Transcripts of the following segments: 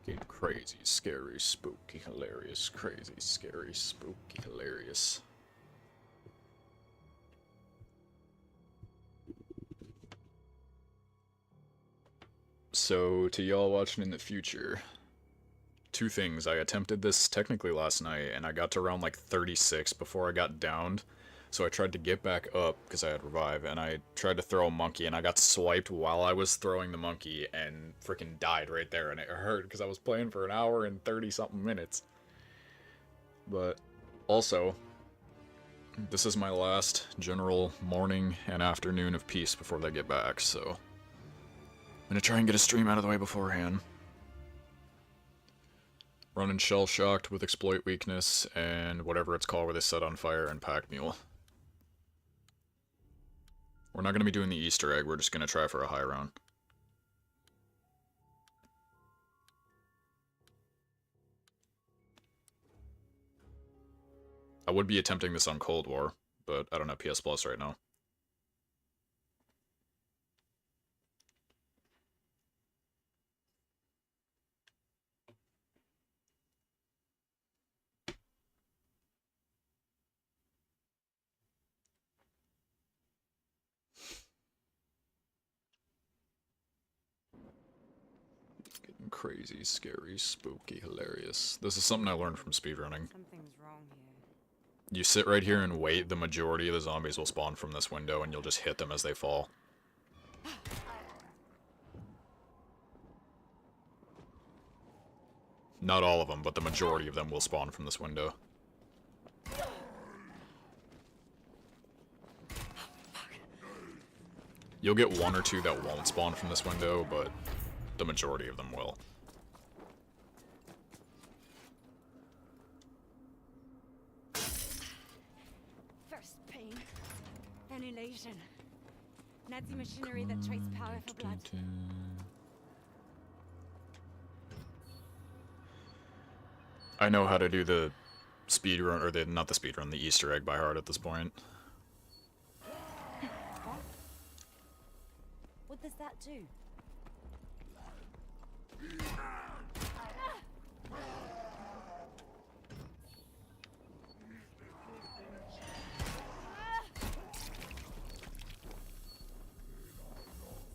Get crazy, scary, spooky, hilarious. Crazy, scary, spooky, hilarious. So, to y'all watching in the future, two things. I attempted this technically last night, and I got to round like 36 before I got downed. So I tried to get back up, because I had revive, and I tried to throw a monkey, and I got swiped while I was throwing the monkey, and freaking died right there, and it hurt, because I was playing for an hour and 30-something minutes. But, also, this is my last general morning and afternoon of peace before they get back, so I'm gonna try and get a stream out of the way beforehand. Running Shell Shocked with Exploit Weakness and whatever it's called where they set on fire and Pack Mule. We're not going to be doing the Easter egg, we're just going to try for a high round. I would be attempting this on Cold War, but I don't have PS Plus right now. Getting crazy, scary, spooky, hilarious. This is something I learned from speedrunning. Something's wrong here. You sit right here and wait, the majority of the zombies will spawn from this window and you'll just hit them as they fall. Not all of them, but the majority of them will spawn from this window. You'll get one or two that won't spawn from this window, but the majority of them will. First pain, then elation. Nazi machinery that trades power for blood. I know how to do the speedrun, or not the speedrun, the Easter egg by heart at this point. What does that do?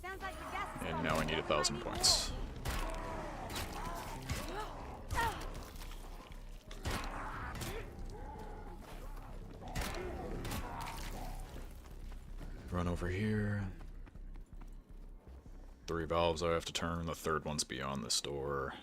Sounds like the gas is And now I need 1,000 points. Run over here. 3 valves I have to turn, the third one's beyond this door.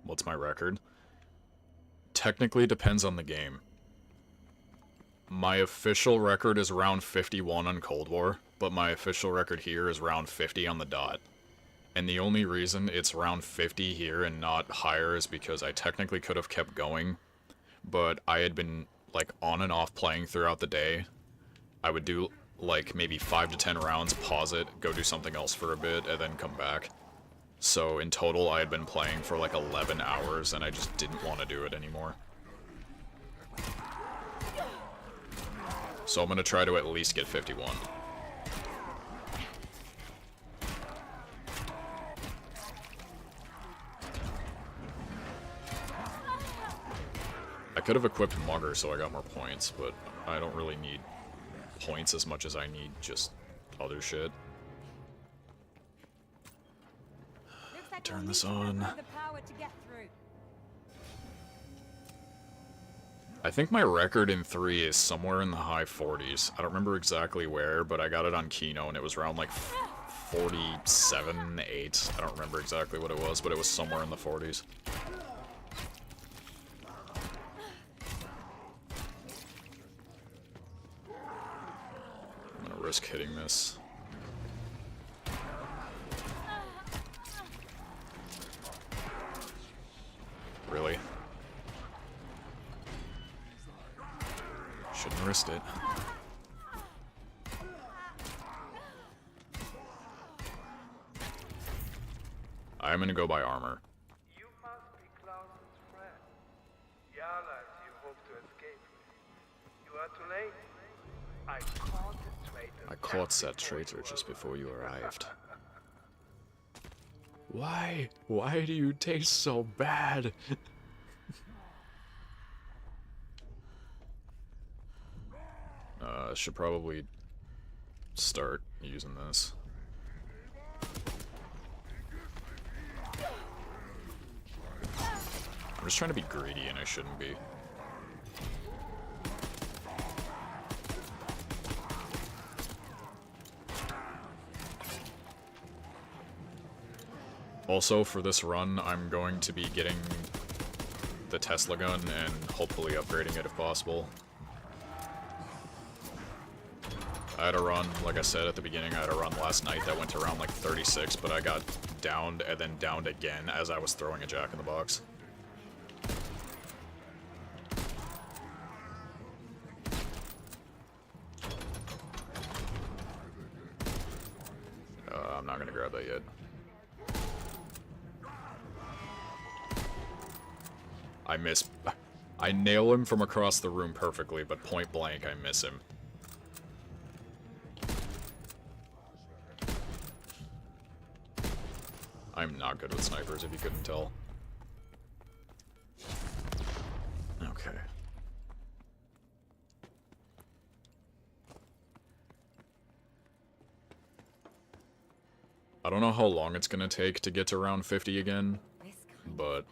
What's my record? Technically depends on the game. My official record is round 51 on Cold War, but my official record here is round 50 on the dot. And the only reason it's round 50 here and not higher is because I technically could have kept going, but I had been like on and off playing throughout the day. I would do like maybe 5 to 10 rounds, pause it, go do something else for a bit, and then come back. So in total, I had been playing for like 11 hours, and I just didn't want to do it anymore. So I'm going to try to at least get 51. I could have equipped Mugger so I got more points, but I don't really need points as much as I need just other shit. Turn this on. I think my record in 3 is somewhere in the high 40s. I don't remember exactly where, but I got it on Kino and it was around like 47, 8. I don't remember exactly what it was, but it was somewhere in the 40s. I'm gonna risk hitting this. Really? Shouldn't have risked it. I'm gonna go buy armor. You must be Clausen's friend. Yala, you hope to escape. You are too late. I caught the traitor. I caught that traitor just before you arrived. Why? Why do you taste so bad? Should probably start using this. I'm just trying to be greedy and I shouldn't be. Also, for this run, I'm going to be getting the Tesla gun and hopefully upgrading it if possible. I had a run, like I said at the beginning, I had a run last night that went to around like 36, but I got downed and then downed again as I was throwing a Jack-in-the-Box. I'm not gonna grab that yet. I nail him from across the room perfectly, but point blank I miss him. I'm not good with snipers, if you couldn't tell. Okay. I don't know how long it's gonna take to get to round 50 again, but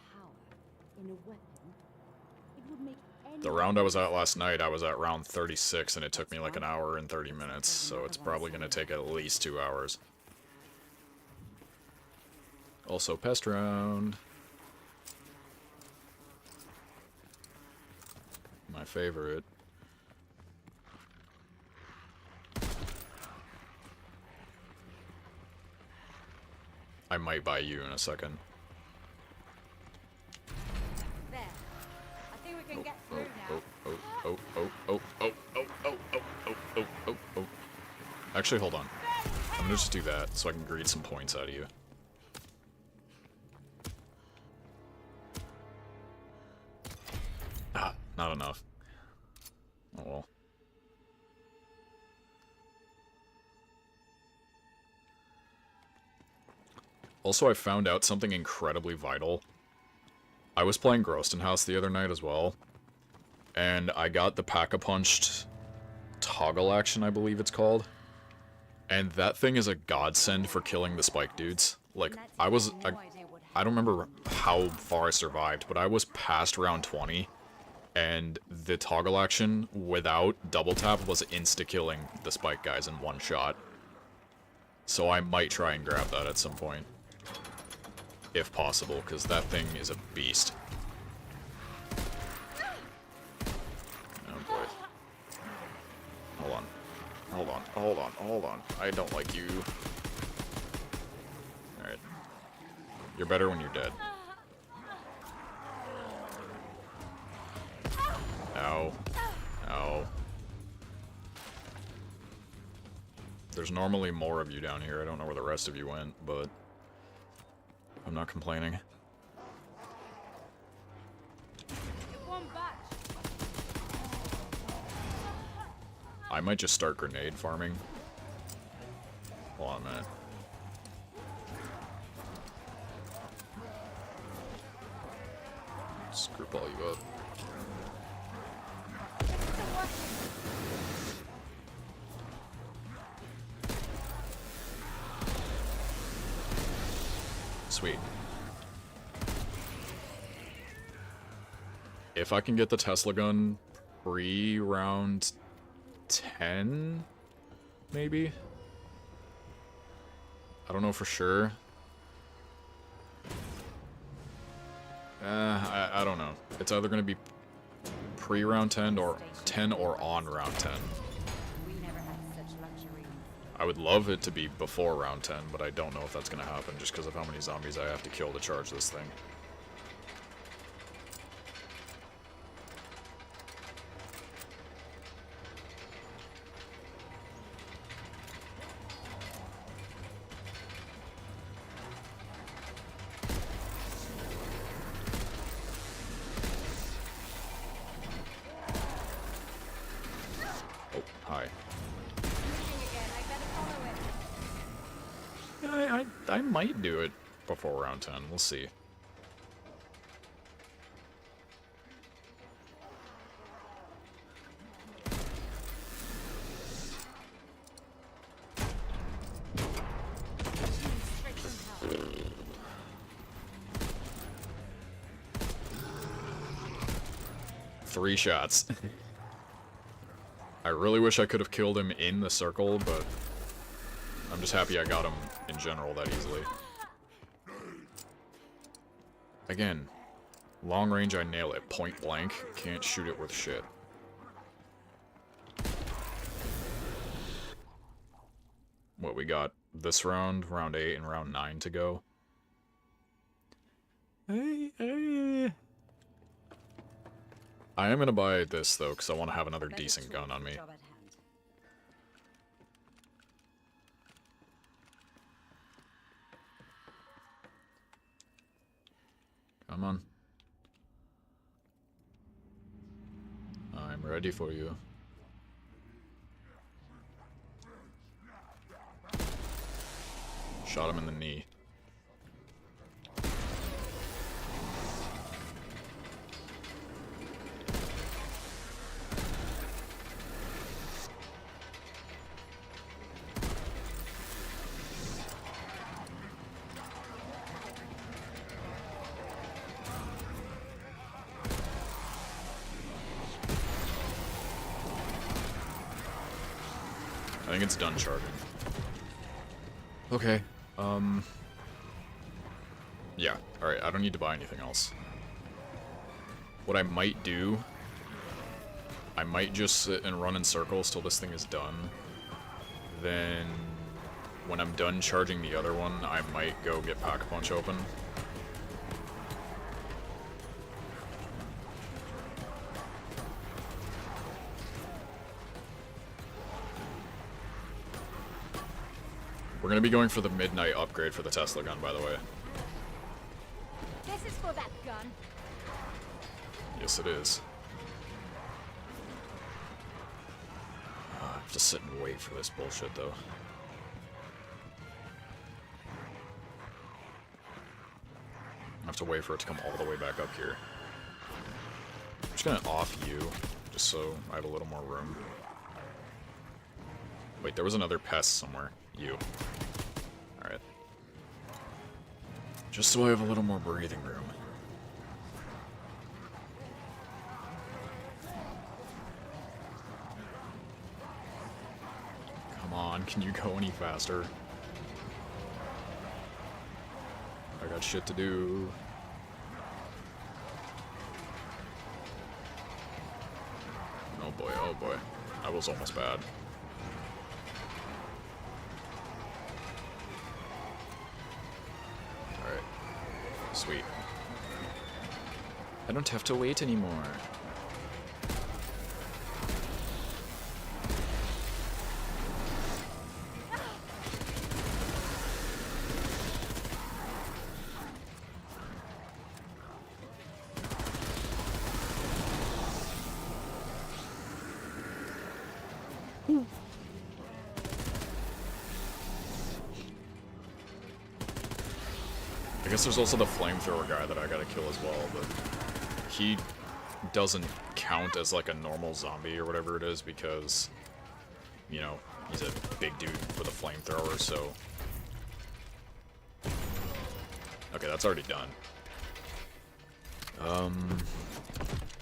the round I was at last night, I was at round 36, and it took me like an hour and 30 minutes, so it's probably gonna take at least 2 hours. Also, pest round. My favorite. I might buy you in a second. There. I think we can get through now. Actually, hold on. I'm gonna just do that so I can greed some points out of you. Ah, not enough. Oh well. Also, I found out something incredibly vital. I was playing Groston House the other night as well, and I got the Pack-a-Punched toggle action, I believe it's called. And that thing is a godsend for killing the spike dudes. Like, I don't remember how far I survived, but I was past round 20, and the toggle action without double tap was insta-killing the spike guys in one shot. So I might try and grab that at some point. If possible, because that thing is a beast. Oh boy. Hold on. Hold on, hold on, hold on. I don't like you. Alright. You're better when you're dead. Ow. Ow. There's normally more of you down here. I don't know where the rest of you went, but I'm not complaining. I might just start grenade farming. Hold on a minute. Just group all you up. Sweet. if I can get the Tesla gun pre-round 10, maybe? I don't know for sure. I don't know. It's either going to be pre-round 10 or on round 10. We never had such luxury. I would love it to be before round 10, but I don't know if that's going to happen just because of how many zombies I have to kill to charge this thing. Oh, hi. Moving again. I better follow it. Yeah, I might do it before round 10. We'll see. Straight from hell. 3 shots. I really wish I could have killed him in the circle, but I'm just happy I got him in general that easily. Again, long range I nail it, point blank, can't shoot it with shit. What, we got this round, round 8, and round 9 to go. I am gonna buy this though, because I want to have another decent gun on me. Job at hand. Come on. I'm ready for you. Shot him in the knee. I think it's done charging. Okay, yeah, alright, I don't need to buy anything else. What I might do, I might just sit and run in circles till this thing is done. Then, when I'm done charging the other one, I might go get Pack-a-Punch open. We're gonna be going for the midnight upgrade for the Tesla gun, by the way. This is for that gun. Yes, it is. I have to sit and wait for this bullshit, though. I have to wait for it to come all the way back up here. I'm just gonna off you, just so I have a little more room. Wait, there was another pest somewhere. You. Alright. Just so I have a little more breathing room. Come on, can you go any faster? I got shit to do. Oh boy, oh boy. That was almost bad. Alright. Sweet. I don't have to wait anymore. I guess there's also the flamethrower guy that I gotta kill as well, but he doesn't count as like a normal zombie or whatever it is because, you know, he's a big dude with a flamethrower, so... Okay, that's already done.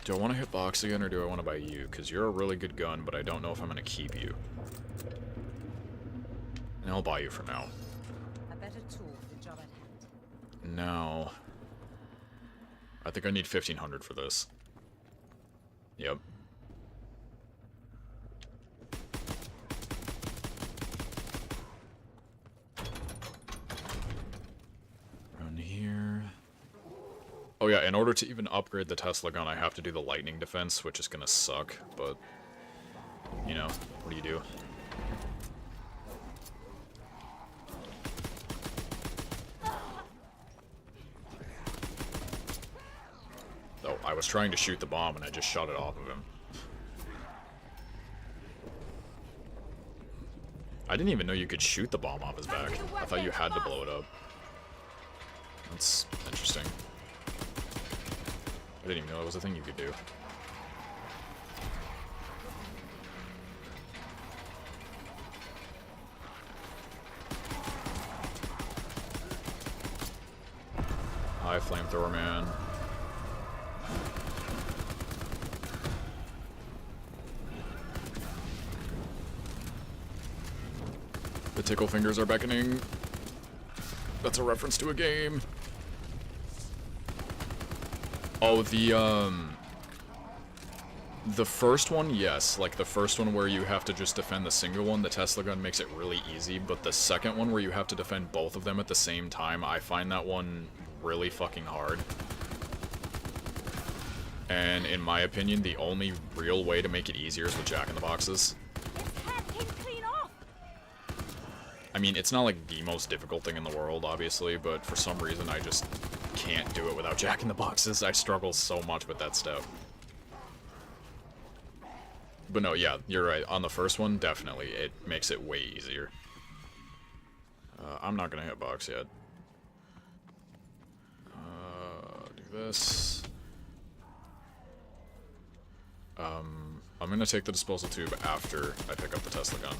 Do I want to hit box again, or do I want to buy you? Because you're a really good gun, but I don't know if I'm going to keep you. And I'll buy you for now. A better tool for the job at hand. Now, I think I need 1,500 for this. Yep. Run here. Oh yeah, in order to even upgrade the Tesla gun, I have to do the lightning defense, which is gonna suck, but, you know, what do you do? Oh, I was trying to shoot the bomb and I just shot it off of him. I didn't even know you could shoot the bomb off his back. I thought you had to blow it up. That's interesting. I didn't even know it was a thing you could do. Hi, flamethrower man. The tickle fingers are beckoning. That's a reference to a game. Oh, the first one, yes. Like, the first one where you have to just defend the single one, the Tesla gun makes it really easy, but the second one where you have to defend both of them at the same time, I find that one really fucking hard. And in my opinion, the only real way to make it easier is with jack-in-the-boxes. I mean, it's not like the most difficult thing in the world, obviously, but for some reason I just can't do it without jack-in-the-boxes. I struggle so much with that stuff. But no, yeah, you're right. On the first one, definitely, it makes it way easier. I'm not gonna hit box yet. Do this. I'm gonna take the disposal tube after I pick up the Tesla gun.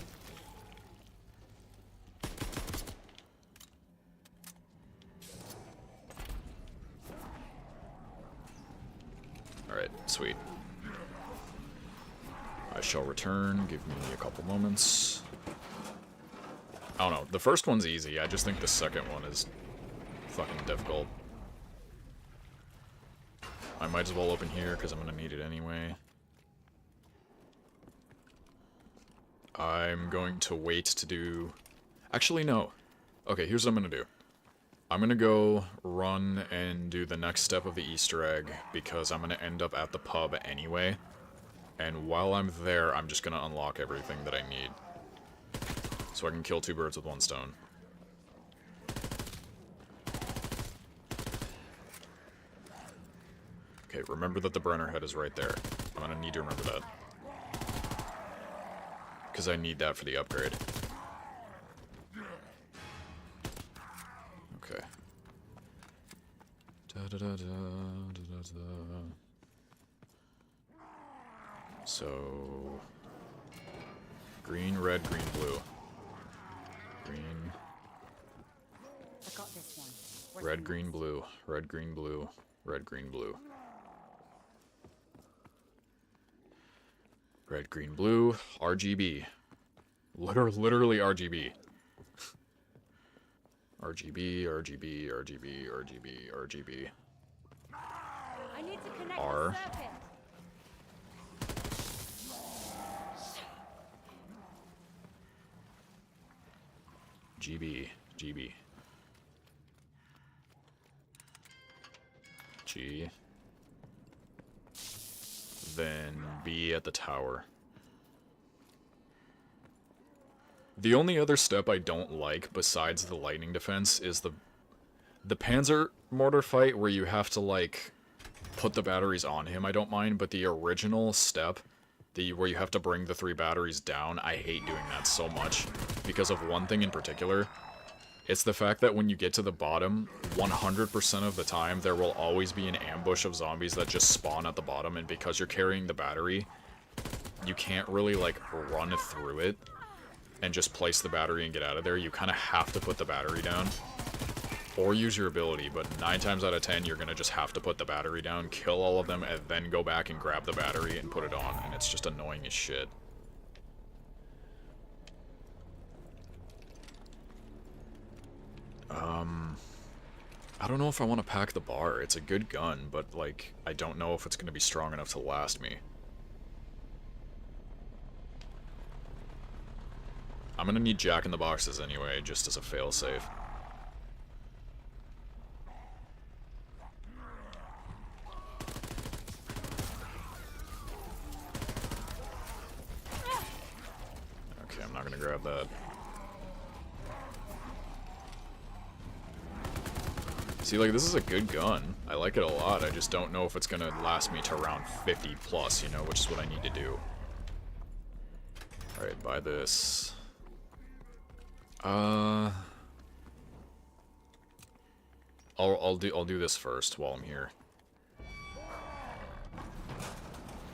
Alright, sweet. I shall return. Give me a couple moments. I don't know. The first one's easy. I just think the second one is fucking difficult. I might as well open here because I'm going to need it anyway. I'm going to wait to do... Actually, no. Okay, here's what I'm going to do. I'm going to go run and do the next step of the Easter egg because I'm going to end up at the pub anyway. And while I'm there, I'm just going to unlock everything that I need. So I can kill two birds with one stone. Okay, remember that the Brenner head is right there. I'm going to need to remember that. Because I need that for the upgrade. Okay. So... green, red, green, blue. Green... I got this one. red, green, blue. Red, green, blue. Red, green, blue. Red, green, blue. RGB. Literally RGB. RGB, RGB, RGB, RGB, RGB. I need to connect R. the circuit. GB, GB. G. Then B at the tower. The only other step I don't like besides the lightning defense is the Panzer mortar fight where you have to like put the batteries on him. I don't mind, but the original step, where you have to bring the 3 batteries down, I hate doing that so much because of one thing in particular. It's the fact that when you get to the bottom, 100% of the time there will always be an ambush of zombies that just spawn at the bottom, and because you're carrying the battery, you can't really like run through it and just place the battery and get out of there. You kind of have to put the battery down. or use your ability, but 9 times out of 10 you're gonna just have to put the battery down, kill all of them, and then go back and grab the battery and put it on, and it's just annoying as shit. I don't know if I want to pack the bar. It's a good gun, but, like, I don't know if it's gonna be strong enough to last me. I'm gonna need Jack in the Boxes anyway, just as a failsafe. Okay, I'm not gonna grab that. See, like, this is a good gun. I like it a lot. I just don't know if it's gonna last me to around 50 plus, you know, which is what I need to do. Alright, buy this. I'll do this first while I'm here.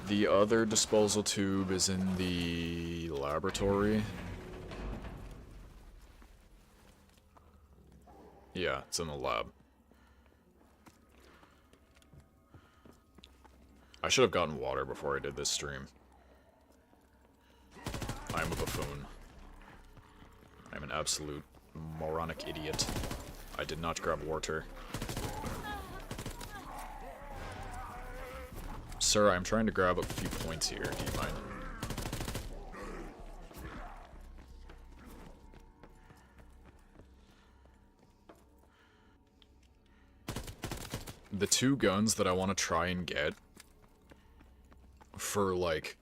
The other disposal tube is in the laboratory. Yeah, it's in the lab. I should have gotten water before I did this stream. I am a buffoon. I'm an absolute moronic idiot. I did not grab water. Sir, I'm trying to grab a few points here. Do you mind? The 2 guns that I want to try and get for, like,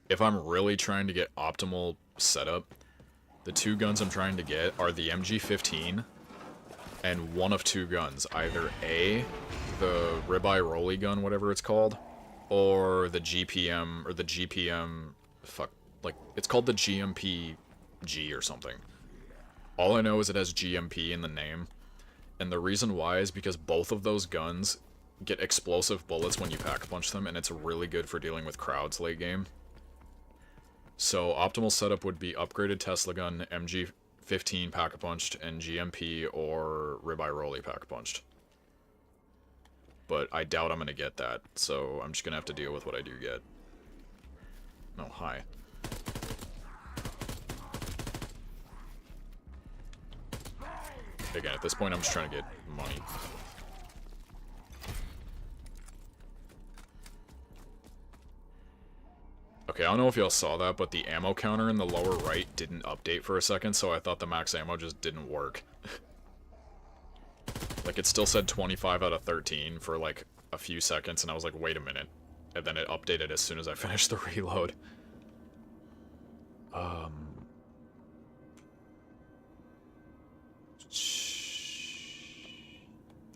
if I'm really trying to get optimal setup, the 2 guns I'm trying to get are the MG15 and one of 2 guns. Either A, the ribeye rolly gun, whatever it's called, or the GPM, or the GPM, like, it's called the GMP-G or something. All I know is it has GMP in the name, and the reason why is because both of those guns get explosive bullets when you pack-a-punch them, and it's really good for dealing with crowds late game. So, optimal setup would be upgraded Tesla gun, MG15 pack-a-punched, and GMP or ribeye rolly pack-a-punched. But I doubt I'm gonna get that, so I'm just gonna have to deal with what I do get. Oh, hi. Again, at this point I'm just trying to get money. Okay, I don't know if y'all saw that, but the ammo counter in the lower right didn't update for a second, so I thought the max ammo just didn't work. Like, it still said 25 out of 13 for, like, a few seconds, and I was like, wait a minute. And then it updated as soon as I finished the reload.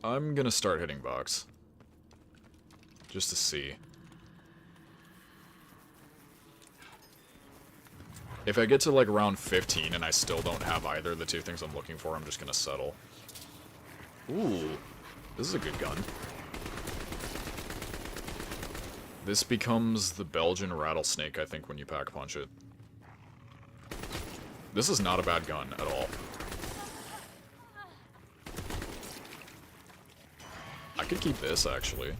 I'm gonna start hitting box. Just to see. If I get to, like, round 15 and I still don't have either of the 2 things I'm looking for, I'm just gonna settle. Ooh, this is a good gun. This becomes the Belgian rattlesnake, I think, when you pack-punch it. This is not a bad gun at all. I could keep this, actually.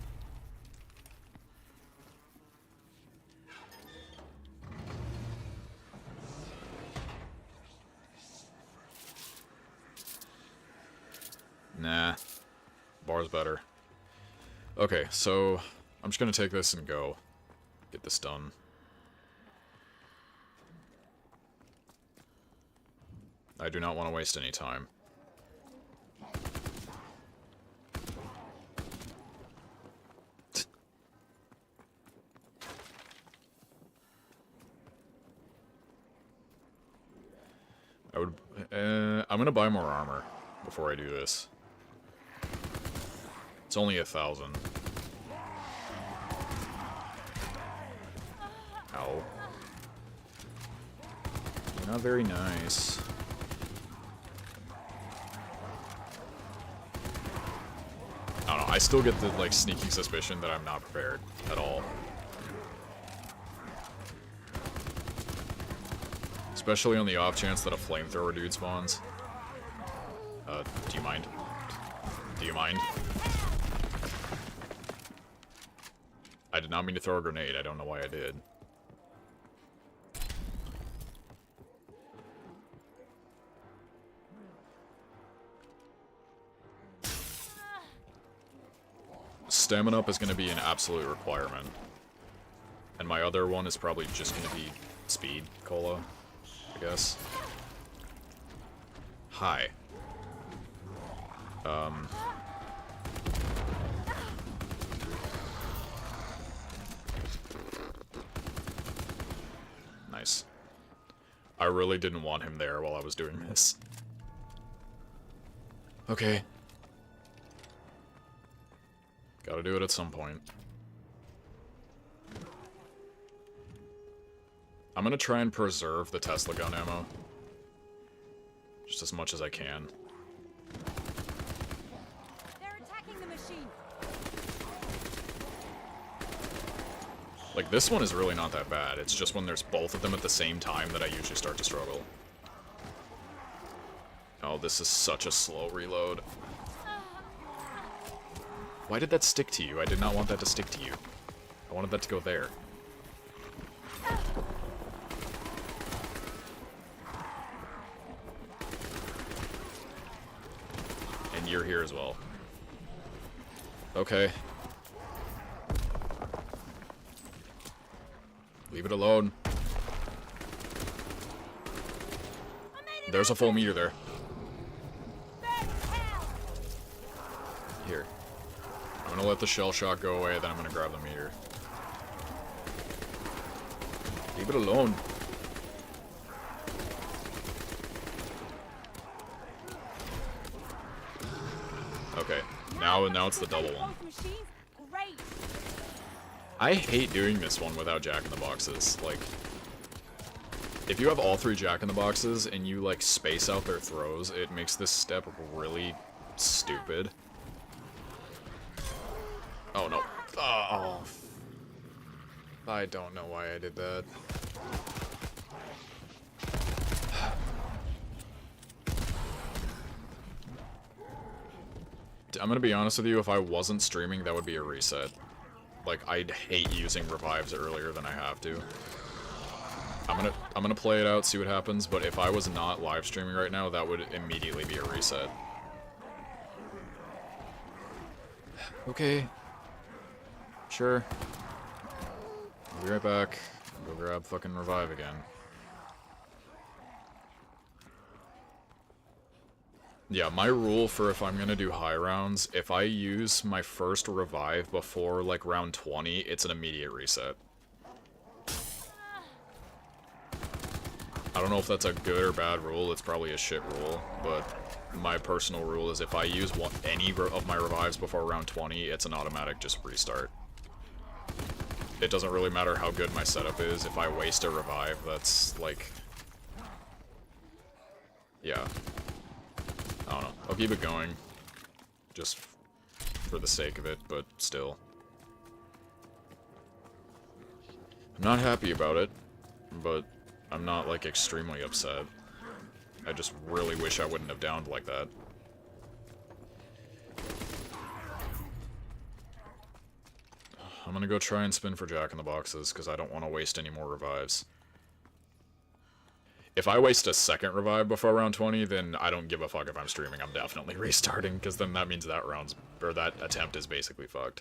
Nah. Bar's better. Okay, so I'm just gonna take this and go. Get this done. I do not want to waste any time. I'm gonna buy more armor before I do this. It's only 1,000. Ow. You're not very nice. I don't know, I still get the, like, sneaking suspicion that I'm not prepared at all. Especially on the off chance that a flamethrower dude spawns. Do you mind? do you mind? I did not mean to throw a grenade. I don't know why I did. Stamina up is going to be an absolute requirement. And my other one is probably just going to be speed cola, I guess. Hi. Nice. I really didn't want him there while I was doing this. Okay. Gotta do it at some point. I'm gonna try and preserve the Tesla gun ammo. Just as much as I can. They're attacking the machine. Like, this one is really not that bad. It's just when there's both of them at the same time that I usually start to struggle. Oh, this is such a slow reload. Why did that stick to you? I did not want that to stick to you. I wanted that to go there. And you're here as well. Okay. Leave it alone. There's a full meter there. Here. I'm gonna let the shell shock go away, then I'm gonna grab the meter. Leave it alone. Okay. Now it's the double one. Great. I hate doing this one without Jack-in-the-Boxes. Like, if you have all three Jack-in-the-Boxes and you, like, space out their throws, it makes this step really stupid. Oh, no. Oh. I don't know why I did that. I'm gonna be honest with you, if I wasn't streaming, that would be a reset. Like, I'd hate using revives earlier than I have to. I'm gonna play it out, see what happens, but if I was not live streaming right now, that would immediately be a reset. Okay. Sure. I'll be right back. Go grab fucking revive again. Yeah, my rule for if I'm gonna do high rounds, if I use my first revive before, like, round 20, it's an immediate reset. I don't know if that's a good or bad rule, it's probably a shit rule, but my personal rule is if I use any of my revives before round 20, it's an automatic just restart. It doesn't really matter how good my setup is, if I waste a revive, that's, like... Yeah. I don't know. I'll keep it going. Just for the sake of it, but still. I'm not happy about it, but I'm not, like, extremely upset. I just really wish I wouldn't have downed like that. I'm gonna go try and spin for Jack-in-the-Boxes, because I don't want to waste any more revives. If I waste a second revive before round 20, then I don't give a fuck if I'm streaming. I'm definitely restarting, because then that means that round's, or that attempt is basically fucked.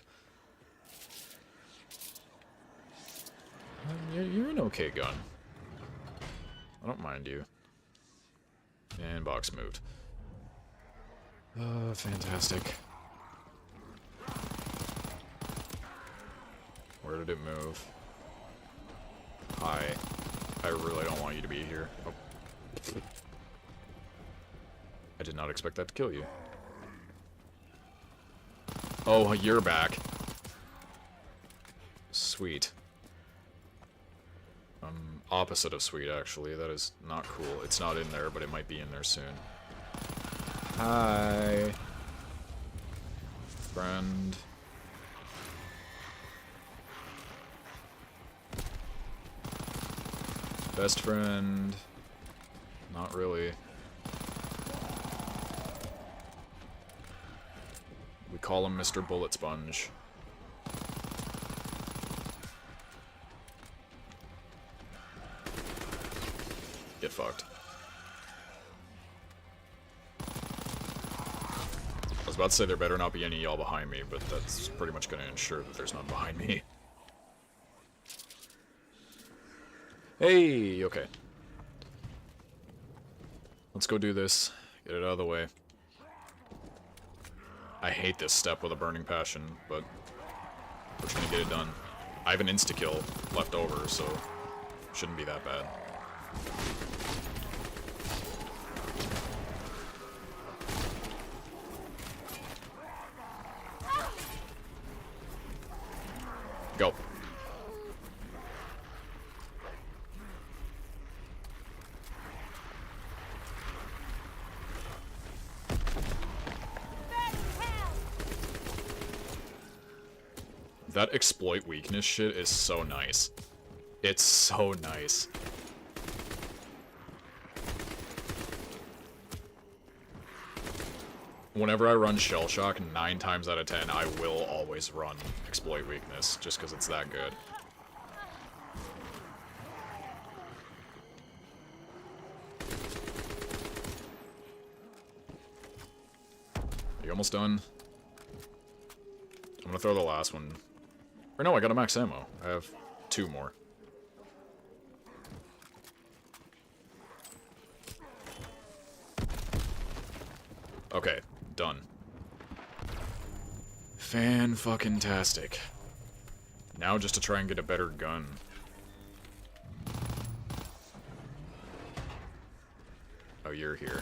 You're an okay gun. I don't mind you. And box moved. Fantastic. Where did it move? Hi. I really don't want you to be here. Oh. I did not expect that to kill you. Oh, you're back. Sweet. Opposite of sweet, actually. That is not cool. It's not in there, but it might be in there soon. Hi. Friend. Best friend. Not really. call him Mr. Bullet Sponge. Get fucked. I was about to say there better not be any y'all behind me, but that's pretty much going to ensure that there's none behind me. Hey, okay. Let's go do this. Get it out of the way. I hate this step with a burning passion, but we're trying to get it done. I have an insta-kill left over, so shouldn't be that bad. Go. That exploit weakness shit is so nice. It's so nice. Whenever I run Shell Shock, 9 times out of 10, I will always run exploit weakness, just because it's that good. Are you almost done? I'm gonna throw the last one. Or no, I got a max ammo. I have 2 more. Okay, done. Fan-fucking-tastic. Now just to try and get a better gun. Oh, you're here.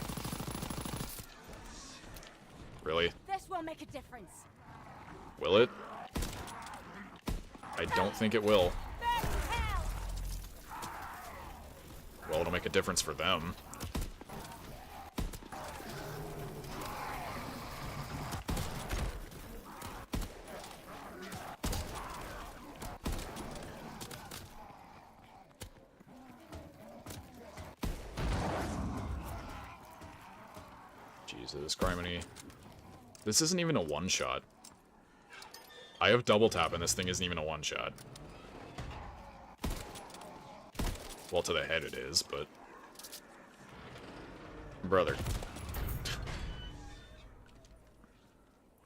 Really? This will make a difference. Will it? I don't think it will. Well, it'll make a difference for them. Jesus, Criminy. This isn't even a one-shot. I have double tap and this thing isn't even a one-shot. Well, to the head it is, but... Brother.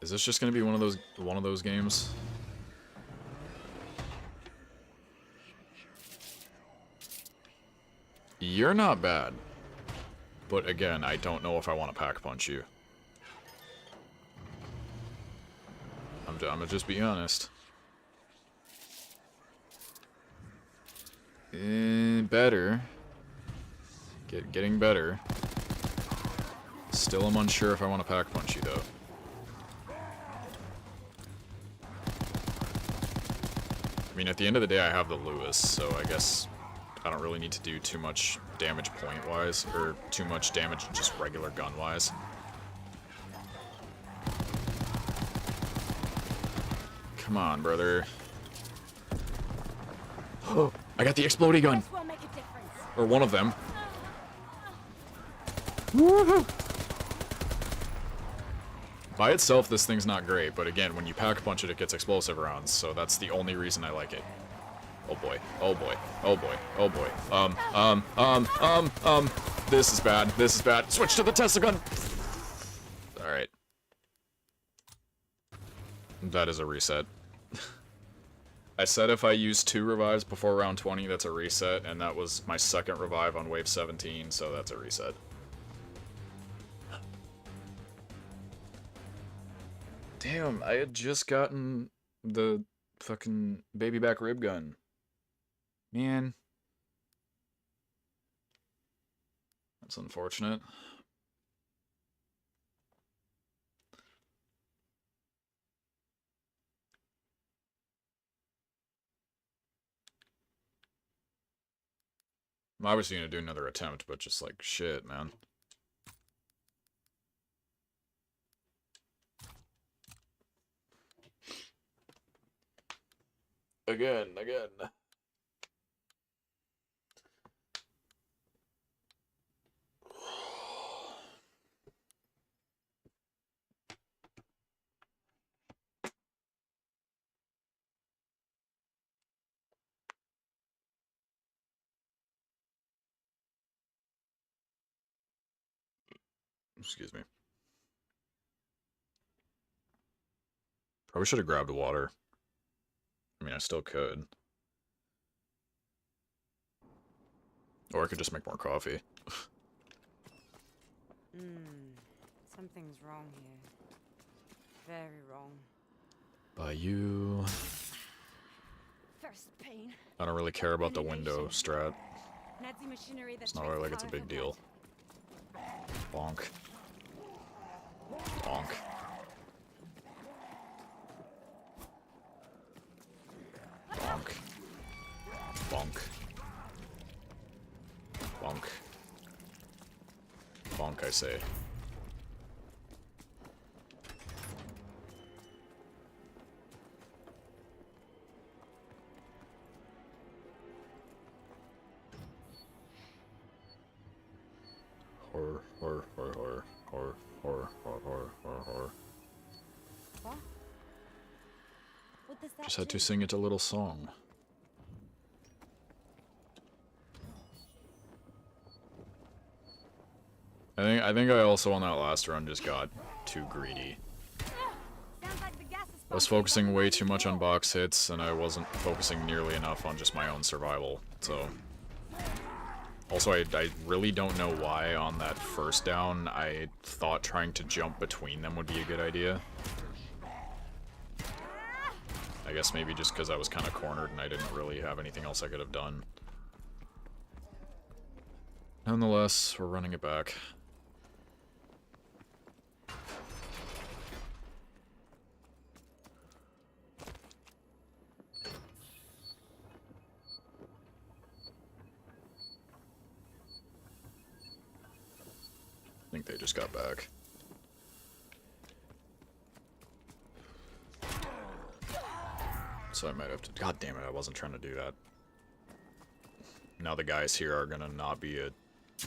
Is this just gonna be one of those games? You're not bad. But again, I don't know if I want to pack punch you. I'm gonna just be honest. Better. Getting better. Still I'm unsure if I want to pack punch you, though. I mean, at the end of the day, I have the Lewis, so I guess I don't really need to do too much damage point-wise, or too much damage just regular gun-wise. Come on, brother. Oh, I got the explodey gun! This will make a difference. Or one of them. Woohoo! By itself, this thing's not great, but again, when you pack punch it, it gets explosive rounds, so that's the only reason I like it. Oh boy, oh boy, oh boy, oh boy. This is bad, this is bad. Switch to the Tesla gun! Alright. That is a reset. I said if I use 2 revives before round 20, that's a reset, and that was my second revive on wave 17, so that's a reset. Damn, I had just gotten the fucking baby back rib gun. Man. That's unfortunate. I'm obviously gonna do another attempt, but just like, shit, man. Again. Excuse me. Probably should have grabbed water. I mean, I still could. Or I could just make more coffee. Something's wrong here. Very wrong. By you. First pain. I don't really care about the window strat. Nazi machinery that It's not really like it's a big deal. Bonk. Bonk. Bonk. Bonk. Bonk. Bonk, I say. Horror, horror, horror, horror, horror, horror, horror, horror, horror, horror. What? What does that Just had to do? sing it a little song. I think I also on that last run just got too greedy. Sounds like the gas is I was focusing way too much on box hits, and I wasn't focusing nearly enough on just my own survival, so... Also, I really don't know why on that first down I thought trying to jump between them would be a good idea. I guess maybe just because I was kind of cornered and I didn't really have anything else I could have done. Nonetheless, we're running it back. I think they just got back. So I might have to... God damn it, I wasn't trying to do that. Now the guys here are gonna not be a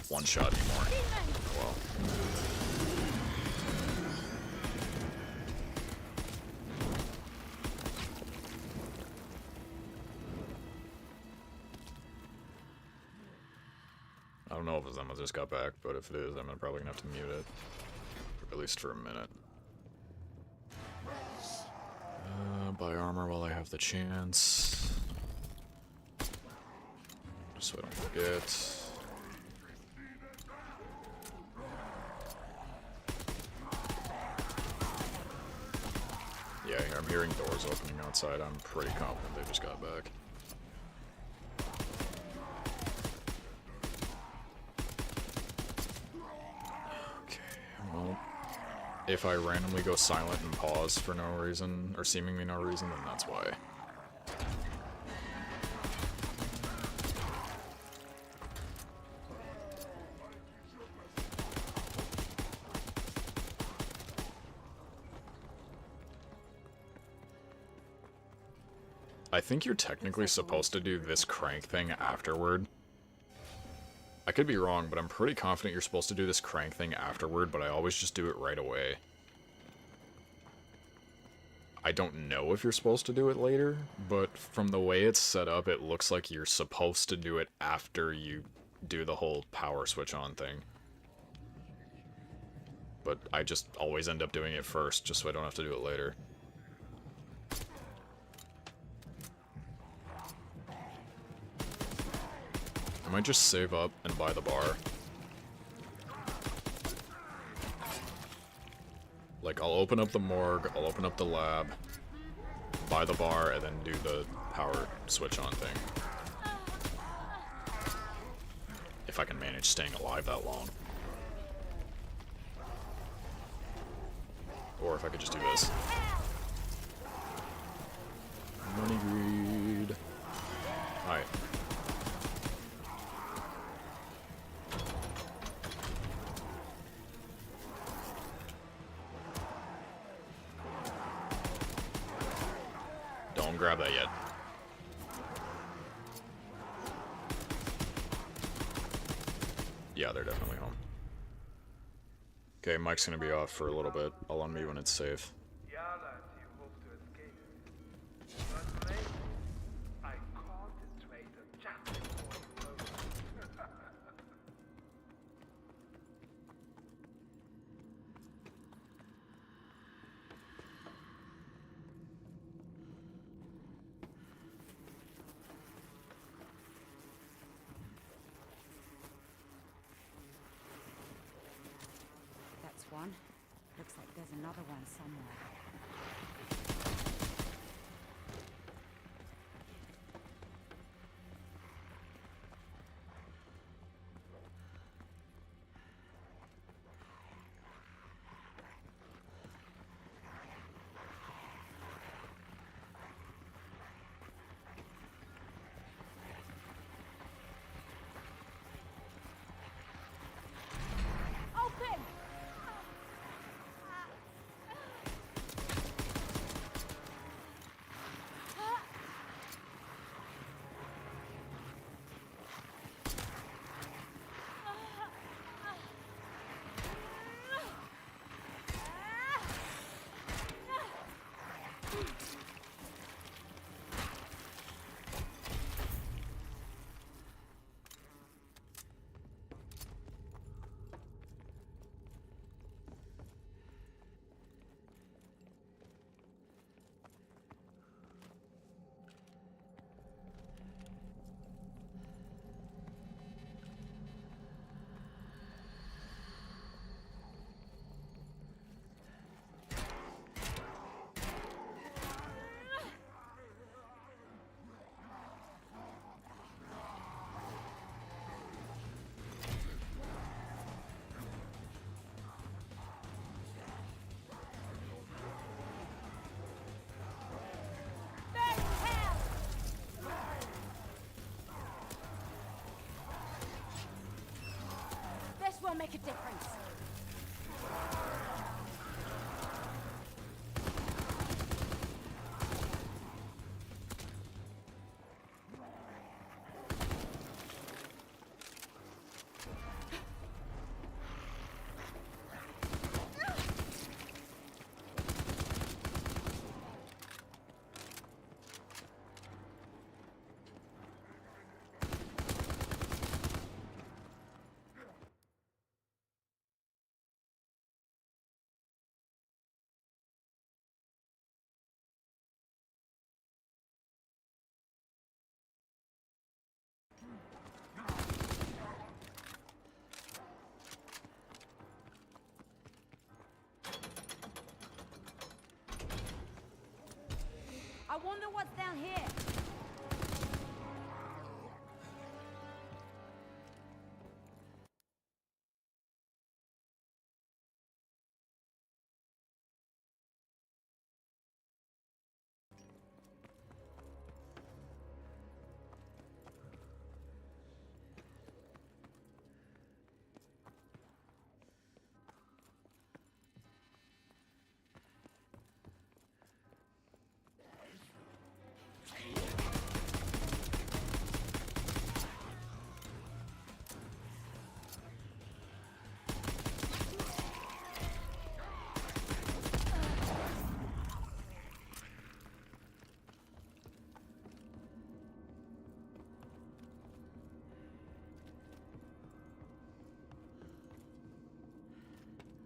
one-shot anymore. Oh, well. I don't know if Emma just got back, but if it is, I'm probably gonna have to mute it. At least for a minute. Buy armor while I have the chance. Just so I don't forget. Yeah, I'm hearing doors opening outside. I'm pretty confident they just got back. Well, if I randomly go silent and pause for no reason, or seemingly no reason, then that's why. I think you're technically supposed to do this crank thing afterward. I could be wrong, but I'm pretty confident you're supposed to do this crank thing afterward, but I always just do it right away. I don't know if you're supposed to do it later, but from the way it's set up, it looks like you're supposed to do it after you do the whole power switch on thing. But I just always end up doing it first, just so I don't have to do it later. I might just save up and buy the bar. Like, I'll open up the morgue, I'll open up the lab, buy the bar, and then do the power switch on thing. If I can manage staying alive that long. Or if I could just do this. Money greed. Alright. Don't grab that yet. Yeah, they're definitely home. Okay, Mike's gonna be off for a little bit. I'll unmute when it's safe. Yala, you hope to escape. But late, I caught the traitor just before he rose. There's another one somewhere. Open! This will make a difference. I wonder what's down here.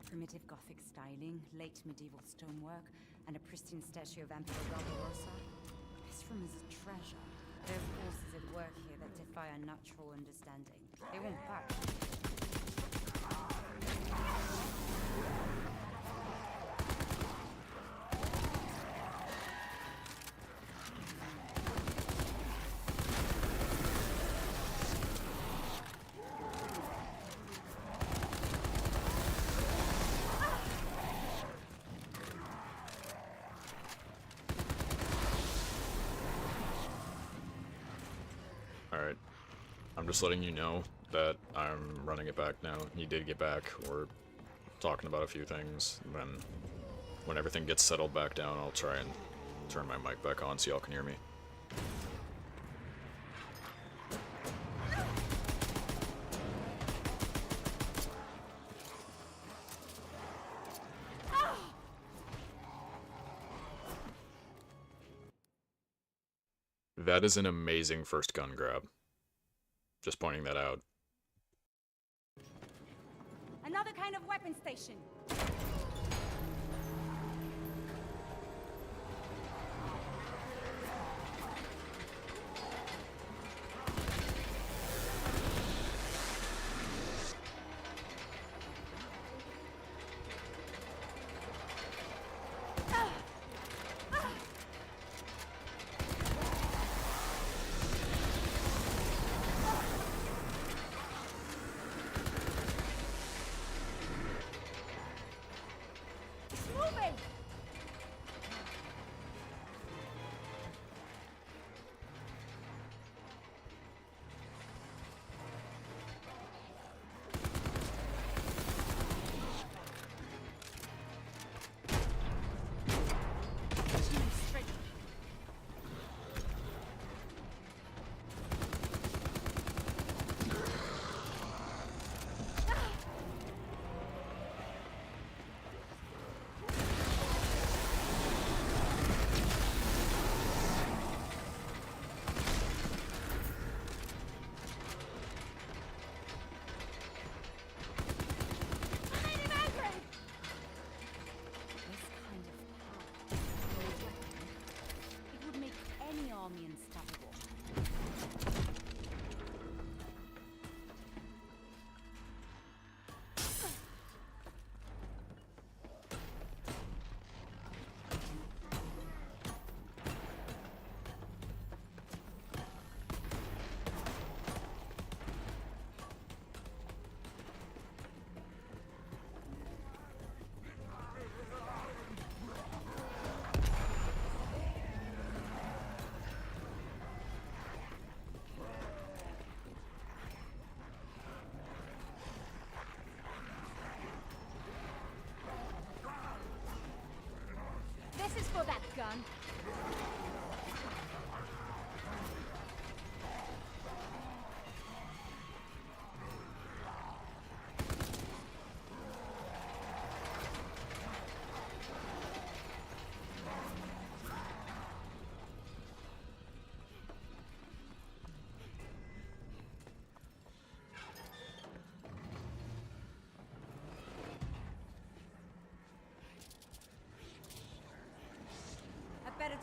Primitive Gothic styling, late medieval stonework, and a pristine statue of Emperor Barbarossa. This room is a treasure. There are forces at work here that defy our natural understanding. They won't back. Alright. I'm just letting you know that I'm running it back now. You did get back. We're talking about a few things. And then when everything gets settled back down, I'll try and turn my mic back on so y'all can hear me. That is an amazing first gun grab. Just pointing that out. Another kind of weapon station.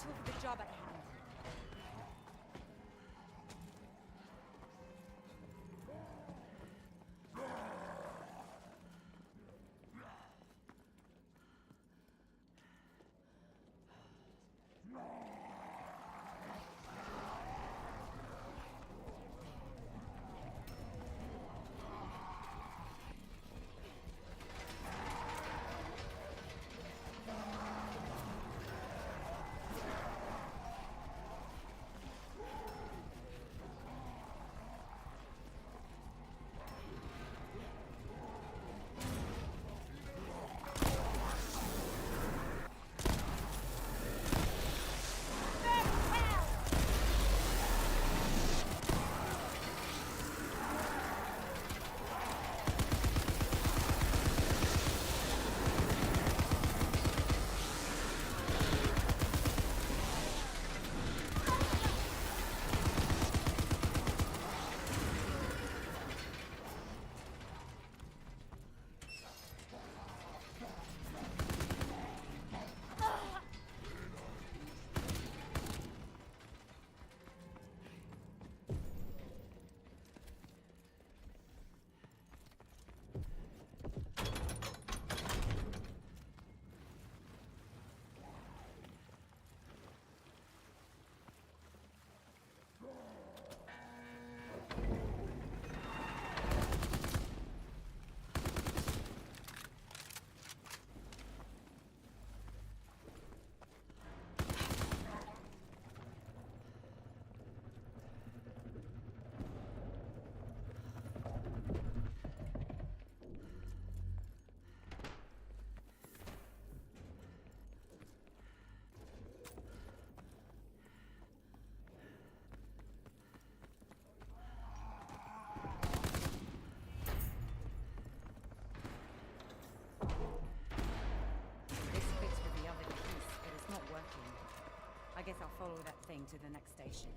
tool for the job at hand. I guess I'll follow that thing to the next station.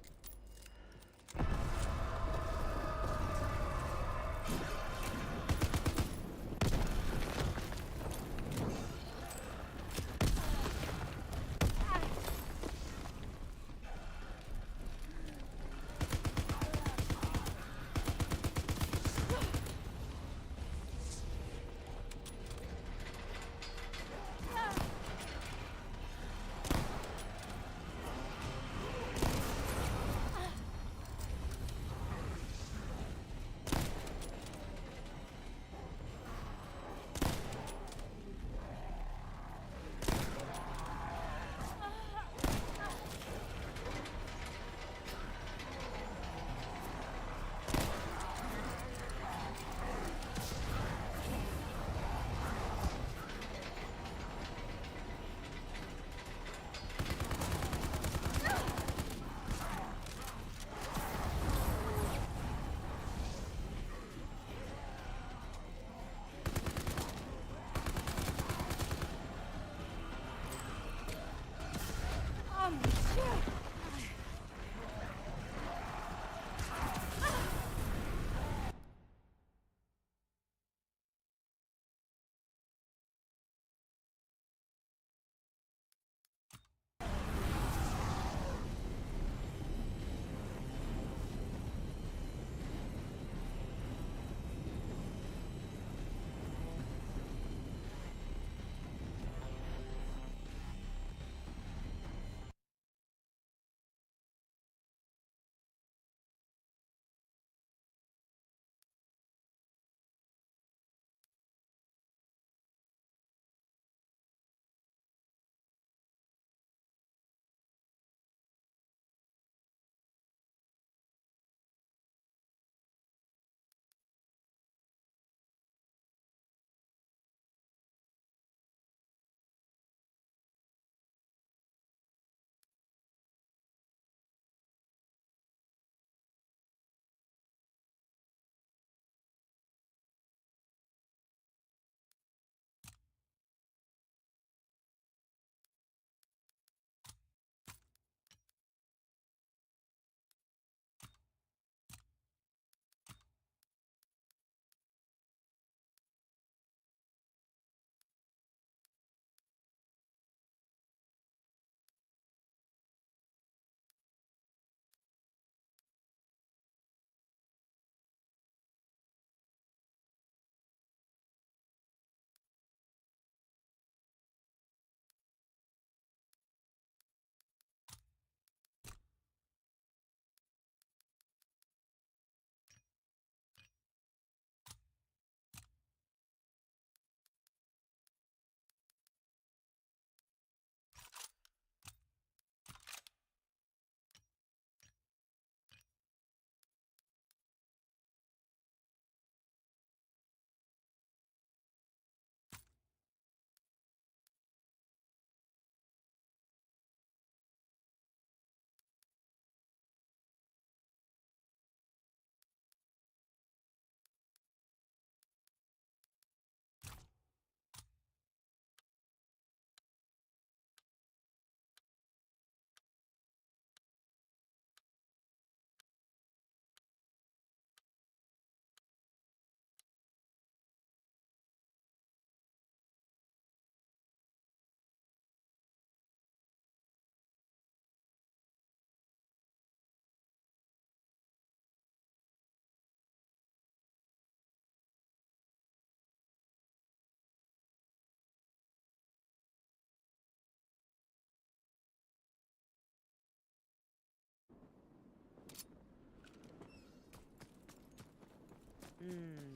Something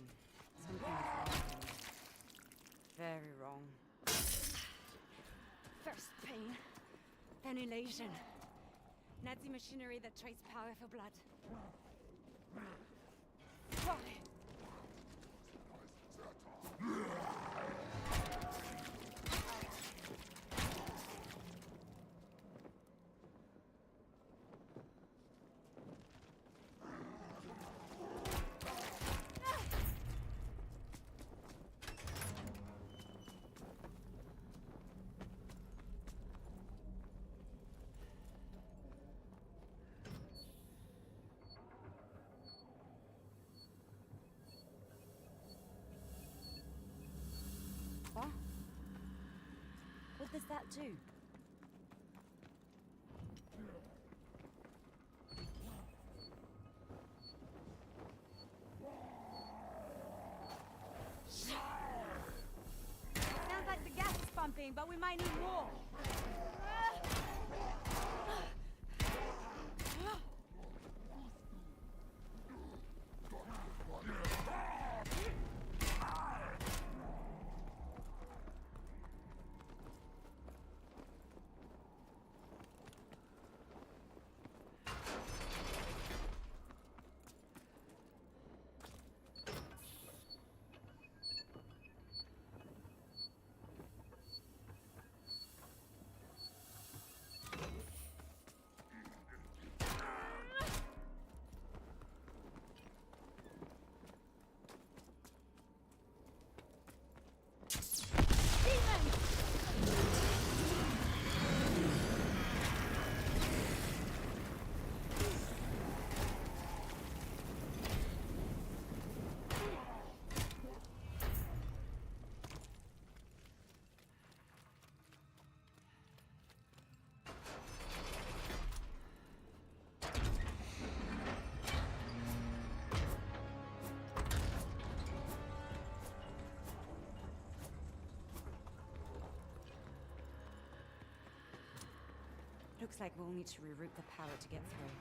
is wrong here. Very wrong. First pain, then elation. Nazi machinery that trades power for blood. Why? What? What does that do? Sounds like the gas is pumping, but we might need more. Looks like we'll need to reroute the power to get through.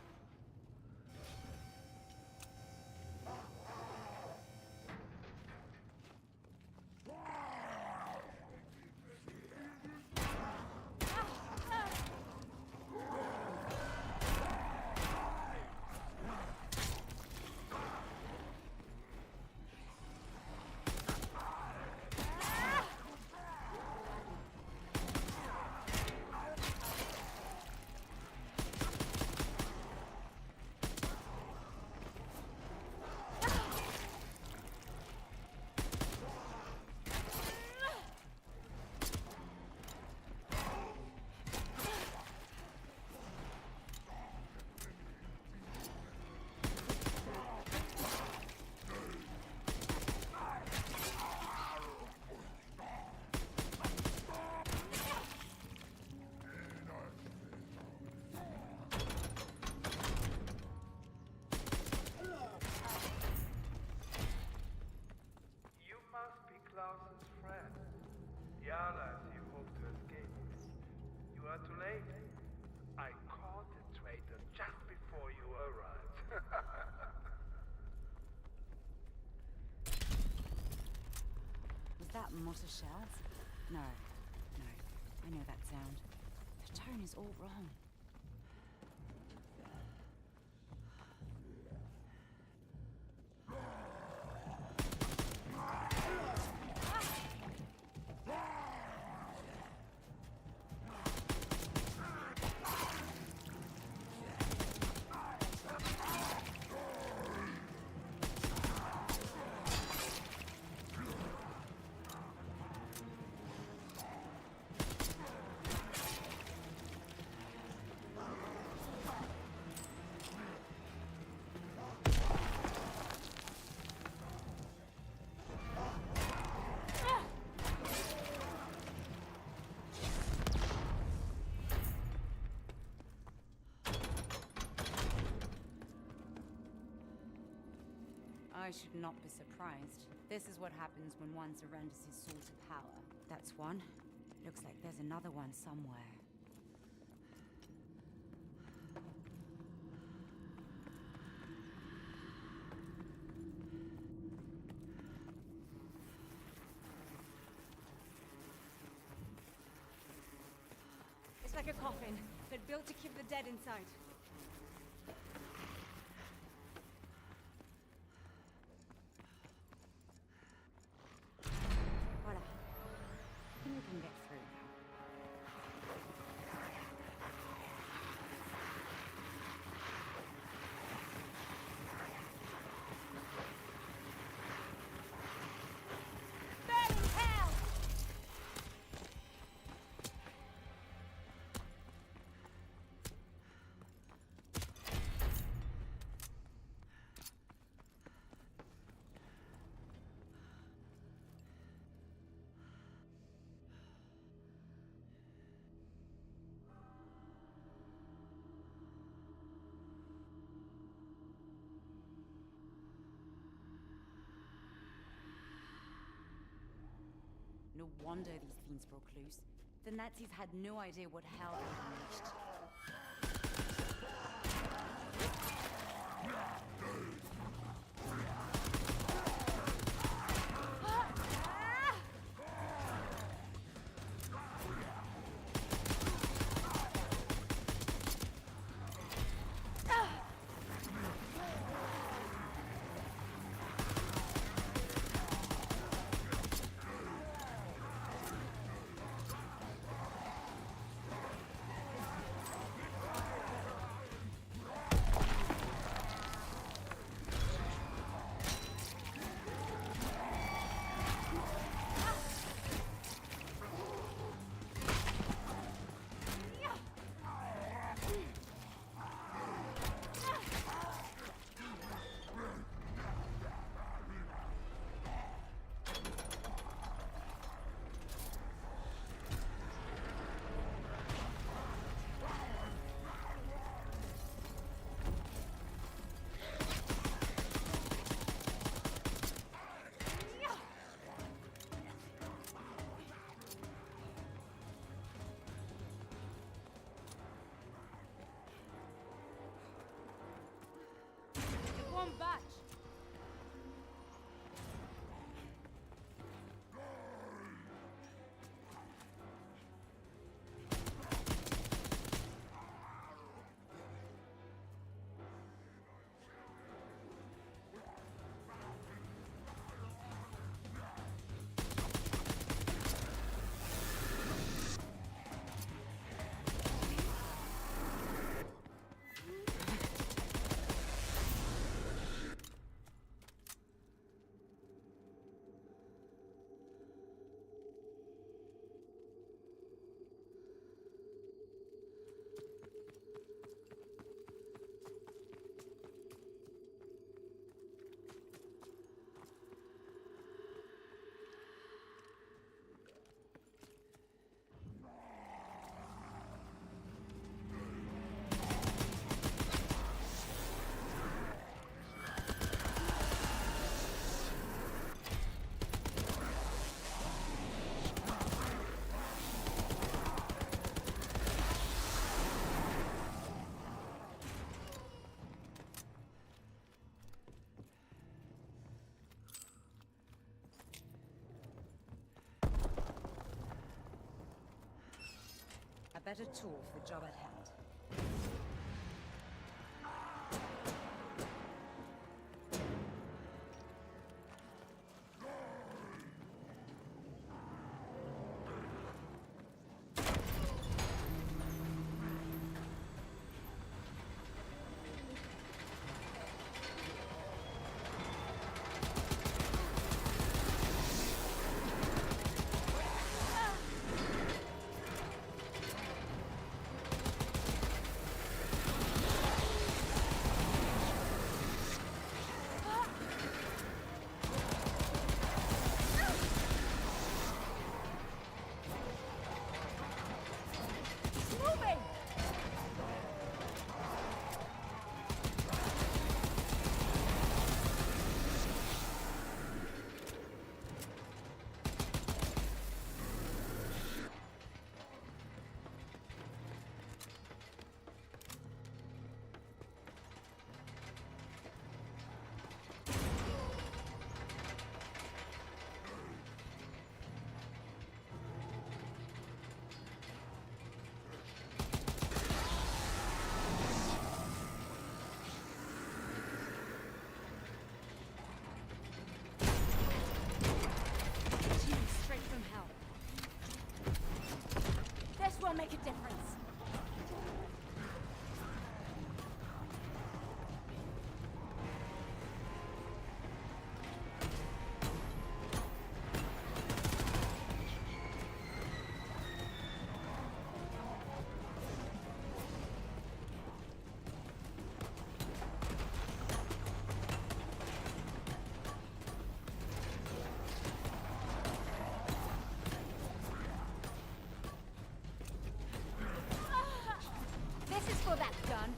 Klaus's friend. Yala, you hope to escape. You are too late. I caught the traitor just before you arrived. Was that mortar shells? No. I know that sound. The tone is all wrong. I should not be surprised. This is what happens when one surrenders his soul to power. That's one. Looks like there's another one somewhere. a coffin, but built to keep the dead inside. Voila. I think we can get through now. Burning hell! No wonder these fiends broke loose. The Nazis had no idea what hell they had unleashed. One batch. A better tool for the job at hand. This is for that gun.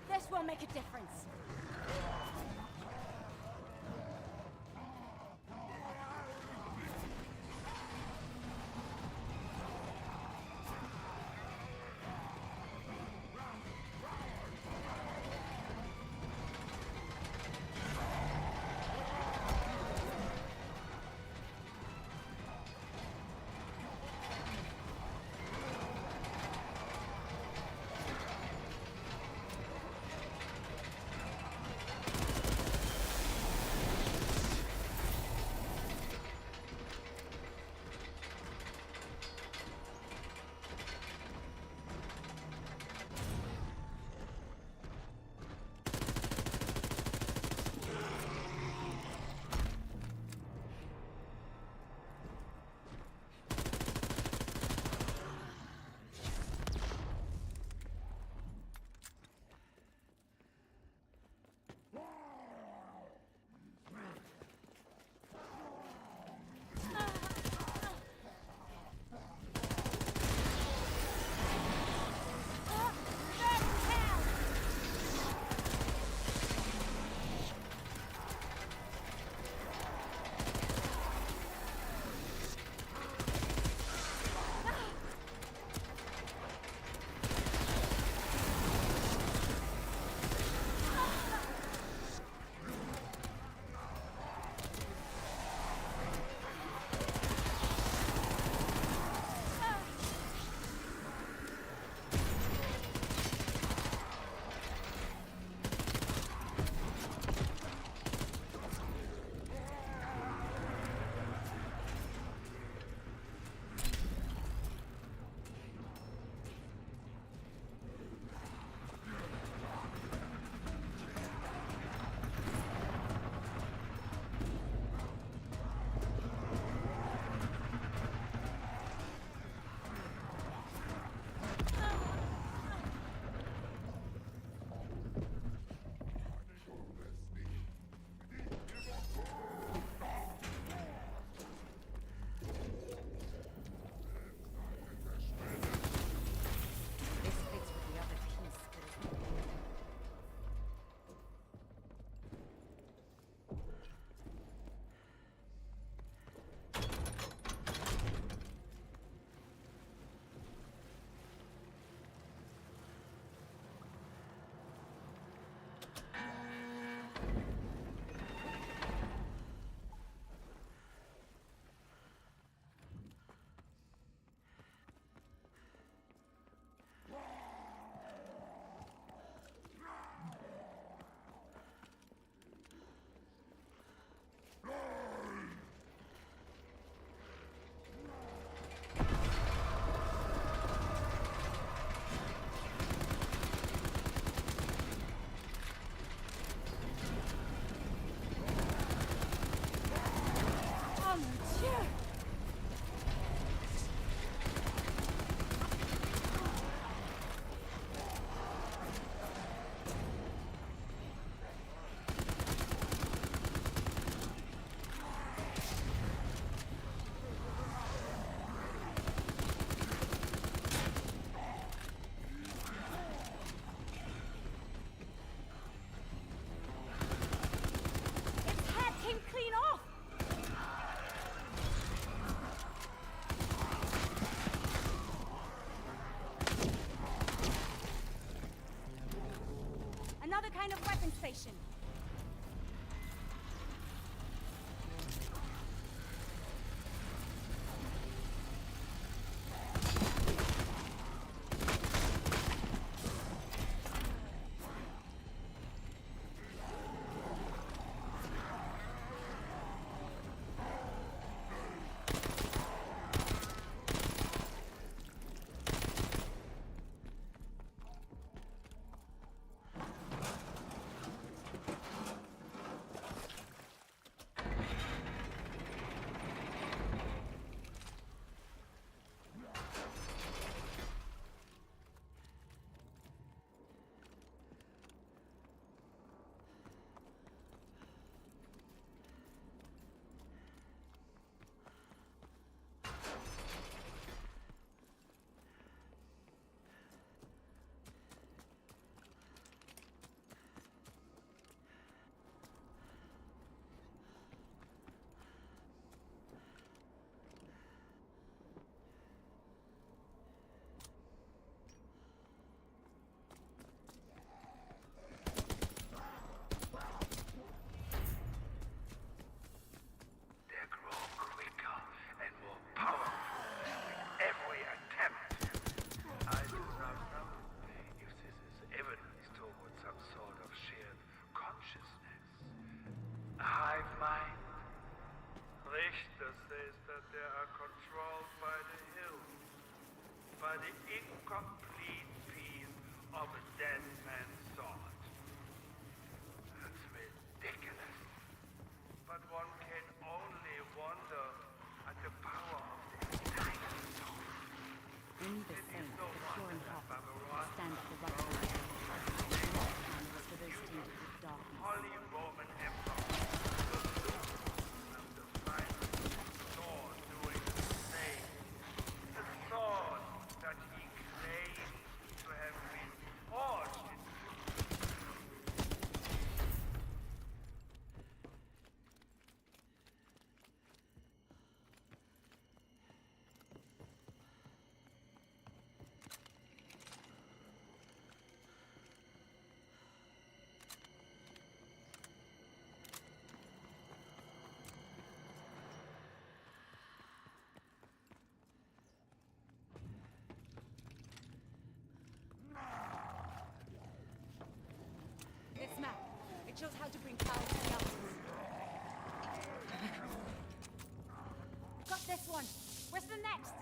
This will make a difference. Another kind of weapon station. by the incomplete piece of a dead man's sword. That's ridiculous. But one can only wonder at the power of this dinosaur. Only the It is saints, no the pure in wonder, heart, Barbarossa, stand at the right of the plan was for those tainted with darkness. Holy Roman Emperor, the Luke, and the final sword doing the same. The sword that he claims to have been forged in. This map, it shows how to bring power to the Alps. Got this one. Where's the next?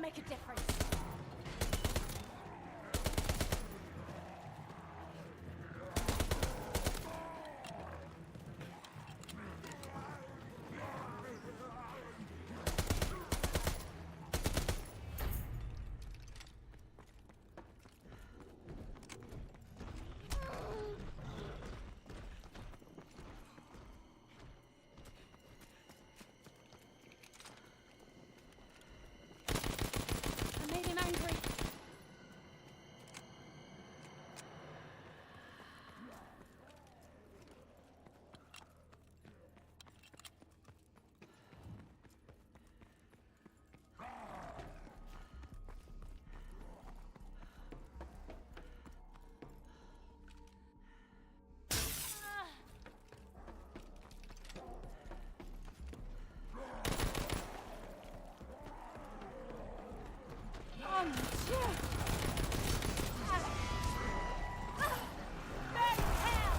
make a difference. I made him angry. Oh, shit! Burn hell!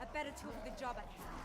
A better tool for the job at hand.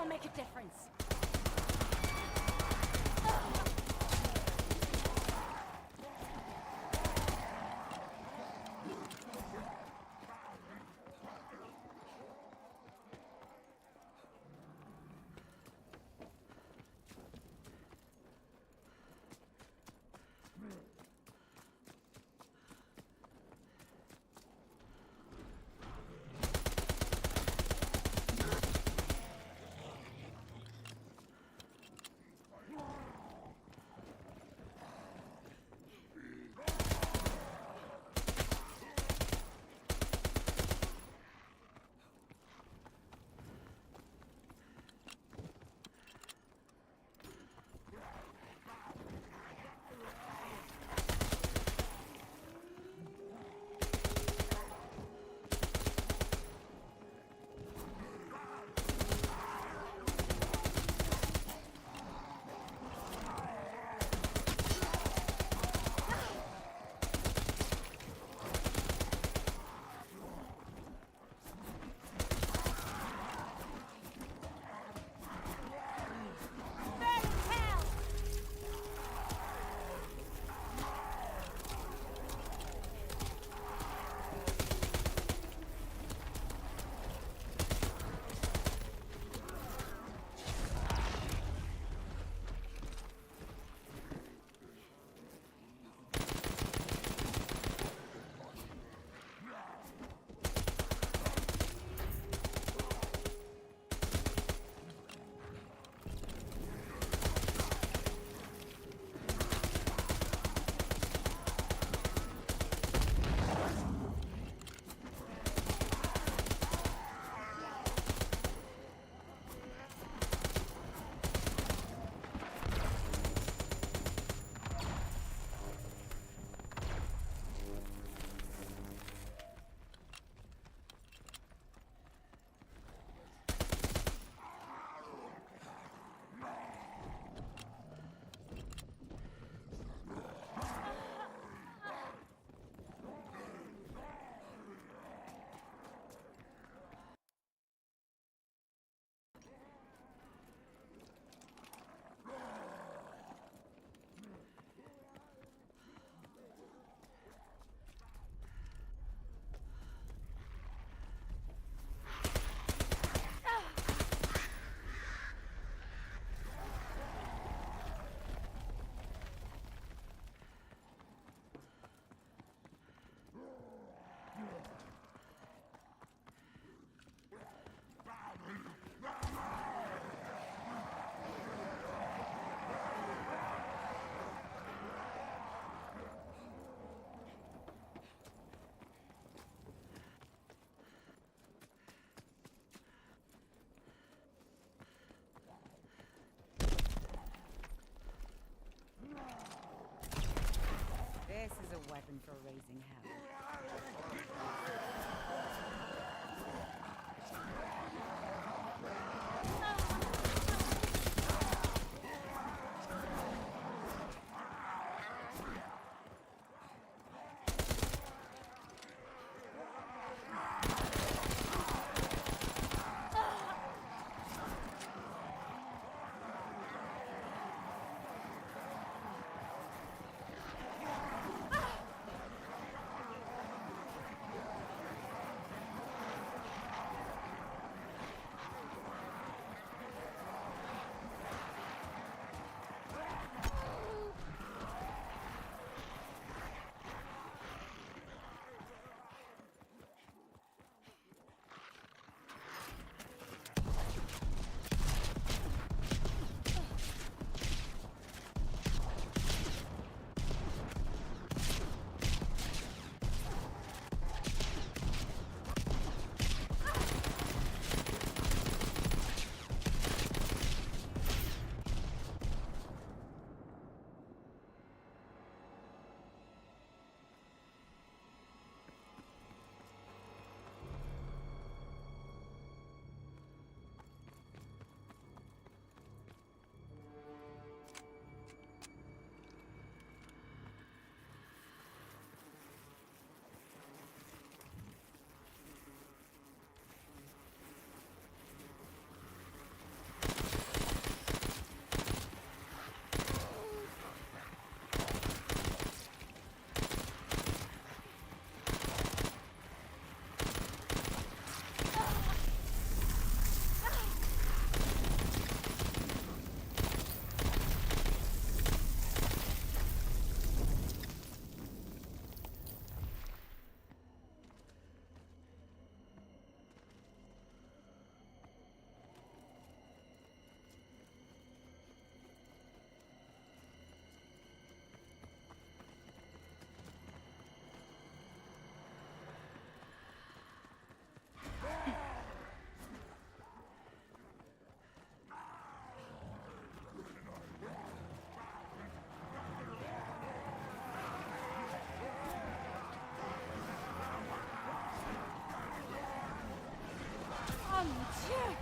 will make a difference. This is a weapon for raising hell. mon Dieu!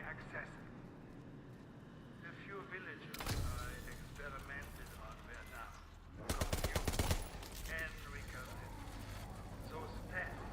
accessible. The few villagers I experimented on were now confused and recalcitrant. So stealth.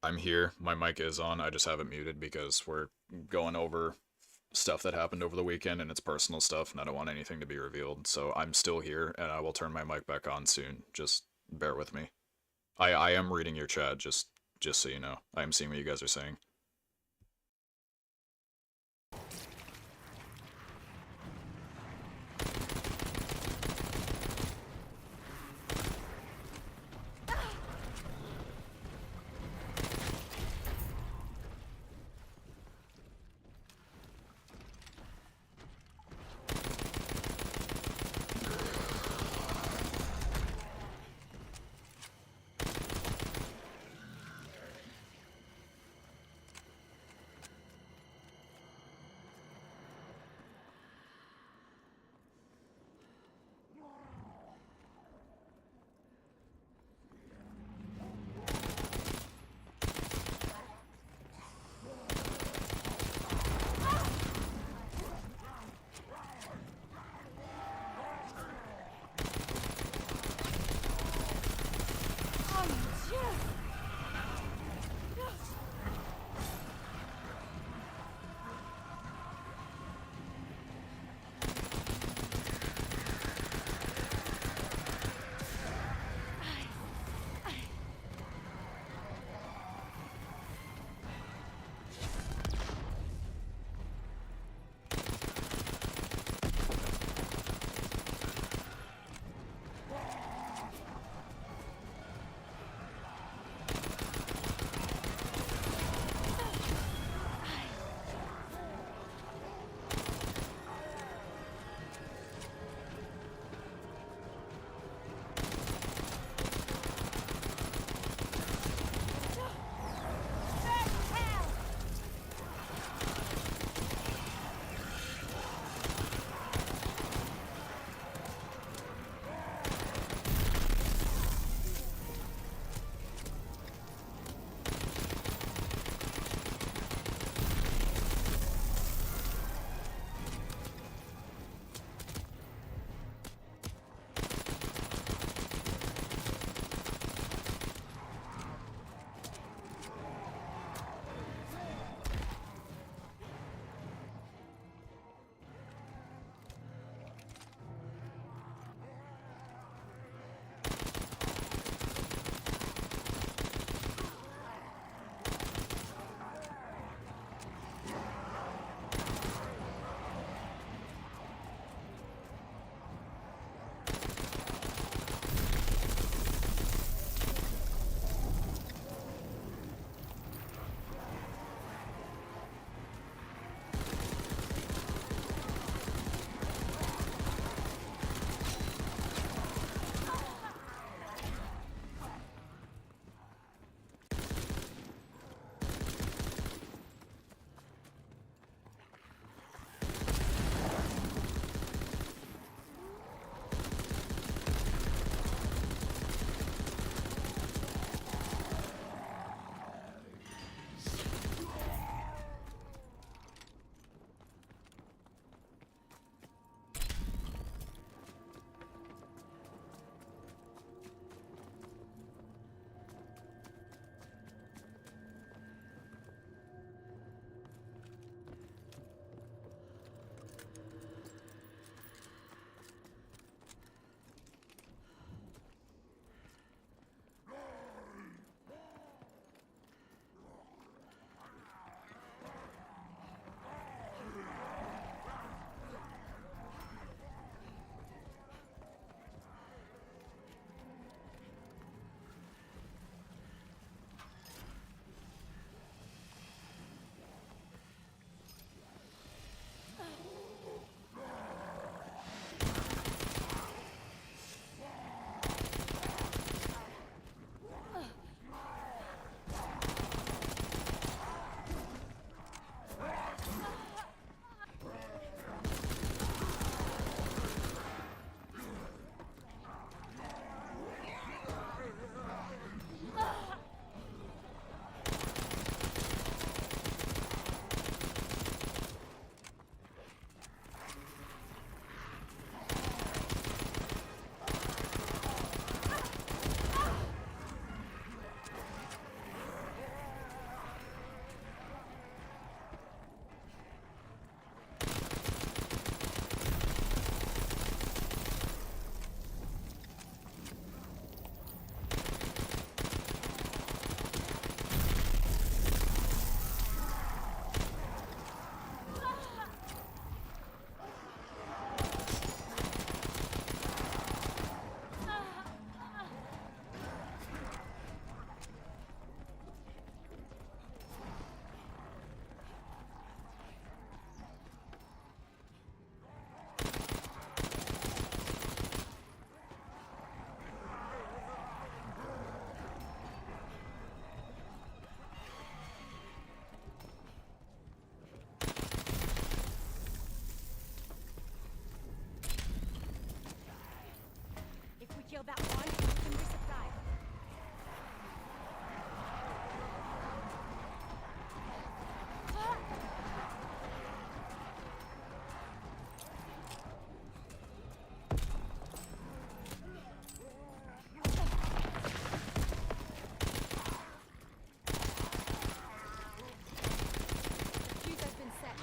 I'm here. My mic is on. I just have it muted because we're going over stuff that happened over the weekend and it's personal stuff and I don't want anything to be revealed. So I'm still here and I will turn my mic back on soon. Just bear with me. I am reading your chat, just so you know. I am seeing what you guys are saying. Kill that one, you can resupply. Fuse has been set.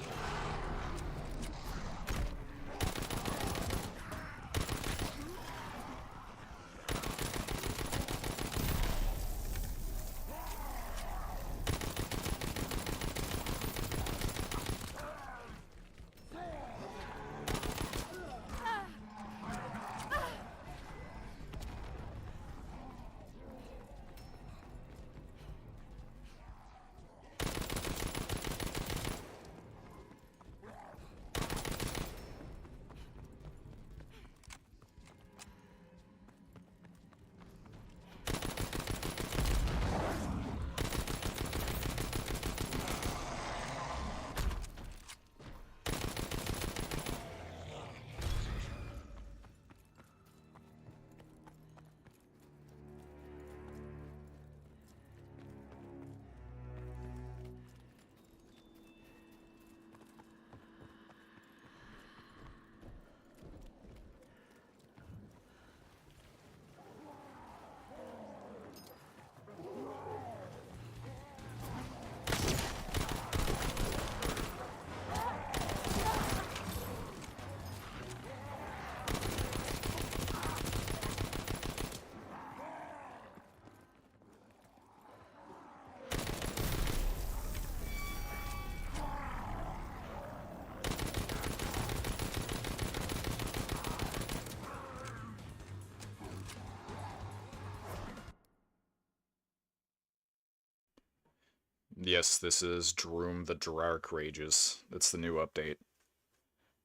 Yes, this is Droom the Dark Rages. It's the new update.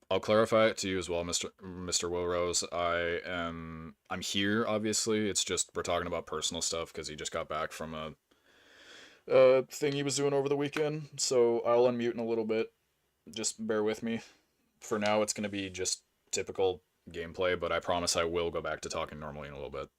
I'll clarify it to you as well, Mr. Wilrose. I'm here, obviously. It's just we're talking about personal stuff because he just got back from a thing he was doing over the weekend. So I'll unmute in a little bit. Just bear with me. For now, it's gonna be just typical gameplay, but I promise I will go back to talking normally in a little bit.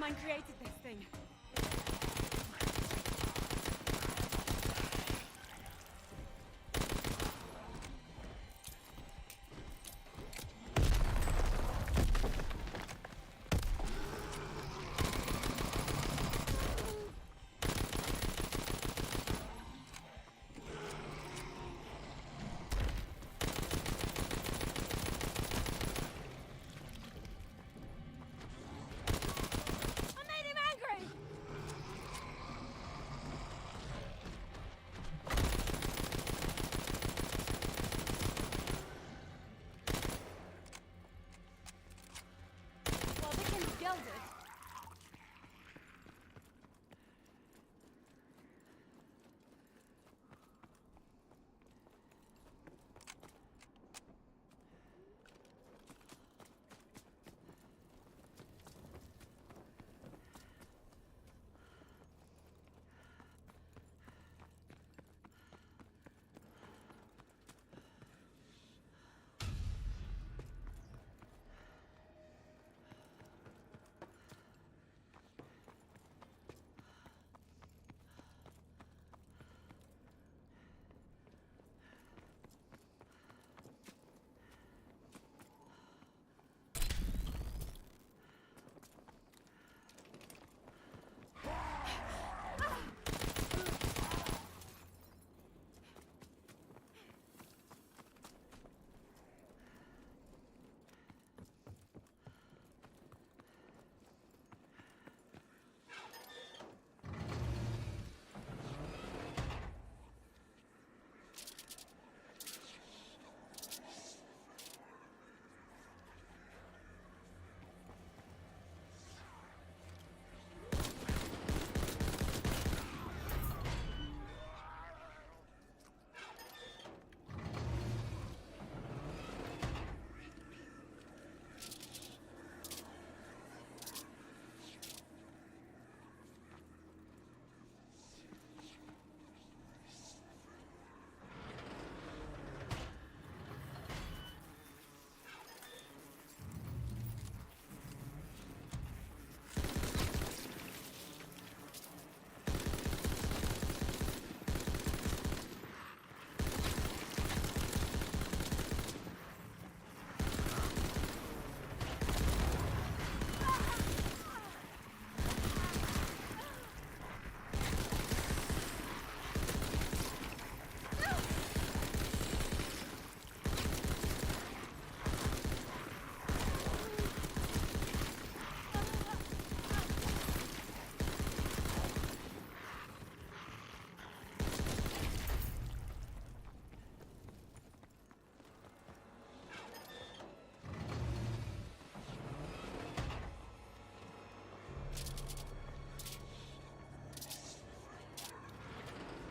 mastermind created this thing. I made him angry! Well, the king's gilded.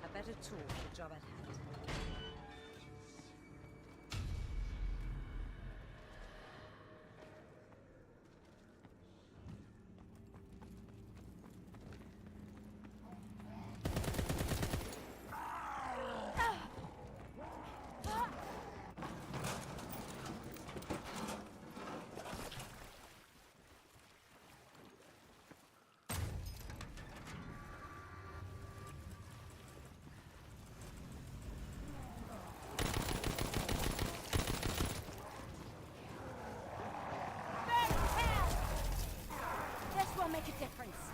A better tool for the job at hand. This will make a difference.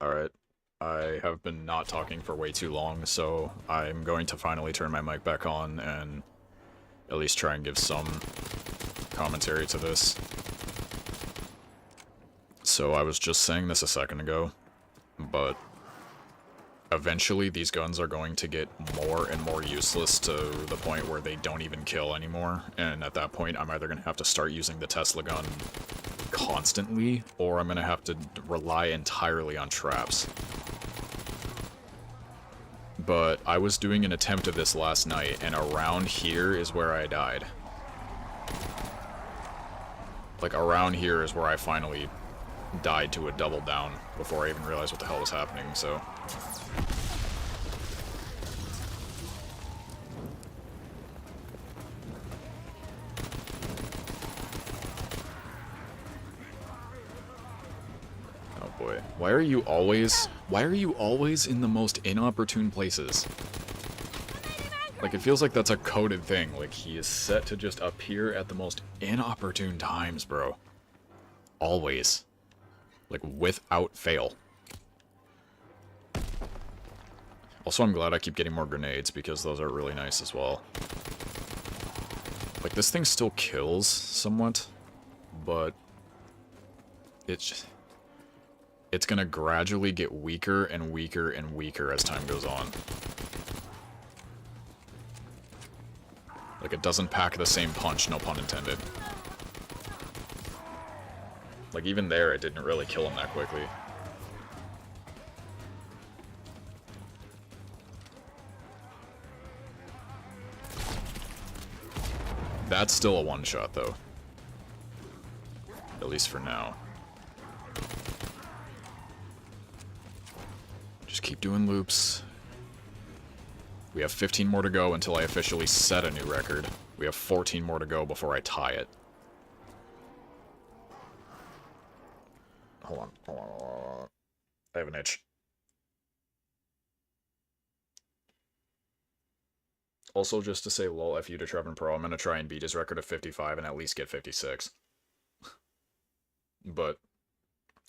Alright. I have been not talking for way too long, so I'm going to finally turn my mic back on and at least try and give some commentary to this. So I was just saying this a second ago, but eventually these guns are going to get more and more useless to the point where they don't even kill anymore, and at that point I'm either going to have to start using the Tesla gun constantly, or I'm going to have to rely entirely on traps. But I was doing an attempt of this last night, and around here is where I died. Like, around here is where I finally died to a double down before I even realized what the hell was happening, so... Oh boy. Why are you always in the most inopportune places? Like, it feels like that's a coded thing. Like, he is set to just appear at the most inopportune times, bro. Always. Like, without fail. Also, I'm glad I keep getting more grenades, because those are really nice as well. Like, this thing still kills, somewhat, but... It's gonna gradually get weaker and weaker and weaker as time goes on. Like, it doesn't pack the same punch, no pun intended. Like, even there, it didn't really kill him that quickly. That's still a one-shot, though. At least for now. Just keep doing loops. We have 15 more to go until I officially set a new record. We have 14 more to go before I tie it. Hold on. I have an itch. Also, just to say lol F you to Trevin Pro, I'm gonna try and beat his record of 55 and at least get 56. But,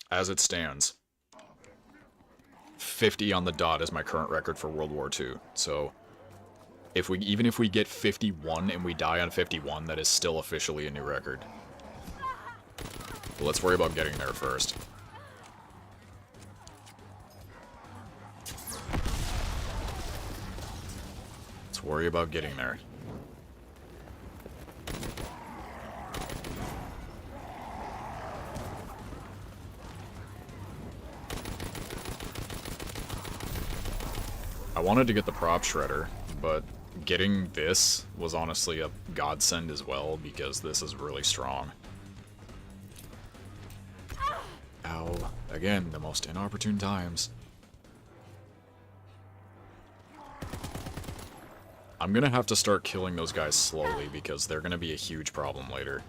as it stands, 50 on the dot is my current record for World War II. So, even if we get 51 and we die on 51, that is still officially a new record. But let's worry about getting there first. Let's worry about getting there. I wanted to get the prop shredder, but getting this was honestly a godsend as well, because this is really strong. Ow. Again, the most inopportune times. I'm gonna have to start killing those guys slowly, because they're gonna be a huge problem later.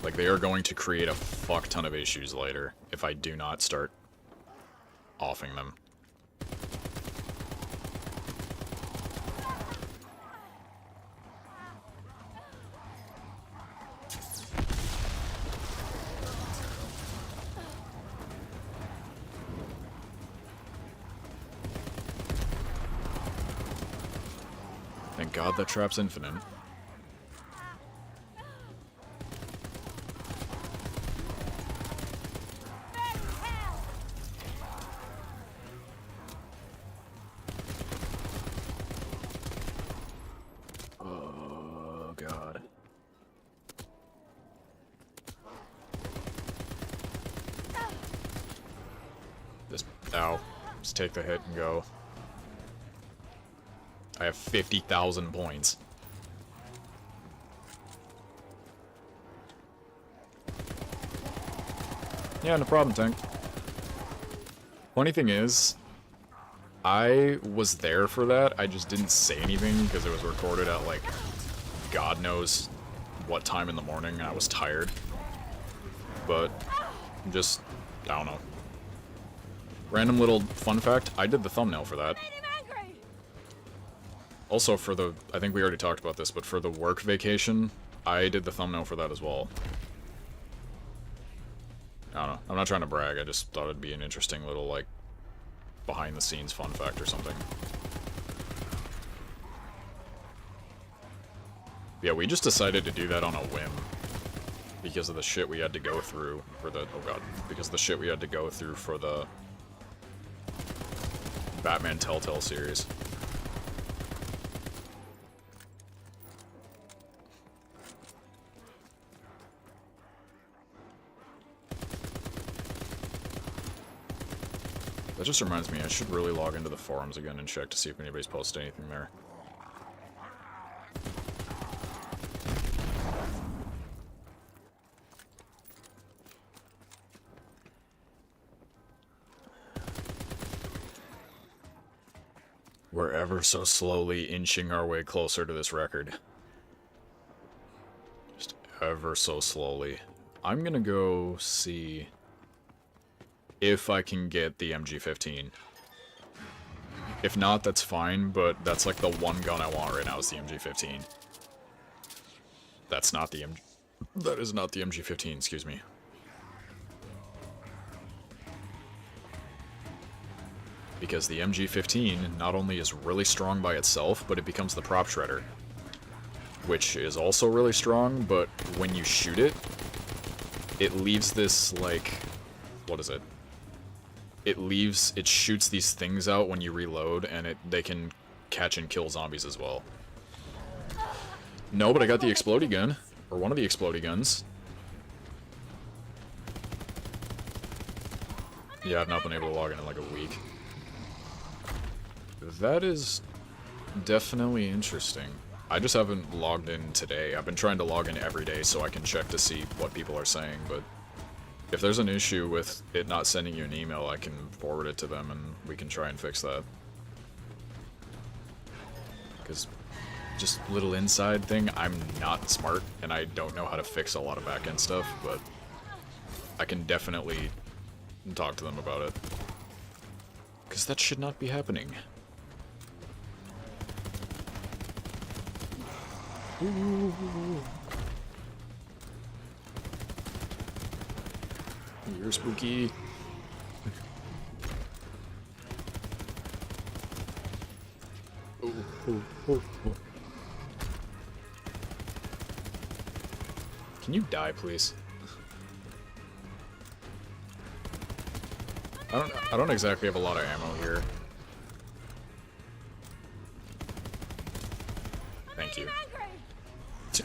Like, they are going to create a fuck ton of issues later, if I do not start offing them. Thank God that trap's infinite. Oh, God. Ow. Just take the hit and go. I have 50,000 points. Yeah, no problem, tank. Funny thing is, I was there for that, I just didn't say anything because it was recorded at, like, God knows what time in the morning, and I was tired. But, just, I don't know. Random little fun fact, I did the thumbnail for that. Also, for the, I think we already talked about this, but for the work vacation, I did the thumbnail for that as well. I don't know. I'm not trying to brag. I just thought it'd be an interesting little, like, behind-the-scenes fun fact or something. Yeah, we just decided to do that on a whim. Because of the shit we had to go through for the... Oh god. Because of the shit we had to go through for the Batman Telltale series. That just reminds me, I should really log into the forums again and check to see if anybody's posted anything there. We're ever so slowly inching our way closer to this record. Just ever so slowly. I'm gonna go see if I can get the MG15. If not, that's fine, but that's like the one gun I want right now is the MG15. That's not the MG... That is not the MG15, excuse me. Because the MG15 not only is really strong by itself, but it becomes the prop shredder. Which is also really strong, but when you shoot it, it leaves this, like... What is it? It shoots these things out when you reload, and they can catch and kill zombies as well. No, but I got the explodey gun. Or one of the explodey guns. Yeah, I've not been able to log in like a week. That is definitely interesting. I just haven't logged in today. I've been trying to log in every day so I can check to see what people are saying, but if there's an issue with it not sending you an email, I can forward it to them and we can try and fix that. Because just little inside thing, I'm not smart and I don't know how to fix a lot of back-end stuff, but I can definitely talk to them about it. Because that should not be happening. Ooh. You're spooky. Oh, oh, oh, oh. Can you die, please? I don't exactly have a lot of ammo here. Thank you.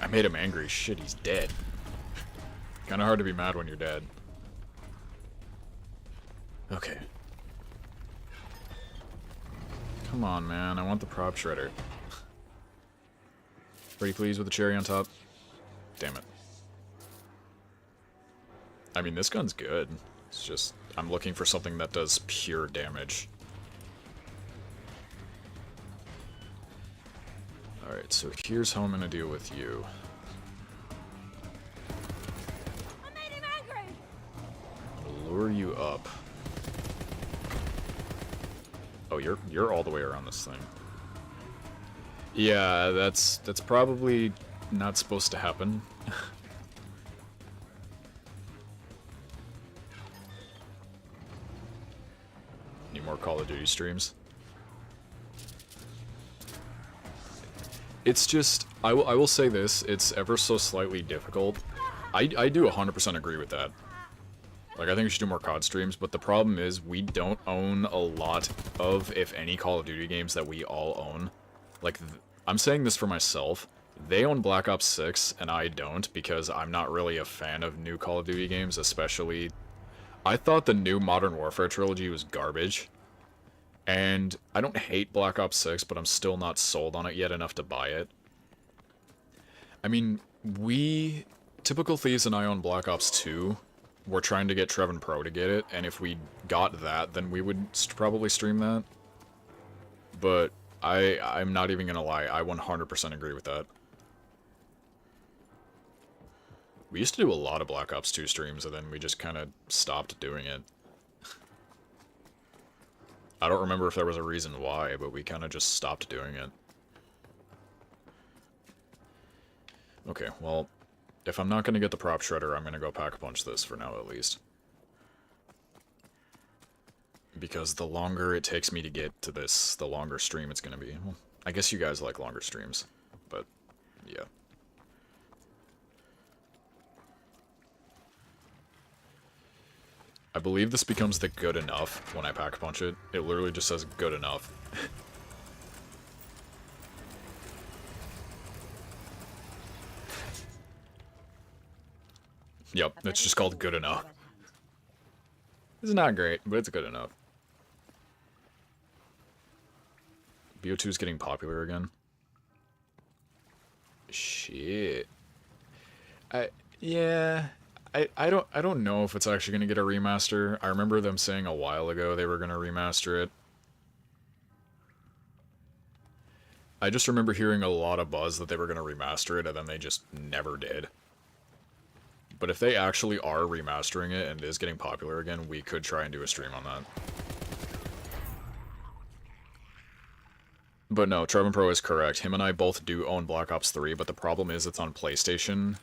I made him angry. Shit, he's dead. Kinda hard to be mad when you're dead. Okay. Come on, man. I want the prop shredder. Pretty pleased with the cherry on top? Damn it. I mean, this gun's good. It's just, I'm looking for something that does pure damage. Alright, so here's how I'm gonna deal with you. I made him angry. Lure you up. Oh, you're all the way around this thing. Yeah, that's probably not supposed to happen. Any more Call of Duty streams? It's just, I will say this, it's ever so slightly difficult. I do 100% agree with that. Like, I think we should do more COD streams, but the problem is we don't own a lot of, if any, Call of Duty games that we all own. Like, I'm saying this for myself. They own Black Ops 6, and I don't, because I'm not really a fan of new Call of Duty games, especially... I thought the new Modern Warfare trilogy was garbage. And I don't hate Black Ops 6, but I'm still not sold on it yet enough to buy it. I mean, Typical Thieves and I own Black Ops 2. We're trying to get Trevin Pro to get it, and if we got that, then we would probably stream that. But I'm not even gonna lie, I 100% agree with that. We used to do a lot of Black Ops 2 streams, and then we just kind of stopped doing it. I don't remember if there was a reason why, but we kind of just stopped doing it. Okay, well, if I'm not going to get the prop shredder, I'm going to go pack-a-punch this for now, at least. because the longer it takes me to get to this, the longer stream it's gonna be. Well, I guess you guys like longer streams, but yeah. I believe this becomes the good enough when I pack punch it. It literally just says good enough. Yep, it's just called good enough. It's not great, but it's good enough. WW2 is getting popular again. Shit. Yeah. I don't know if it's actually gonna get a remaster. I remember them saying a while ago they were gonna remaster it. I just remember hearing a lot of buzz that they were gonna remaster it, and then they just never did. But if they actually are remastering it and it is getting popular again, we could try and do a stream on that. But no, Trevin Pro is correct. Him and I both do own Black Ops 3, but the problem is it's on PlayStation.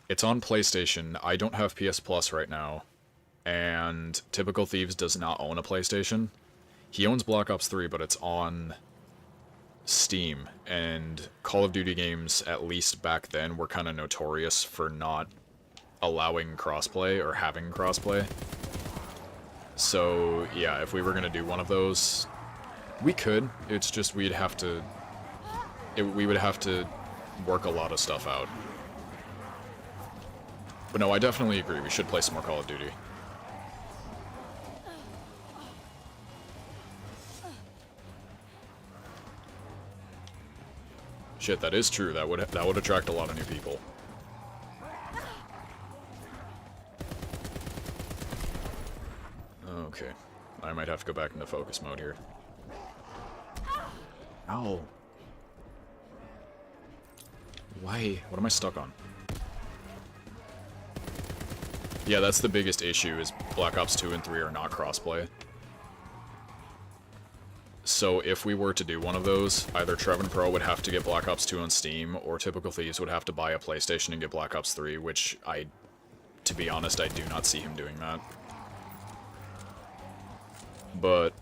It's on PlayStation. I don't have PS Plus right now, and Typical Thieves does not own a PlayStation. He owns Black Ops 3, but it's on Steam, and Call of Duty games, at least back then, were kind of notorious for not allowing crossplay or having crossplay. So yeah, if we were gonna do one of those, we could. It's just we would have to work a lot of stuff out. But no, I definitely agree. We should play some more Call of Duty. Shit, that is true. That would attract a lot of new people. Okay, I might have to go back into focus mode here. Ow. Why? What am I stuck on? Yeah, that's the biggest issue, is Black Ops 2 and 3 are not crossplay. So if we were to do one of those, either Trevin Pro would have to get Black Ops 2 on Steam, or Typical Thieves would have to buy a PlayStation and get Black Ops 3, which to be honest, I do not see him doing that. But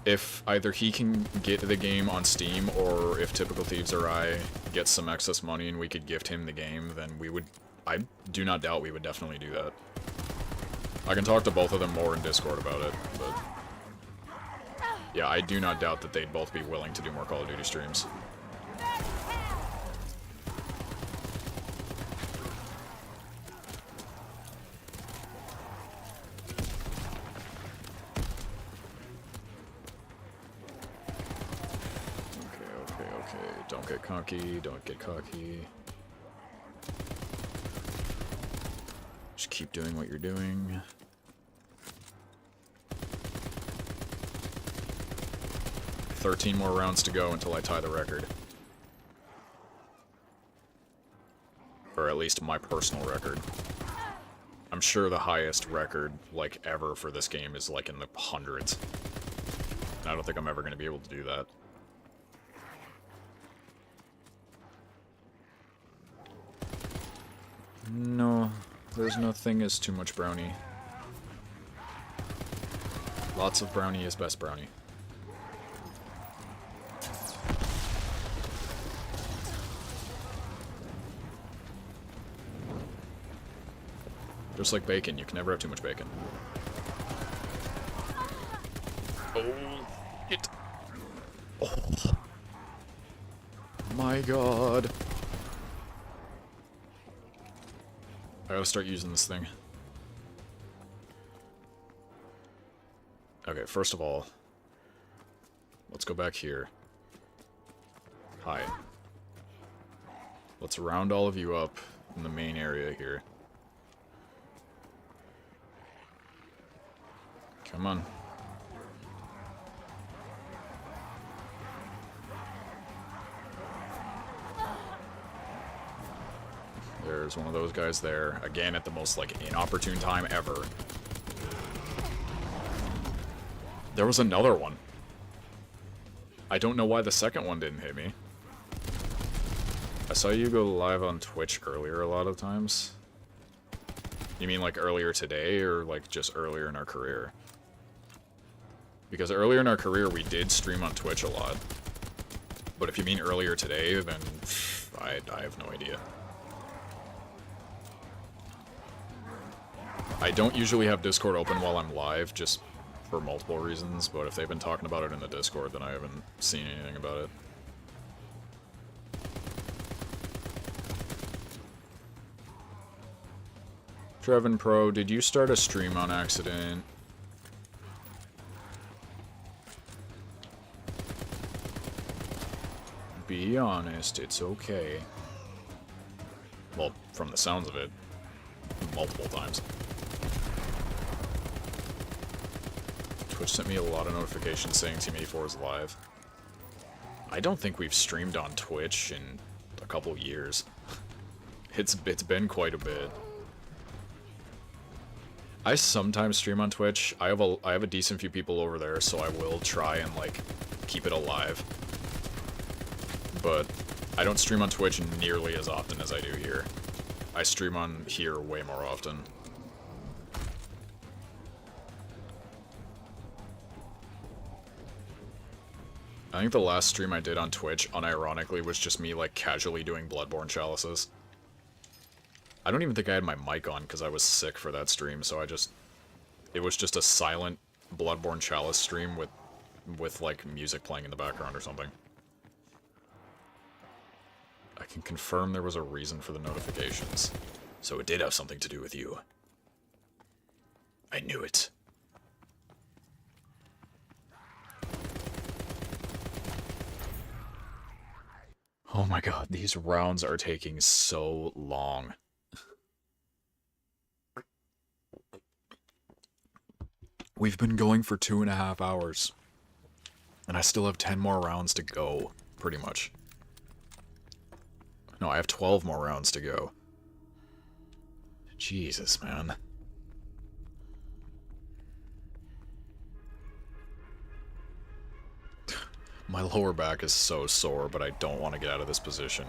if either he can get the game on Steam, or if Typical Thieves or I get some excess money and we could gift him the game, then I do not doubt we would definitely do that. I can talk to both of them more in Discord about it, but yeah, I do not doubt that they'd both be willing to do more Call of Duty streams. Okay. Don't get cocky, don't get cocky. Just keep doing what you're doing. "13 more rounds to go until I tie the record. Or at least my personal record. I'm sure the highest record, like, ever for this game is, like, in the hundreds. And I don't think I'm ever going to be able to do that. No, there's no thing as too much brownie. Lots of brownie is best brownie. Just like bacon, you can never have too much bacon. Oh, it. Oh. My god. I gotta start using this thing. Okay, first of all, let's go back here. Hi. Let's round all of you up in the main area here. Come on. There's one of those guys there. Again, at the most, like, inopportune time ever. There was another one. I don't know why the second one didn't hit me. I saw you go live on Twitch earlier a lot of times. You mean like earlier today, or like just earlier in our career? Because earlier in our career, we did stream on Twitch a lot. But if you mean earlier today, then I have no idea. I don't usually have Discord open while I'm live, just for multiple reasons, but if they've been talking about it in the Discord, then I haven't seen anything about it. Trevin Pro, did you start a stream on accident? Be honest, it's okay. Well, from the sounds of it, multiple times. Twitch sent me a lot of notifications saying Team 84 is live. I don't think we've streamed on Twitch in a couple years. It's been quite a bit. I sometimes stream on Twitch. I have a decent few people over there, so I will try and like keep it alive. But I don't stream on Twitch nearly as often as I do here. I stream on here way more often. I think the last stream I did on Twitch, unironically, was just me like casually doing Bloodborne chalices. I don't even think I had my mic on because I was sick for that stream, so it was just a silent Bloodborne chalice stream with like music playing in the background or something. I can confirm there was a reason for the notifications. So it did have something to do with you. I knew it. Oh my god, these rounds are taking so long. We've been going for 2.5 hours. And I still have 10 more rounds to go, pretty much. No, I have 12 more rounds to go. Jesus, man. My lower back is so sore, but I don't want to get out of this position.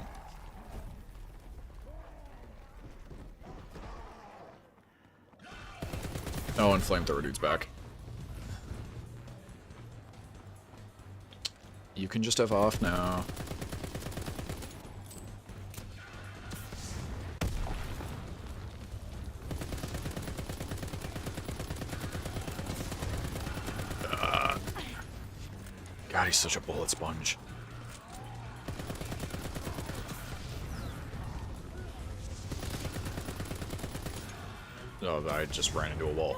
Oh, and Flamethrower Dude's back. You can just have off now. God, he's such a bullet sponge. Oh, I just ran into a wall.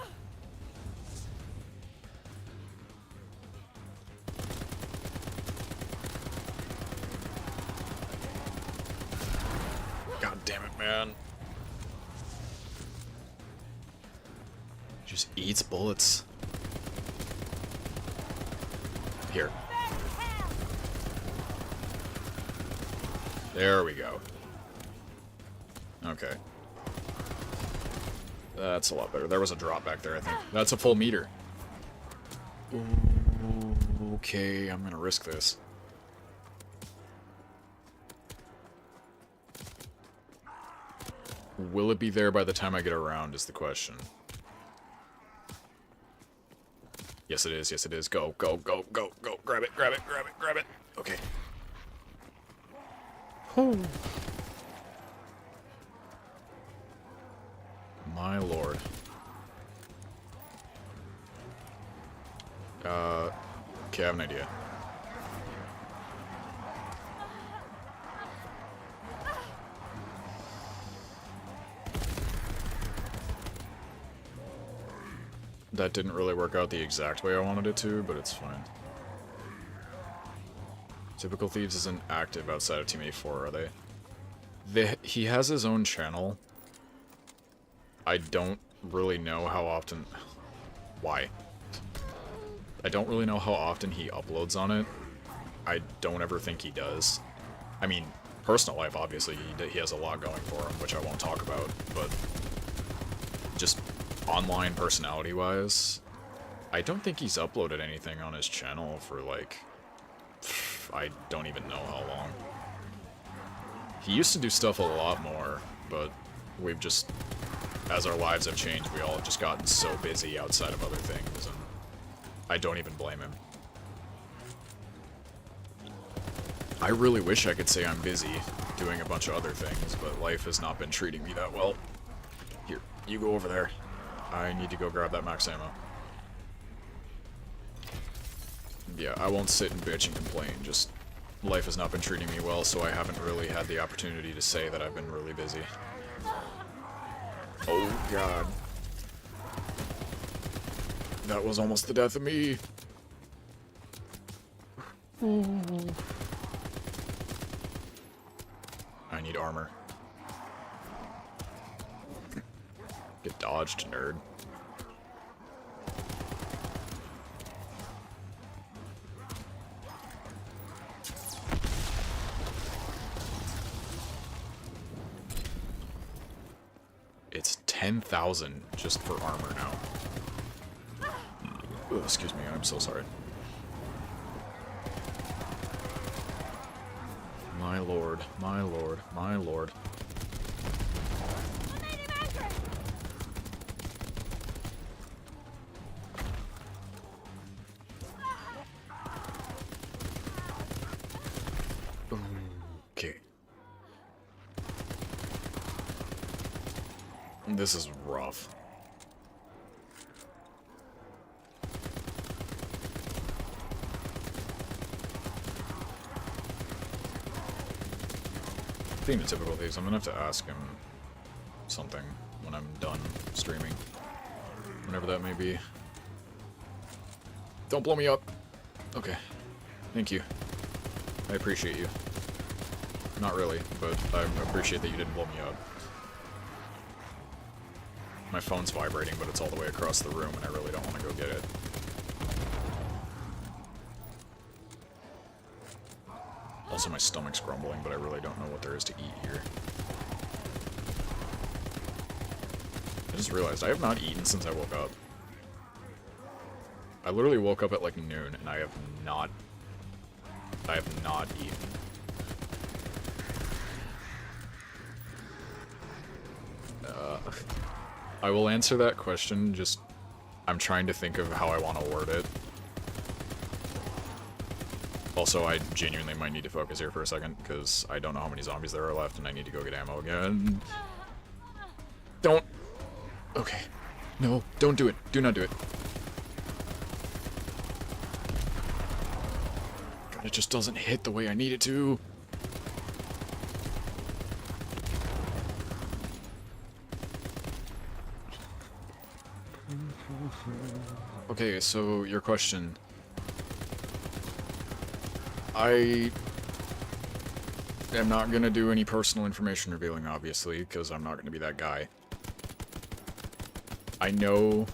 God damn it, man. Just eats bullets. Here. There we go. Okay. That's a lot better. There was a drop back there, I think. That's a full meter. Ooh, okay, I'm gonna risk this. Will it be there by the time I get around is the question. Yes, it is. Yes, it is. Go, go, go, go, go. Grab it, grab it, grab it, grab it. Okay. Whew. My lord. Okay, I have an idea. That didn't really work out the exact way I wanted it to, but it's fine. Typical Thieves isn't active outside of Team A4, are they? He has his own channel. I don't really know how often... Why? I don't really know how often he uploads on it. I don't ever think he does. I mean, personal life, obviously, he has a lot going for him, which I won't talk about, but... just online personality-wise, I don't think he's uploaded anything on his channel for, like... I don't even know how long. He used to do stuff a lot more, but we've just... As our lives have changed, we all have just gotten so busy outside of other things, and I don't even blame him. I really wish I could say I'm busy doing a bunch of other things, but life has not been treating me that well. Here, you go over there. I need to go grab that max ammo. Yeah, I won't sit and bitch and complain, just life has not been treating me well, so I haven't really had the opportunity to say that I've been really busy. Oh god. That was almost the death of me. I need armor. Get dodged, nerd. It's 10,000 just for armor now. Oh, excuse me, I'm so sorry. My lord, my lord, my lord. Okay. This is rough. Being the typical things, I'm gonna have to ask him something when I'm done streaming. Whenever that may be. Don't blow me up. Okay. Thank you. I appreciate you. Not really, but I appreciate that you didn't blow me up. My phone's vibrating, but it's all the way across the room, and I really don't want to go get it. Also, my stomach's grumbling, but I really don't know what there is to eat here. I just realized I have not eaten since I woke up. I literally woke up at like noon, and I have not eaten. I will answer that question, just I'm trying to think of how I want to word it. Also, I genuinely might need to focus here for a second, because I don't know how many zombies there are left, and I need to go get ammo again. Don't! Okay. No, don't do it. Do not do it. God, it just doesn't hit the way I need it to. Okay, so your question. I am not gonna do any personal information revealing, obviously, because I'm not gonna be that guy. I know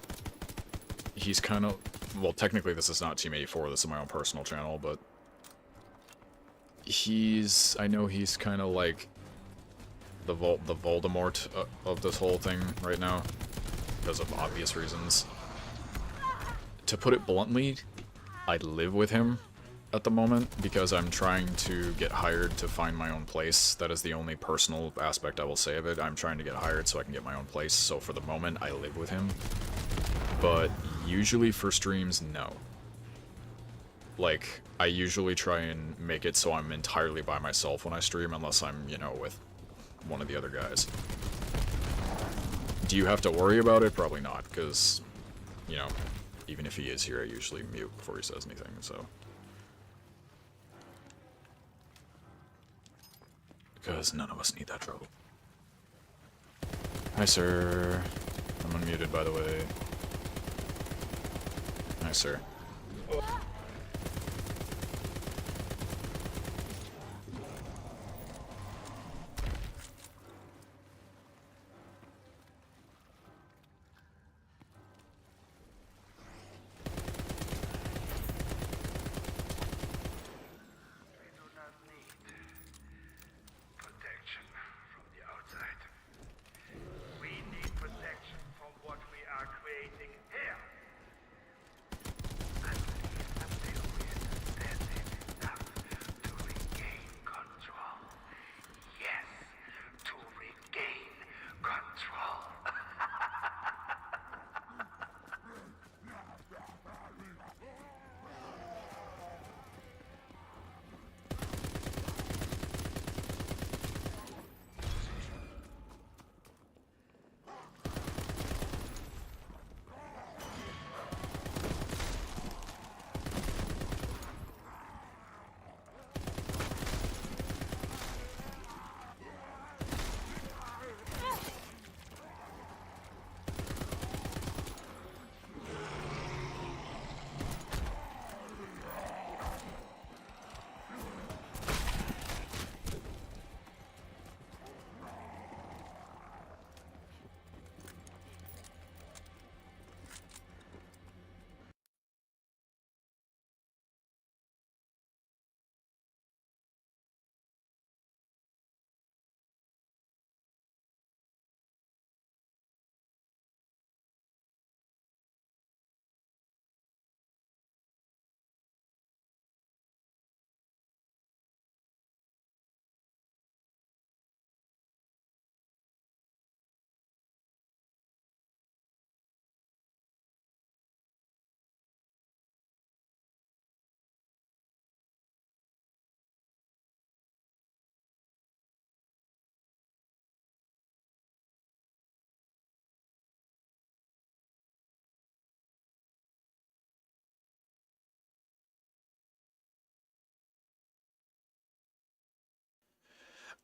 he's kind of... Well, technically this is not Team 84, this is my own personal channel, but... I know he's kind of like... the Voldemort of this whole thing right now, because of obvious reasons. To put it bluntly, I live with him at the moment because I'm trying to get hired to find my own place. That is the only personal aspect I will say of it. I'm trying to get hired so I can get my own place, so for the moment I live with him. But usually for streams, no. Like, I usually try and make it so I'm entirely by myself when I stream, unless I'm, you know, with one of the other guys. Do you have to worry about it? Probably not, because, you know, even if he is here, I usually mute before he says anything, so. Because none of us need that trouble. Hi, sir. I'm unmuted, by the way. Hi, sir.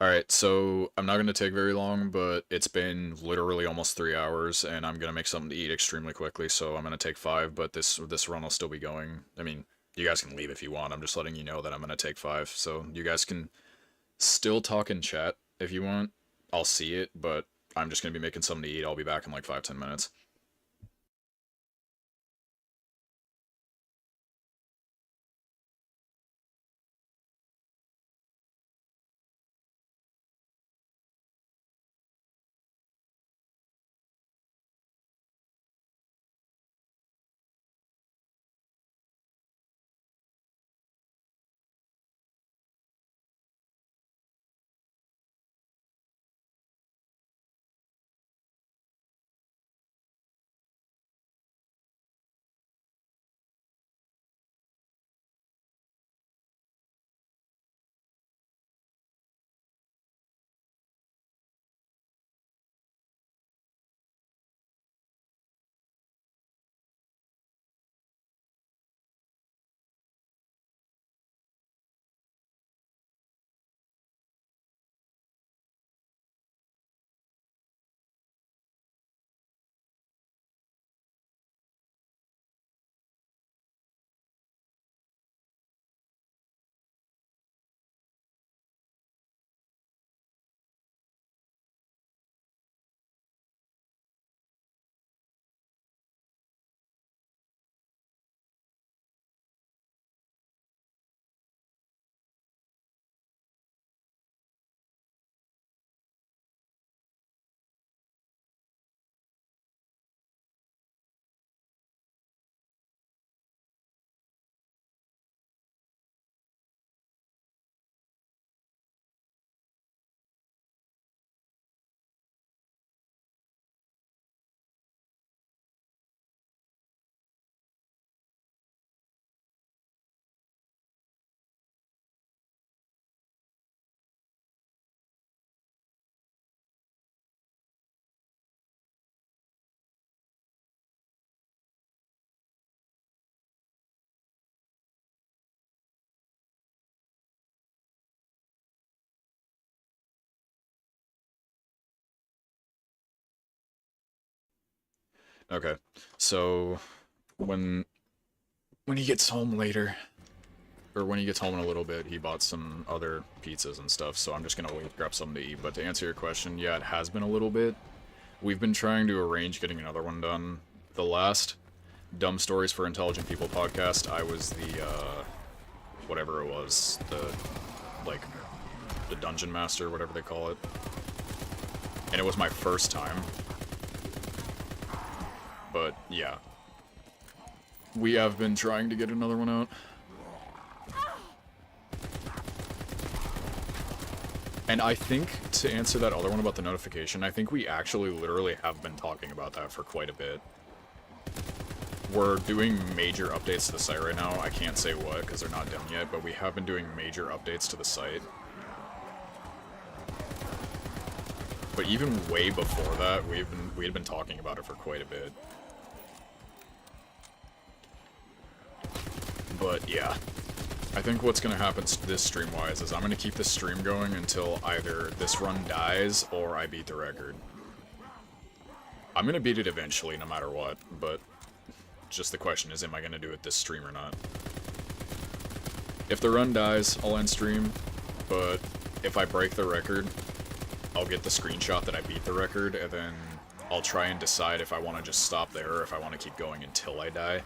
Alright, so I'm not going to take very long, but it's been literally almost 3 hours, and I'm going to make something to eat extremely quickly, so I'm going to take 5, but this run will still be going. I mean, you guys can leave if you want, I'm just letting you know that I'm going to take 5, so you guys can still talk in chat if you want. I'll see it, but I'm just going to be making something to eat. I'll be back in like 5-10 minutes. Okay, so when he gets home later, or when he gets home in a little bit, he bought some other pizzas and stuff, so I'm just gonna wait, grab something to eat. But to answer your question, yeah, it has been a little bit. We've been trying to arrange getting another one done. The last Dumb Stories for Intelligent People podcast, I was the, whatever it was, like, the Dungeon Master, whatever they call it. And it was my first time. But, yeah. We have been trying to get another one out. And I think, to answer that other one about the notification, I think we actually literally have been talking about that for quite a bit. We're doing major updates to the site right now. I can't say what, because they're not done yet, but we have been doing major updates to the site. But even way before that, we had been talking about it for quite a bit. But yeah. I think what's going to happen this stream-wise is I'm going to keep this stream going until either this run dies or I beat the record. I'm going to beat it eventually, no matter what, but just the question is, am I going to do it this stream or not? If the run dies, I'll end stream, but if I break the record, I'll get the screenshot that I beat the record, and then I'll try and decide if I want to just stop there or if I want to keep going until I die.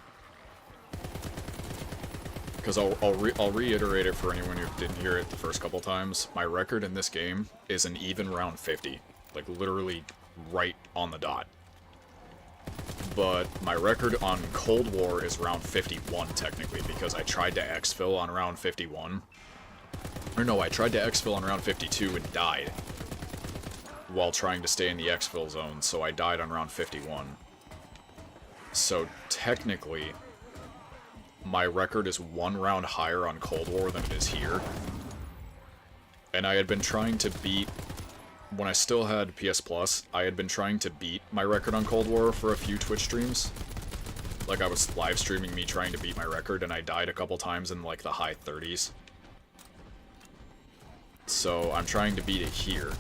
Because I'll reiterate it for anyone who didn't hear it the first couple times. My record in this game is an even round 50. Like, literally right on the dot. But my record on Cold War is round 51, technically, because I tried to exfil on round 51. Or no, I tried to exfil on round 52 and died while trying to stay in the exfil zone, so I died on round 51. So, technically, my record is 1 round higher on Cold War than it is here. And I had been trying to beat, when I still had PS Plus, I had been trying to beat my record on Cold War for a few Twitch streams. Like, I was live streaming me trying to beat my record, and I died a couple times in, like, the high 30s. So I'm trying to beat it here.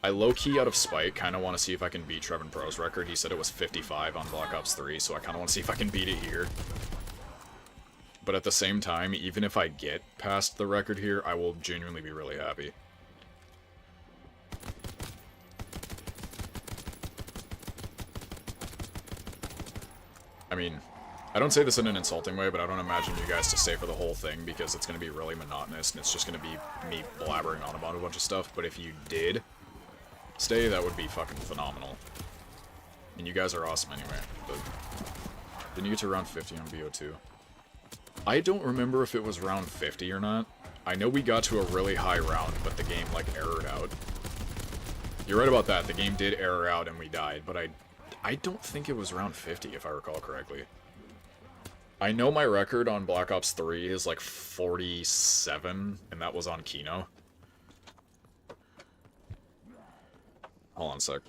I low-key, out of spite, kind of want to see if I can beat Trevin Pro's record. He said it was 55 on Black Ops 3, so I kind of want to see if I can beat it here. But at the same time, even if I get past the record here, I will genuinely be really happy. I mean, I don't say this in an insulting way, but I don't imagine you guys to stay for the whole thing because it's going to be really monotonous and it's just going to be me blabbering on about a bunch of stuff. But if you did stay, that would be fucking phenomenal. And you guys are awesome anyway. But didn't you get to round 50 on BO2? I don't remember if it was round 50 or not. I know we got to a really high round, but the game, like, errored out. You're right about that. The game did error out and we died, but I don't think it was round 50, if I recall correctly. I know my record on Black Ops 3 is, like, 47, and that was on Kino. Hold on a sec.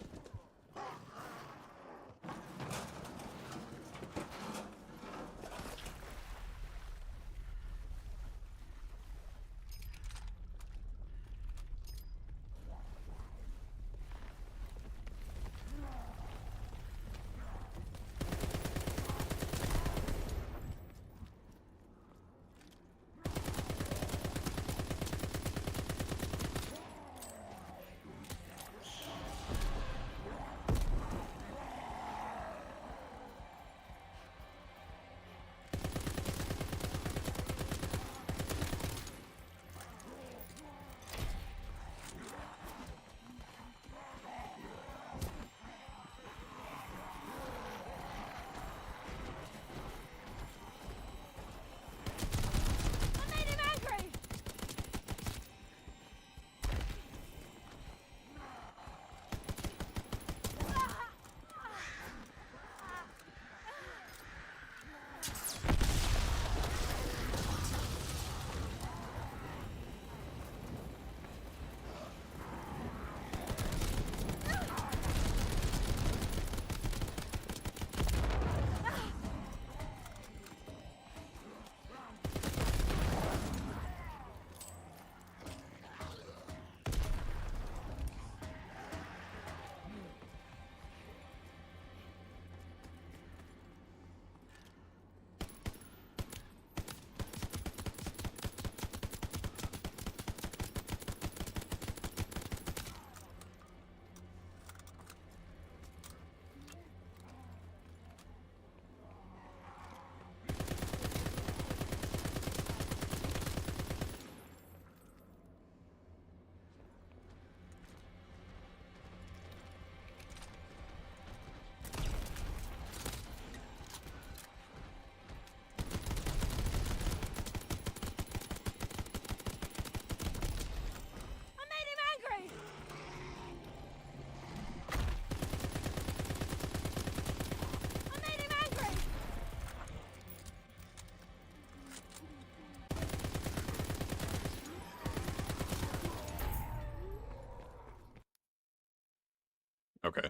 Okay.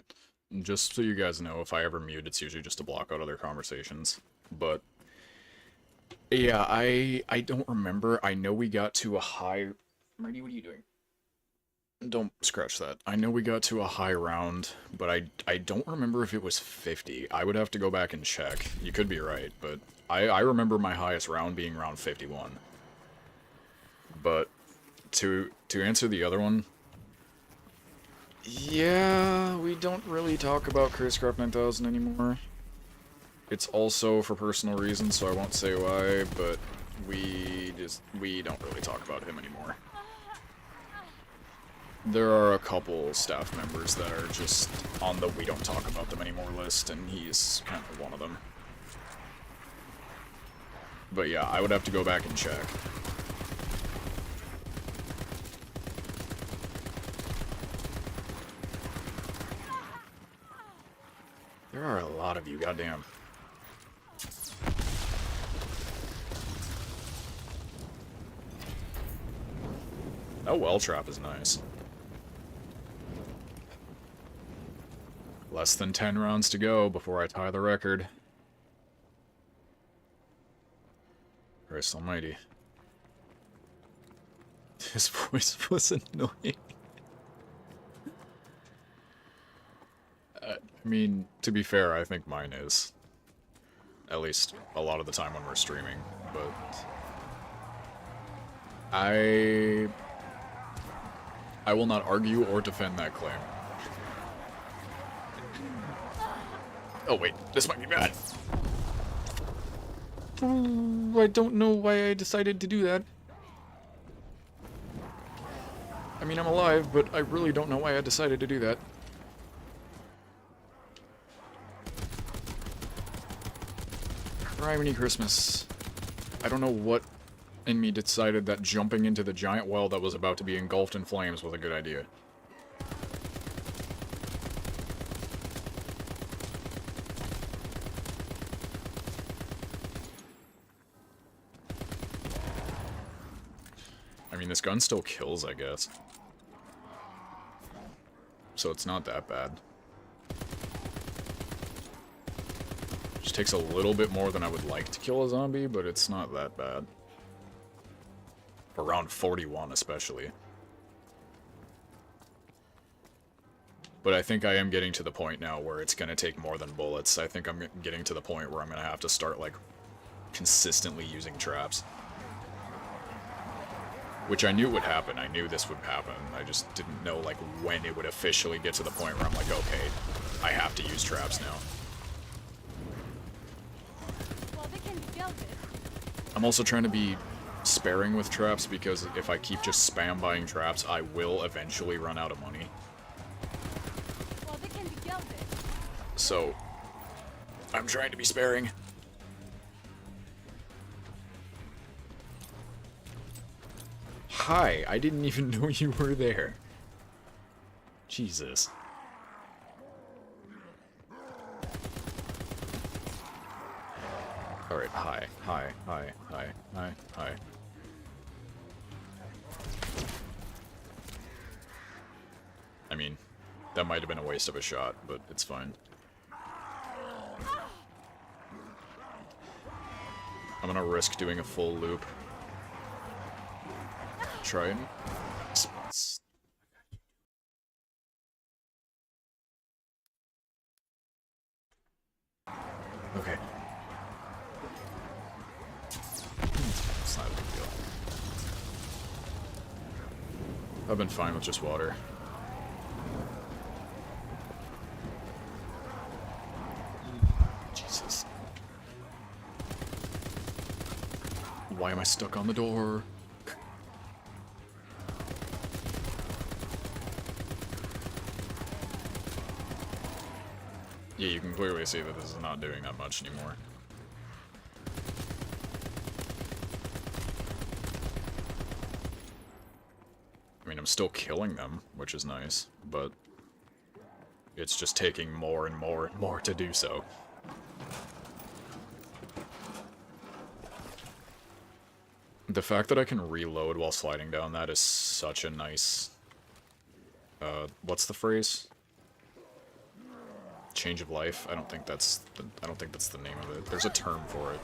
Just so you guys know, if I ever mute, it's usually just to block out other conversations. But yeah, I don't remember. I know we got to a high... Marty, what are you doing? Don't scratch that. I know we got to a high round, but I don't remember if it was 50. I would have to go back and check. You could be right, but I remember my highest round being round 51. But to answer the other one, yeah, we don't really talk about Chriscraft 9000 anymore. It's also for personal reasons, so I won't say why, but we don't really talk about him anymore. There are a couple staff members that are just on the we don't talk about them anymore list, and he's kind of one of them. But yeah, I would have to go back and check. There are a lot of you, goddamn. That well trap is nice. Less than 10 rounds to go before I tie the record. Christ almighty. His voice was annoying. I mean, to be fair, I think mine is. At least a lot of the time when we're streaming, but... I will not argue or defend that claim. Oh wait, this might be bad. I don't know why I decided to do that. I mean, I'm alive, but I really don't know why I decided to do that. Criminy Christmas. I don't know what in me decided that jumping into the giant well that was about to be engulfed in flames was a good idea. I mean, this gun still kills, I guess. So it's not that bad. Just takes a little bit more than I would like to kill a zombie, but it's not that bad. Around 41 especially. But I think I am getting to the point now where it's going to take more than bullets. I think I'm getting to the point where I'm going to have to start, like, consistently using traps. Which I knew would happen. I knew this would happen. I just didn't know, like, when it would officially get to the point where I'm like, okay, I have to use traps now. I'm also trying to be sparing with traps because if I keep just spam buying traps, I will eventually run out of money. So, I'm trying to be sparing. Hi, I didn't even know you were there. Jesus. Alright, hi. I mean, that might have been a waste of a shot, but it's fine. I'm gonna risk doing a full loop. Try and... Okay. It's not a big deal. I've been fine with just water. Jesus. Why am I stuck on the door? Yeah, you can clearly see that this is not doing that much anymore. I mean, I'm still killing them, which is nice, but it's just taking more and more and more to do so. The fact that I can reload while sliding down that is such a nice... what's the phrase? Change of life? I don't think that's the name of it. There's a term for it.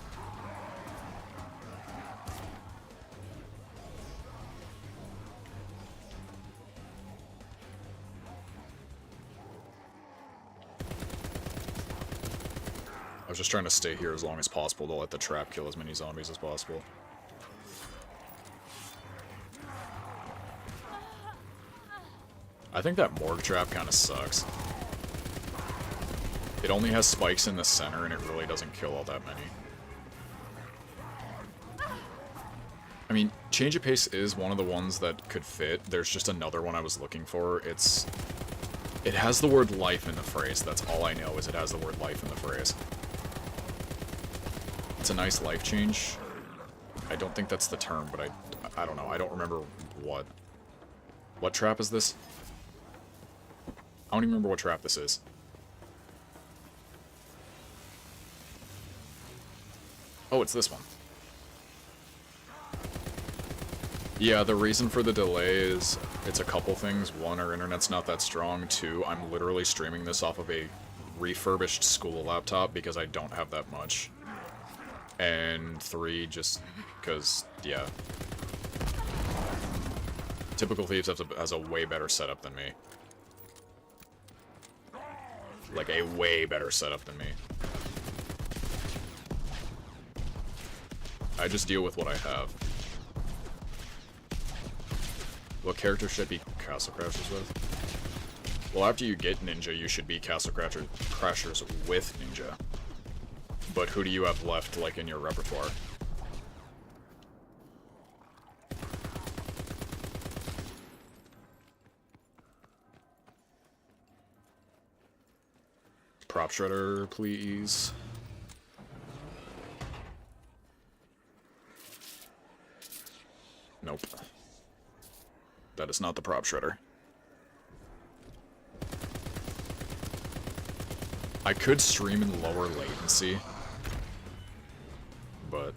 I was just trying to stay here as long as possible to let the trap kill as many zombies as possible. I think that morgue trap kind of sucks. It only has spikes in the center and it really doesn't kill all that many. I mean, change of pace is one of the ones that could fit. There's just another one I was looking for. It has the word life in the phrase. That's all I know is it has the word life in the phrase. It's a nice life change. I don't think that's the term, but I don't know. I don't remember what. What trap is this? I don't even remember what trap this is. Oh, it's this one. Yeah, the reason for the delay is it's a couple things. One, our internet's not that strong. Two, I'm literally streaming this off of a refurbished school laptop because I don't have that much. And three, just because, yeah. Typical Thieves has a way better setup than me. Like, a way better setup than me. I just deal with what I have. What character should I be Castle Crashers with? Well, after you get Ninja, you should be Castle Crashers with Ninja. But who do you have left, like, in your repertoire? Prop Shredder, please. Nope. That is not the Prop Shredder. I could stream in lower latency, but...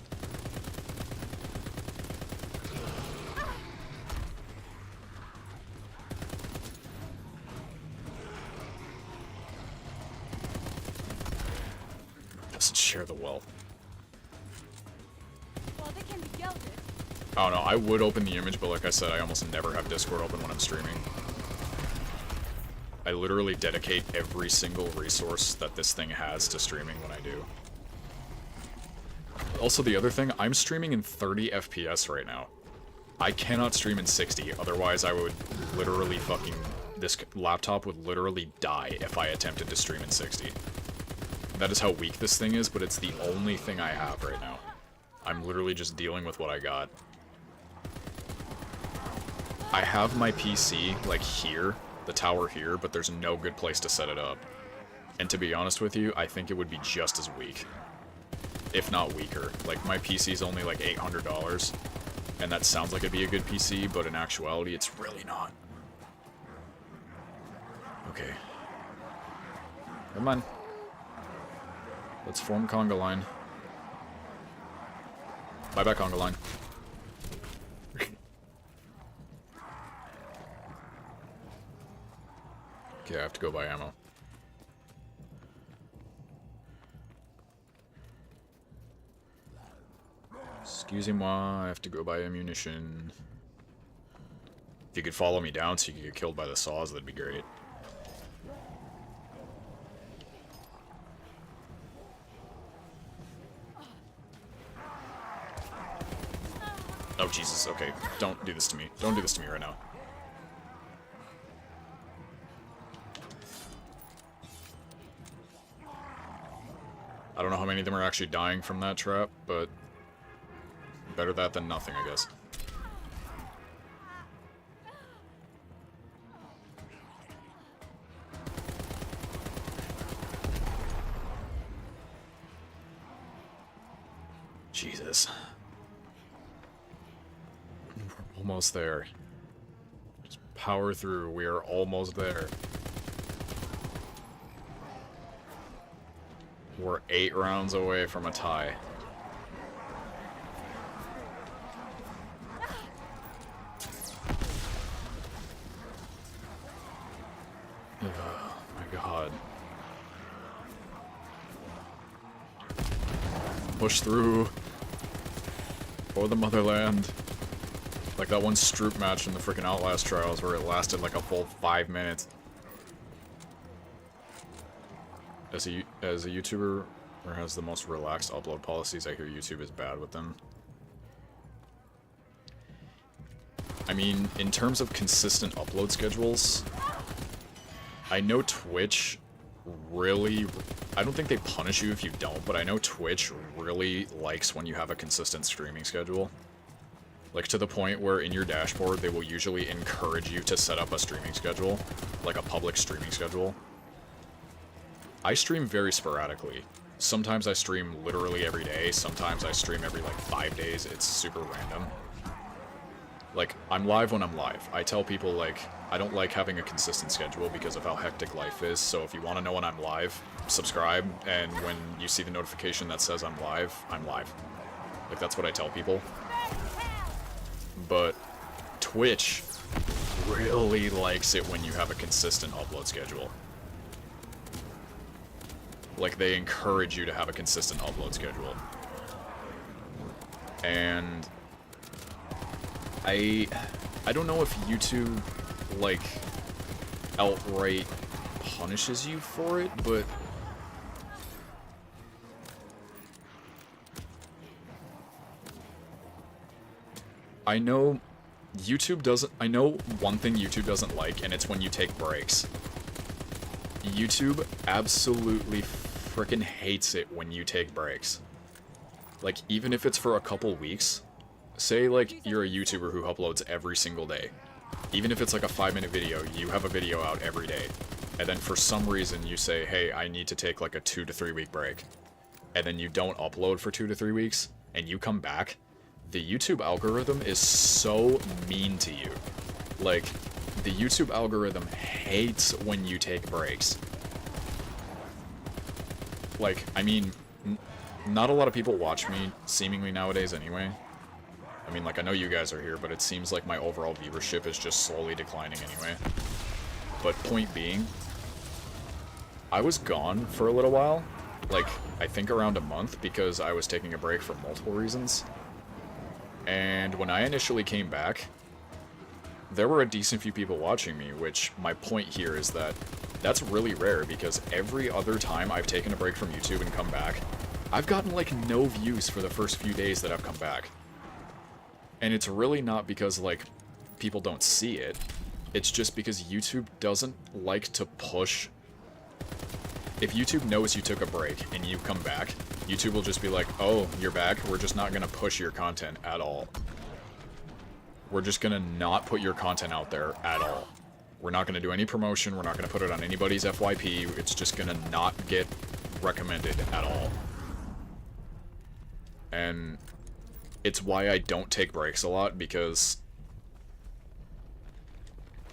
doesn't share the wealth. Oh no, I would open the image, but like I said, I almost never have Discord open when I'm streaming. I literally dedicate every single resource that this thing has to streaming when I do. Also, the other thing, I'm streaming in 30 FPS right now. I cannot stream in 60, otherwise I would literally fucking... this laptop would literally die if I attempted to stream in 60. That is how weak this thing is, but it's the only thing I have right now. I'm literally just dealing with what I got. I have my PC, like, here, the tower here, but there's no good place to set it up. And to be honest with you, I think it would be just as weak. If not weaker. Like, my PC's only like $800, and that sounds like it'd be a good PC, but in actuality, it's really not. Okay. Come on. Let's form conga line. Bye bye, conga line. Okay, I have to go buy ammo. Excusez-moi, I have to go buy ammunition. If you could follow me down so you could get killed by the saws, that'd be great. Oh, Jesus, okay. Don't do this to me. Don't do this to me right now. I don't know how many of them are actually dying from that trap, but better that than nothing, I guess. Jesus. We're almost there. Just power through. We are almost there. We're 8 rounds away from a tie. Oh my god. Push through. For the motherland. Like that one Stroop match in the freaking Outlast Trials where it lasted like a full 5 minutes. As a YouTuber or has the most relaxed upload policies, I hear YouTube is bad with them. I mean, in terms of consistent upload schedules, I know Twitch really... I don't think they punish you if you don't, but I know Twitch really likes when you have a consistent streaming schedule. Like, to the point where in your dashboard, they will usually encourage you to set up a streaming schedule, like a public streaming schedule. I stream very sporadically. Sometimes I stream literally every day, sometimes I stream every, like, 5 days. It's super random. Like, I'm live when I'm live. I tell people, like, I don't like having a consistent schedule because of how hectic life is, so if you want to know when I'm live, subscribe, and when you see the notification that says I'm live, I'm live. Like, that's what I tell people. But Twitch really likes it when you have a consistent upload schedule. Like, they encourage you to have a consistent upload schedule. And I don't know if YouTube, like, outright punishes you for it, but I know I know one thing YouTube doesn't like, and it's when you take breaks. YouTube absolutely frickin' hates it when you take breaks. Like, even if it's for a couple weeks, say, like, you're a YouTuber who uploads every single day. Even if it's like a 5-minute video, you have a video out every day. And then for some reason you say, hey, I need to take like a 2 to 3 week break. And then you don't upload for 2 to 3 weeks, and you come back, the YouTube algorithm is so mean to you. Like, the YouTube algorithm hates when you take breaks. Like, I mean, not a lot of people watch me, seemingly nowadays anyway. I mean, like, I know you guys are here, but it seems like my overall viewership is just slowly declining anyway. But point being, I was gone for a little while. Like, I think around a month, because I was taking a break for multiple reasons. And when I initially came back, there were a decent few people watching me, which my point here is that that's really rare, because every other time I've taken a break from YouTube and come back, I've gotten like no views for the first few days that I've come back. And it's really not because like people don't see it, it's just because YouTube doesn't like to push. If YouTube knows you took a break and you come back, YouTube will just be like, oh, you're back, we're just not gonna push your content at all. We're just gonna not put your content out there at all. We're not gonna do any promotion, we're not gonna put it on anybody's FYP, it's just gonna not get recommended at all. And it's why I don't take breaks a lot, because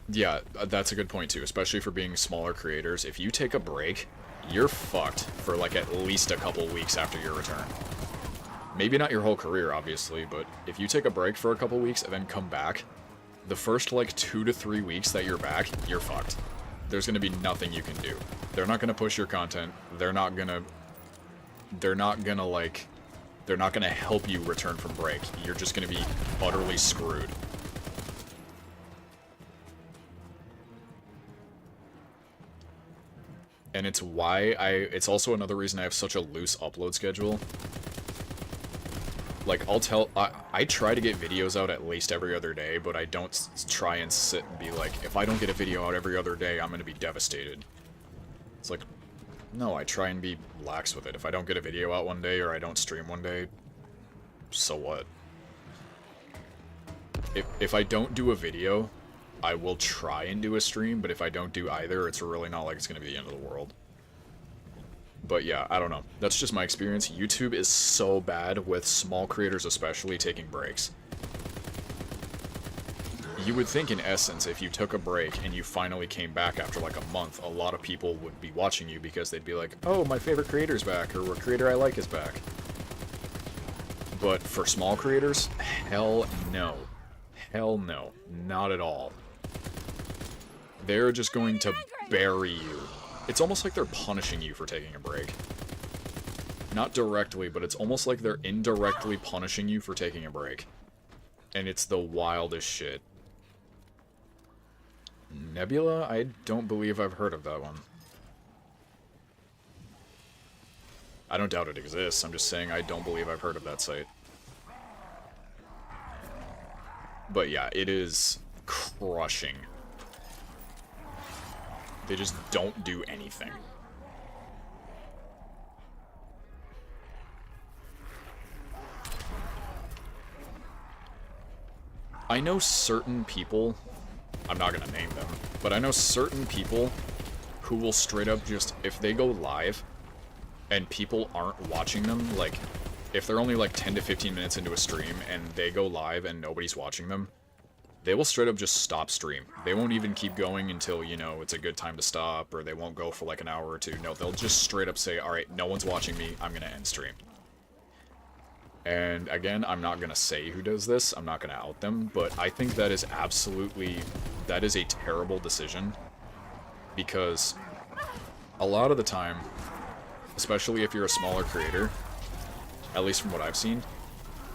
yeah, that's a good point too, especially for being smaller creators. If you take a break, you're fucked for like at least a couple weeks after your return. Maybe not your whole career, obviously, but if you take a break for a couple weeks and then come back, the first like 2 to 3 weeks that you're back, you're fucked. There's gonna be nothing you can do. They're not gonna push your content. They're not gonna help you return from break. You're just gonna be utterly screwed. And it's why it's also another reason I have such a loose upload schedule. Like, I try to get videos out at least every other day, but I don't try and sit and be like, if I don't get a video out every other day, I'm gonna be devastated. It's like, no, I try and be lax with it. If I don't get a video out one day, or I don't stream one day, so what? If I don't do a video, I will try and do a stream, but if I don't do either, it's really not like it's gonna be the end of the world. But yeah, I don't know. That's just my experience. YouTube is so bad with small creators especially taking breaks. You would think in essence, if you took a break and you finally came back after like a month, a lot of people would be watching you because they'd be like, oh, my favorite creator's back, or a creator I like is back. But for small creators, hell no. Hell no. Not at all. They're just going to bury you. It's almost like they're punishing you for taking a break. Not directly, but it's almost like they're indirectly punishing you for taking a break. And it's the wildest shit. Nebula? I don't believe I've heard of that one. I don't doubt it exists, I'm just saying I don't believe I've heard of that site. But yeah, it is crushing. They just don't do anything. I know certain people, I'm not gonna name them, but I know certain people who will straight up just, if they go live and people aren't watching them, like, if they're only like 10 to 15 minutes into a stream and they go live and nobody's watching them, they will straight up just stop stream. They won't even keep going until, you know, it's a good time to stop, or they won't go for like an hour or two. No, they'll just straight up say, alright, no one's watching me, I'm gonna end stream. And again, I'm not gonna say who does this, I'm not gonna out them, but I think that is that is a terrible decision. Because a lot of the time, especially if you're a smaller creator, at least from what I've seen,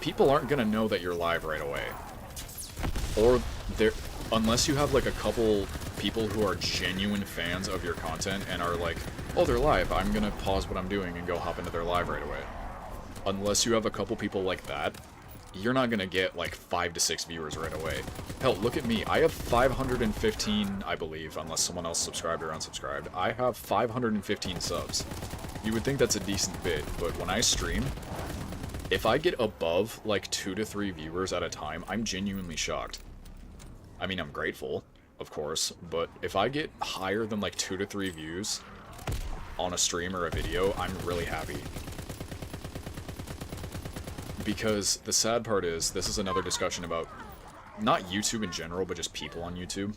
people aren't gonna know that you're live right away. or there, unless you have like a couple people who are genuine fans of your content and are like, oh, they're live, I'm gonna pause what I'm doing and go hop into their live right away. Unless you have a couple people like that, you're not gonna get like 5 to 6 viewers right away. Hell, look at me. I have 515, I believe, unless someone else subscribed or unsubscribed. I have 515 subs. You would think that's a decent bit, but when I stream, if I get above like 2 to 3 viewers at a time, I'm genuinely shocked. I mean, I'm grateful, of course, but if I get higher than like 2 to 3 views on a stream or a video, I'm really happy. Because the sad part is, this is another discussion about not YouTube in general, but just people on YouTube.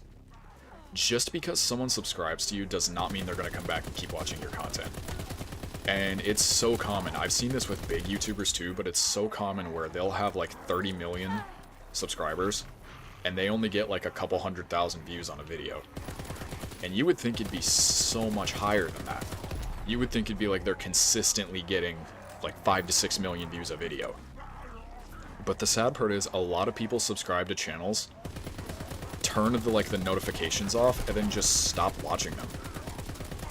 Just because someone subscribes to you does not mean they're going to come back and keep watching your content. And it's so common. I've seen this with big YouTubers too, but it's so common where they'll have like 30 million subscribers, and they only get like a couple 100,000 views on a video. And you would think it'd be so much higher than that. You would think it'd be like they're consistently getting like 5 to 6 million views a video. But the sad part is, a lot of people subscribe to channels, turn the notifications off, and then just stop watching them.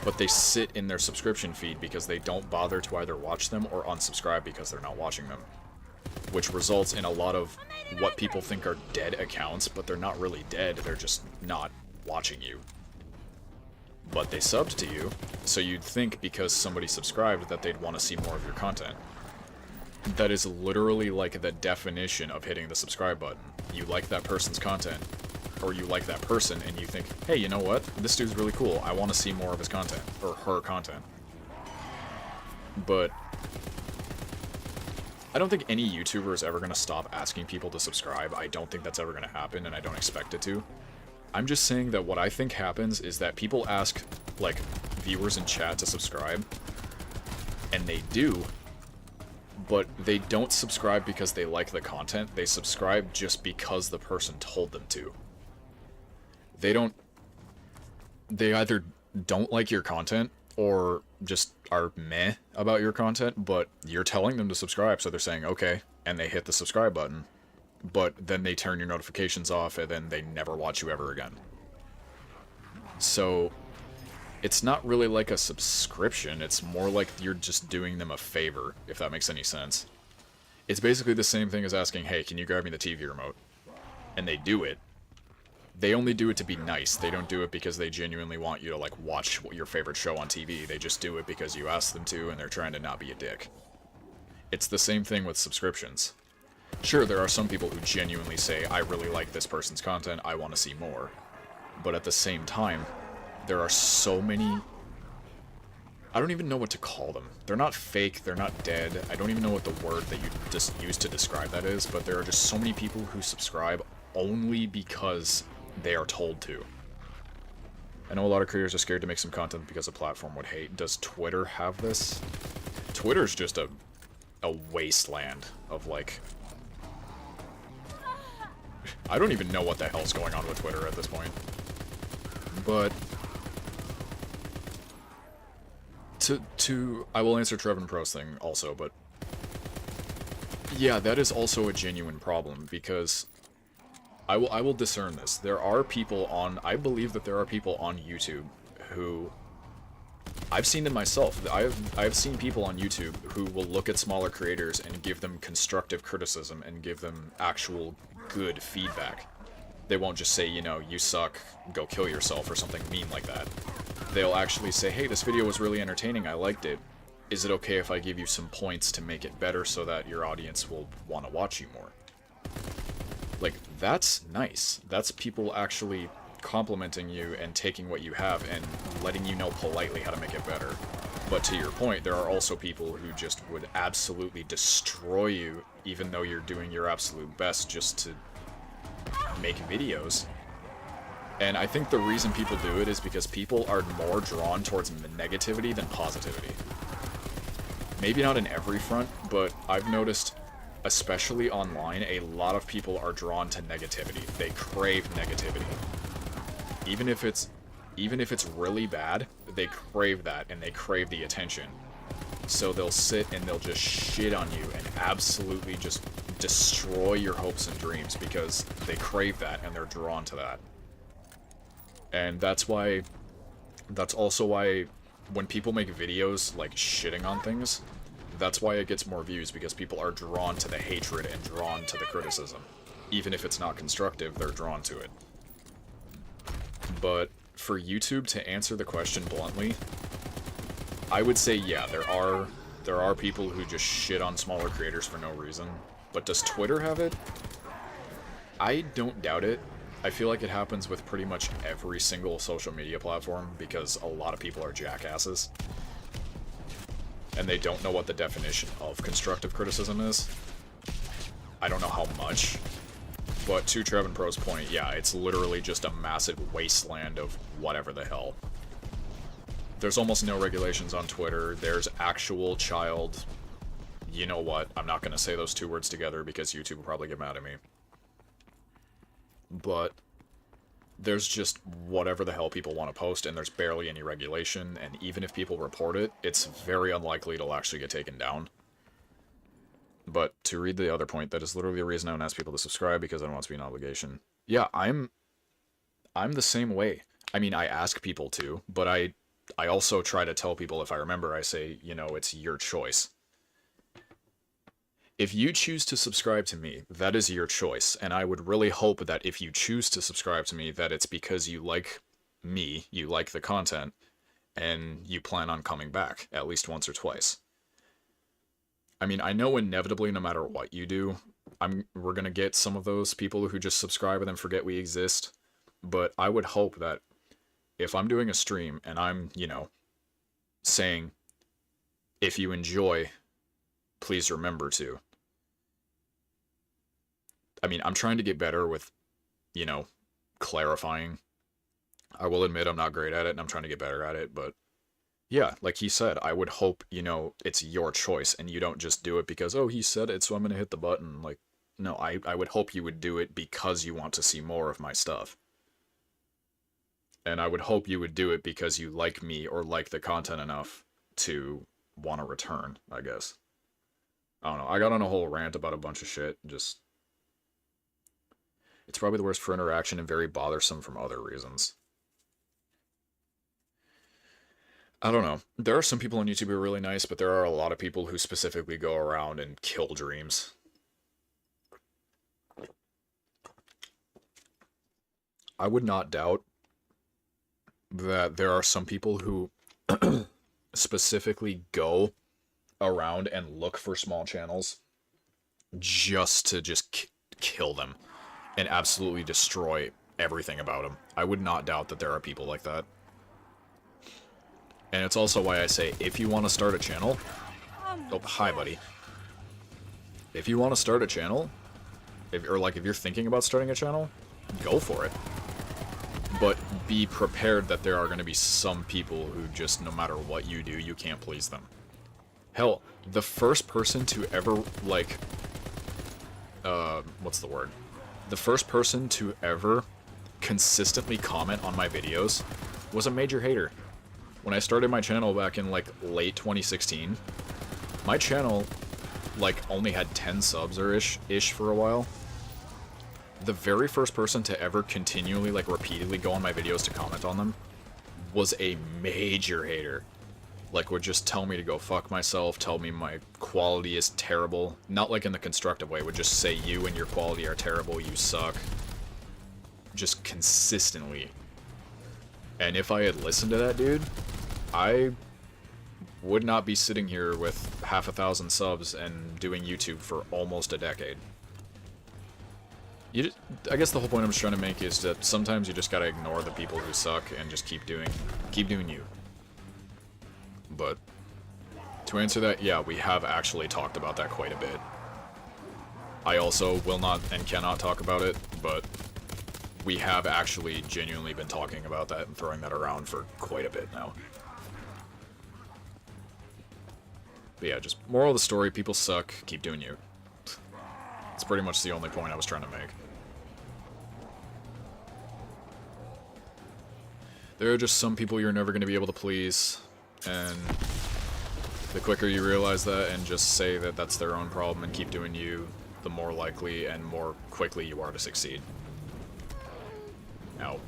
But they sit in their subscription feed because they don't bother to either watch them or unsubscribe because they're not watching them. Which results in a lot of what people think are dead accounts, but they're not really dead, they're just not watching you. But they subbed to you, so you'd think because somebody subscribed that they'd want to see more of your content. That is literally like the definition of hitting the subscribe button. You like that person's content, or you like that person, and you think, hey, you know what? This dude's really cool. I want to see more of his content, or her content. But I don't think any YouTuber is ever going to stop asking people to subscribe. I don't think that's ever going to happen, and I don't expect it to. I'm just saying that what I think happens is that people ask, like, viewers in chat to subscribe, and they do, but they don't subscribe because they like the content. They subscribe just because the person told them to. They either don't like your content or just are meh about your content, but you're telling them to subscribe, so they're saying okay, and they hit the subscribe button. But then they turn your notifications off, and then they never watch you ever again. So it's not really like a subscription, it's more like you're just doing them a favor, if that makes any sense. It's basically the same thing as asking, hey, can you grab me the TV remote? And they do it. They only do it to be nice. They don't do it because they genuinely want you to, like, watch your favorite show on TV. They just do it because you asked them to, and they're trying to not be a dick. It's the same thing with subscriptions. Sure, there are some people who genuinely say, I really like this person's content, I want to see more. But at the same time, there are so many... I don't even know what to call them. They're not fake, they're not dead. I don't even know what the word that you just used to describe that is, but there are just so many people who subscribe only because they are told to. I know a lot of creators are scared to make some content because a platform would hate. Does Twitter have this? Twitter's just a wasteland of, like... I don't even know what the hell's going on with Twitter at this point. But... I will answer Trevin Pro's thing also, but... Yeah, that is also a genuine problem, because... I will discern this. There are people on... I believe that there are people on YouTube who... I've seen it myself. I've seen people on YouTube who will look at smaller creators and give them constructive criticism and give them actual good feedback. They won't just say, you know, you suck, go kill yourself, or something mean like that. They'll actually say, hey, this video was really entertaining, I liked it. Is it okay if I give you some points to make it better so that your audience will want to watch you more? Like, that's nice. That's people actually complimenting you and taking what you have and letting you know politely how to make it better. But to your point, there are also people who just would absolutely destroy you even though you're doing your absolute best just to make videos. And I think the reason people do it is because people are more drawn towards negativity than positivity. Maybe not in every front, but I've noticed, especially online, a lot of people are drawn to negativity. They crave negativity. Even if it's really bad, they crave that and they crave the attention. So they'll sit and they'll just shit on you and absolutely just destroy your hopes and dreams because they crave that and they're drawn to that. And that's also why when people make videos like shitting on things, that's why it gets more views, because people are drawn to the hatred and drawn to the criticism. Even if it's not constructive, they're drawn to it. But for YouTube to answer the question bluntly, I would say yeah, there are people who just shit on smaller creators for no reason. But does Twitter have it? I don't doubt it. I feel like it happens with pretty much every single social media platform because a lot of people are jackasses. And they don't know what the definition of constructive criticism is. I don't know how much. But to Trevin Pro's point, yeah, it's literally just a massive wasteland of whatever the hell. There's almost no regulations on Twitter. There's actual child... You know what? I'm not going to say those two words together because YouTube will probably get mad at me. But there's just whatever the hell people want to post, and there's barely any regulation, and even if people report it, it's very unlikely it'll actually get taken down. But to read the other point, that is literally the reason I don't ask people to subscribe, because I don't want it to be an obligation. Yeah, I'm the same way. I mean, I ask people to, but I also try to tell people, if I remember, I say, you know, it's your choice. If you choose to subscribe to me, that is your choice, and I would really hope that if you choose to subscribe to me, that it's because you like me, you like the content, and you plan on coming back at least once or twice. I mean, I know inevitably, no matter what you do, we're gonna get some of those people who just subscribe and then forget we exist, but I would hope that if I'm doing a stream and I'm, you know, saying, if you enjoy, please remember to. I mean, I'm trying to get better with, you know, clarifying. I will admit I'm not great at it, and I'm trying to get better at it, but yeah, like he said, I would hope, you know, it's your choice, and you don't just do it because, oh, he said it, so I'm gonna hit the button. Like, no, I would hope you would do it because you want to see more of my stuff. And I would hope you would do it because you like me or like the content enough to want to return, I guess. I don't know, I got on a whole rant about a bunch of shit, just... It's probably the worst for interaction and very bothersome from other reasons. I don't know. There are some people on YouTube who are really nice, but there are a lot of people who specifically go around and kill dreams. I would not doubt that there are some people who specifically go around and look for small channels just to kill them and absolutely destroy everything about them. I would not doubt that there are people like that. And it's also why I say, if you want to start a channel... Oh, hi, buddy. If you want to start a channel, if you're thinking about starting a channel, go for it. But be prepared that there are going to be some people who just, no matter what you do, you can't please them. Hell, the first person to ever, like... what's the word? The first person to ever consistently comment on my videos was a major hater. When I started my channel back in, like, late 2016, my channel, like, only had 10 subs or ish for a while. The very first person to ever continually, like, repeatedly go on my videos to comment on them was a major hater. Like, would just tell me to go fuck myself, tell me my quality is terrible. Not like in the constructive way, would just say you and your quality are terrible, you suck. Just consistently. And if I had listened to that dude, I would not be sitting here with 500,000 subs and doing YouTube for almost a decade. I guess the whole point I'm just trying to make is that sometimes you just gotta ignore the people who suck and just keep doing you. But to answer that, yeah, we have actually talked about that quite a bit. I also will not and cannot talk about it, but we have actually genuinely been talking about that and throwing that around for quite a bit now. But yeah, just moral of the story, people suck, keep doing you. It's pretty much the only point I was trying to make. There are just some people you're never going to be able to please, and the quicker you realize that and just say that that's their own problem and keep doing you, the more likely and more quickly you are to succeed. Ow.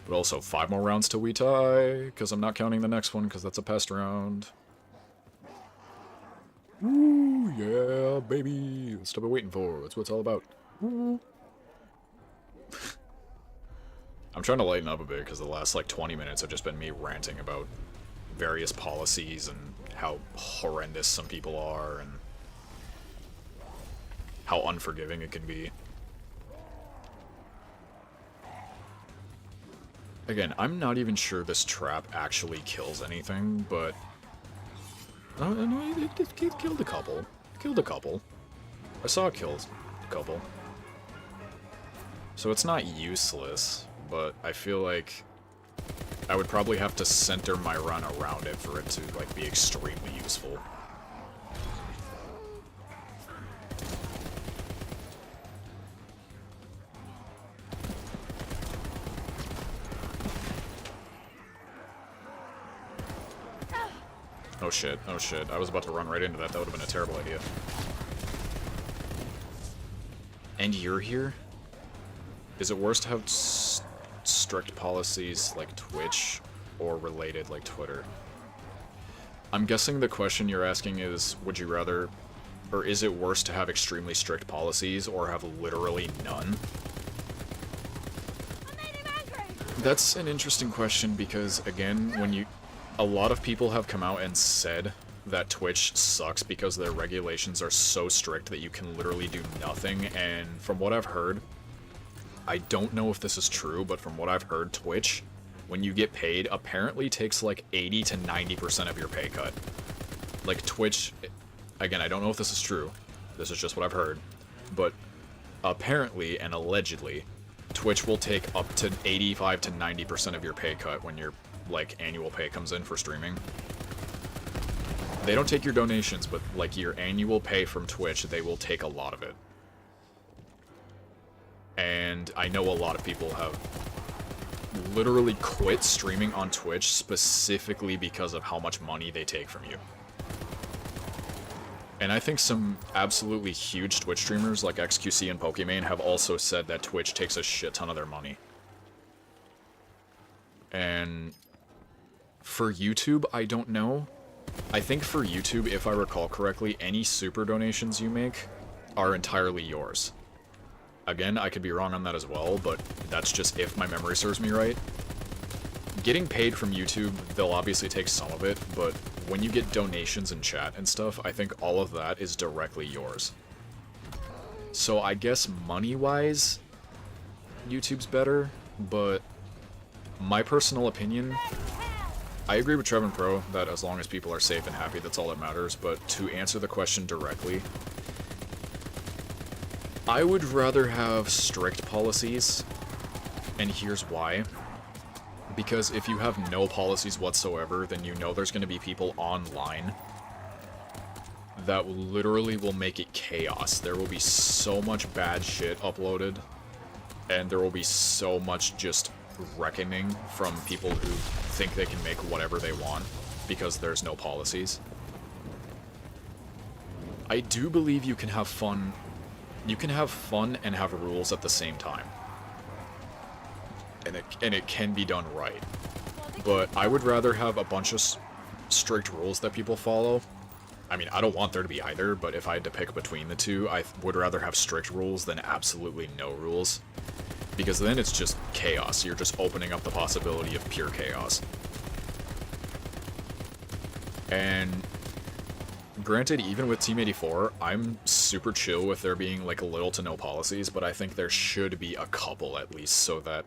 But also, 5 more rounds till we tie, because I'm not counting the next one, because that's a pest round. Ooh, yeah, baby. That's what I've been waiting for. That's what it's all about. Ooh. I'm trying to lighten up a bit, because the last, like, 20 minutes have just been me ranting about various policies and how horrendous some people are, and how unforgiving it can be. Again, I'm not even sure this trap actually kills anything, but... no, it killed a couple. It killed a couple. I saw it kill a couple. So it's not useless, but I feel like I would probably have to center my run around it for it to, like, be extremely useful. Oh shit, oh shit. I was about to run right into that. That would have been a terrible idea. And you're here? Is it worse to have strict policies like Twitch or related like Twitter? I'm guessing the question you're asking is, would you rather, or is it worse to have extremely strict policies or have literally none? That's an interesting question because, again, a lot of people have come out and said that Twitch sucks because their regulations are so strict that you can literally do nothing, and from what I've heard, I don't know if this is true, but from what I've heard, Twitch, when you get paid, apparently takes like 80 to 90% of your pay cut. Like Twitch, again, I don't know if this is true, this is just what I've heard, but apparently and allegedly, Twitch will take up to 85 to 90% of your pay cut when your like annual pay comes in for streaming. They don't take your donations, but like your annual pay from Twitch, they will take a lot of it. And I know a lot of people have literally quit streaming on Twitch specifically because of how much money they take from you. And I think some absolutely huge Twitch streamers like XQC and Pokimane have also said that Twitch takes a shit ton of their money. And for YouTube, I don't know. I think for YouTube, if I recall correctly, any super donations you make are entirely yours. Again, I could be wrong on that as well, but that's just if my memory serves me right. Getting paid from YouTube, they'll obviously take some of it, but when you get donations in chat and stuff, I think all of that is directly yours. So I guess money-wise, YouTube's better, but my personal opinion, I agree with Trevin Pro that as long as people are safe and happy, that's all that matters, but to answer the question directly, I would rather have strict policies, and here's why. Because if you have no policies whatsoever, then you know there's going to be people online that literally will make it chaos. There will be so much bad shit uploaded, and there will be so much just reckoning from people who think they can make whatever they want because there's no policies. I do believe you can have fun. You can have fun and have rules at the same time. And it can be done right. But I would rather have a bunch of strict rules that people follow. I mean, I don't want there to be either, but if I had to pick between the two, I would rather have strict rules than absolutely no rules. Because then it's just chaos. You're just opening up the possibility of pure chaos. And granted, even with Team 84, I'm super chill with there being like little to no policies, but I think there should be a couple at least so that,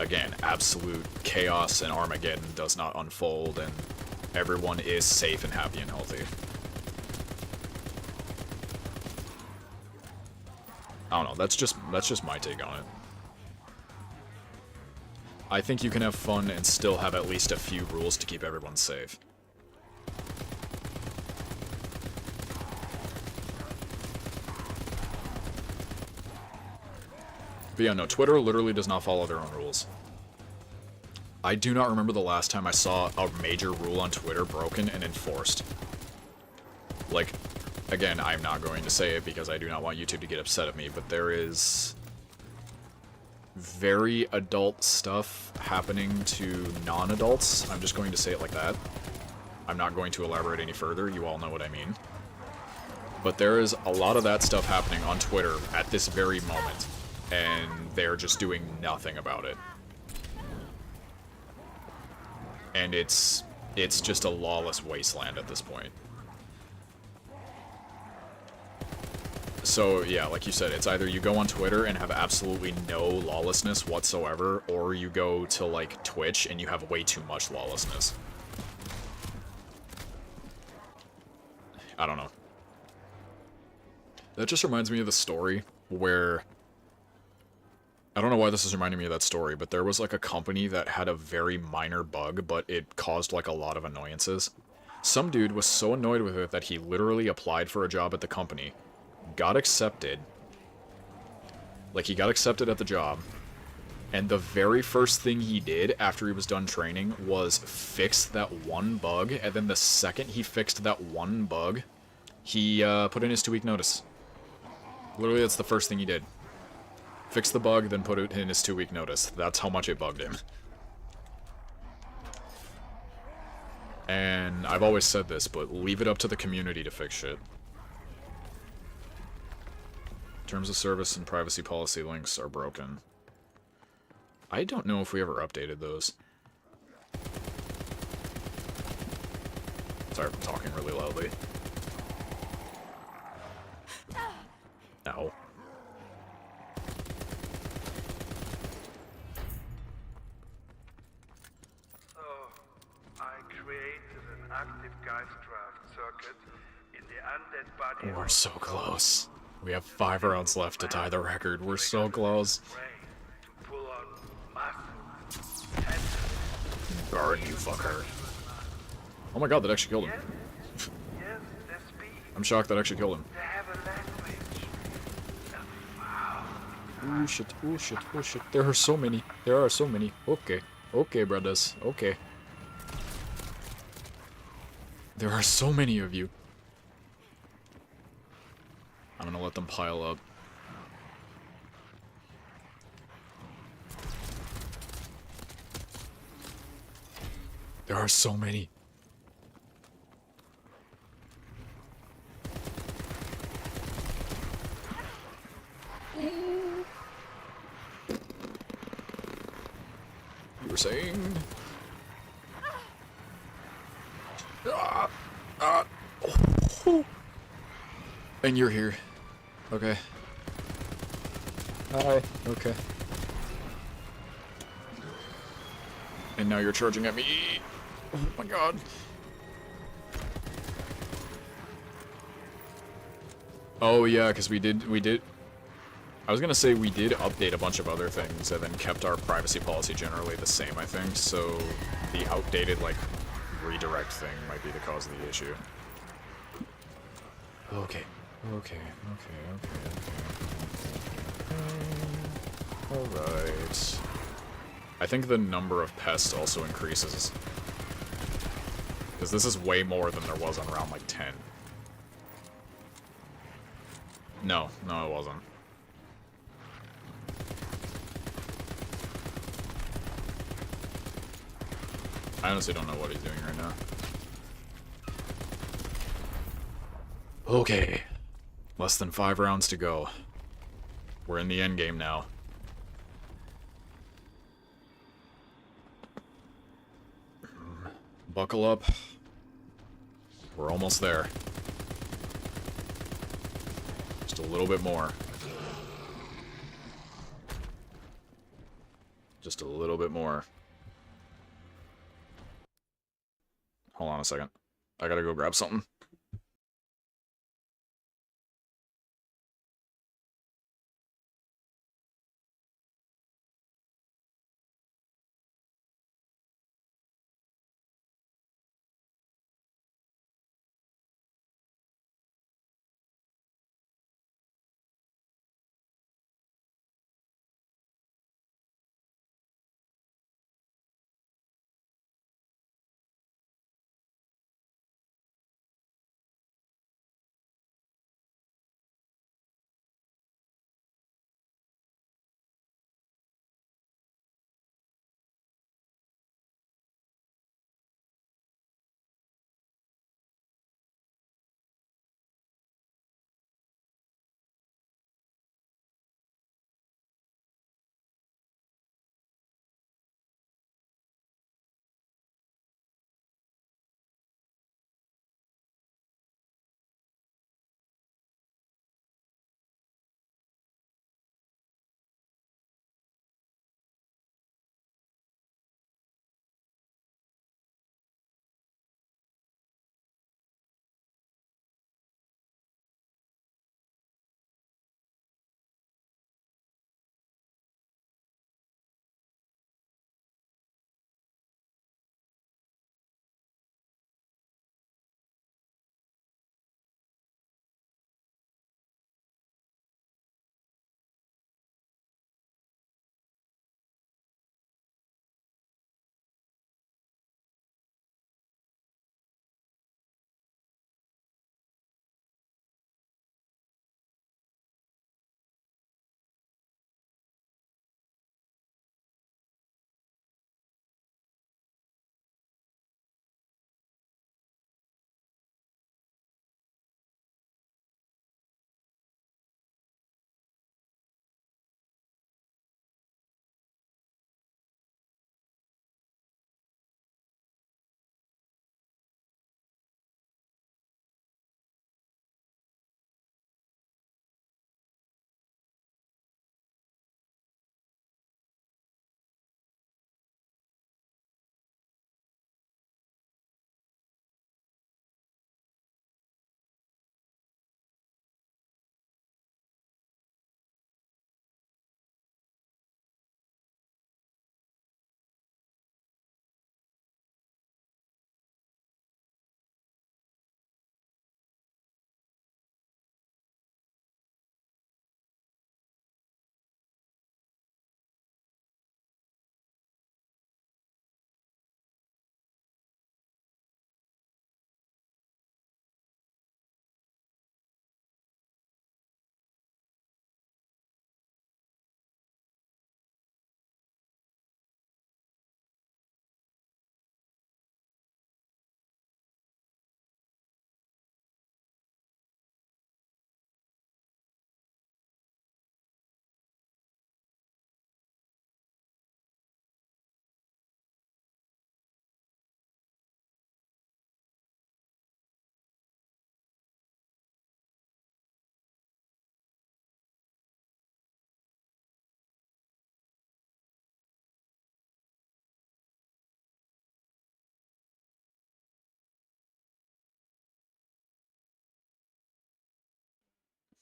again, absolute chaos and Armageddon does not unfold and everyone is safe and happy and healthy. I don't know, that's just my take on it. I think you can have fun and still have at least a few rules to keep everyone safe. But yeah, no, Twitter literally does not follow their own rules. I do not remember the last time I saw a major rule on Twitter broken and enforced. Like, again, I'm not going to say it because I do not want YouTube to get upset at me, but there is very adult stuff happening to non-adults. I'm just going to say it like that. I'm not going to elaborate any further. You all know what I mean. But there is a lot of that stuff happening on Twitter at this very moment, and they're just doing nothing about it. And it's just a lawless wasteland at this point. So, yeah, like you said, it's either you go on Twitter and have absolutely no lawlessness whatsoever, or you go to, like, Twitch and you have way too much lawlessness. I don't know. That just reminds me of the story where... I don't know why this is reminding me of that story, but there was, like, a company that had a very minor bug, but it caused, like, a lot of annoyances. Some dude was so annoyed with it that he literally applied for a job at the company, got accepted, like, he got accepted at the job, and the very first thing he did after he was done training was fix that one bug, and then the second he fixed that one bug, he put in his 2-week notice. Literally, that's the first thing he did. Fix the bug, then put it in his 2-week notice. That's how much it bugged him. And I've always said this, but leave it up to the community to fix shit. Terms of service and privacy policy links are broken. I don't know if we ever updated those. Sorry, I'm talking really loudly. No. So, I created an active Geist draft circuit in the undead body. We're so close. We have 5 rounds left to tie the record. We're so close. To pull on muscle, tendons. Burn, you fucker. Oh my god, that actually killed him. Yes, their speed. I'm shocked that actually killed him. They have a language. Oh shit, oh shit, oh shit. There are so many. There are so many. Okay. Okay, brothers. Okay. There are so many of you. I'm gonna let them pile up. There are so many. You were saying? And you're here. Okay. Hi. Okay. And now you're charging at me. Oh my god. Oh yeah, because we did... I was gonna say we did update a bunch of other things and then kept our privacy policy generally the same, I think, so the outdated, like, redirect thing might be the cause of the issue. Okay. Okay. Alright. I think the number of pests also increases. Because this is way more than there was on round, like, 10. No, it wasn't. I honestly don't know what he's doing right now. Okay. Less than 5 rounds to go. We're in the end game now. Buckle up. We're almost there. Just a little bit more. Just a little bit more. Hold on a second. I gotta go grab something.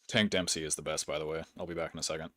Tank Dempsey is the best, by the way. I'll be back in a second.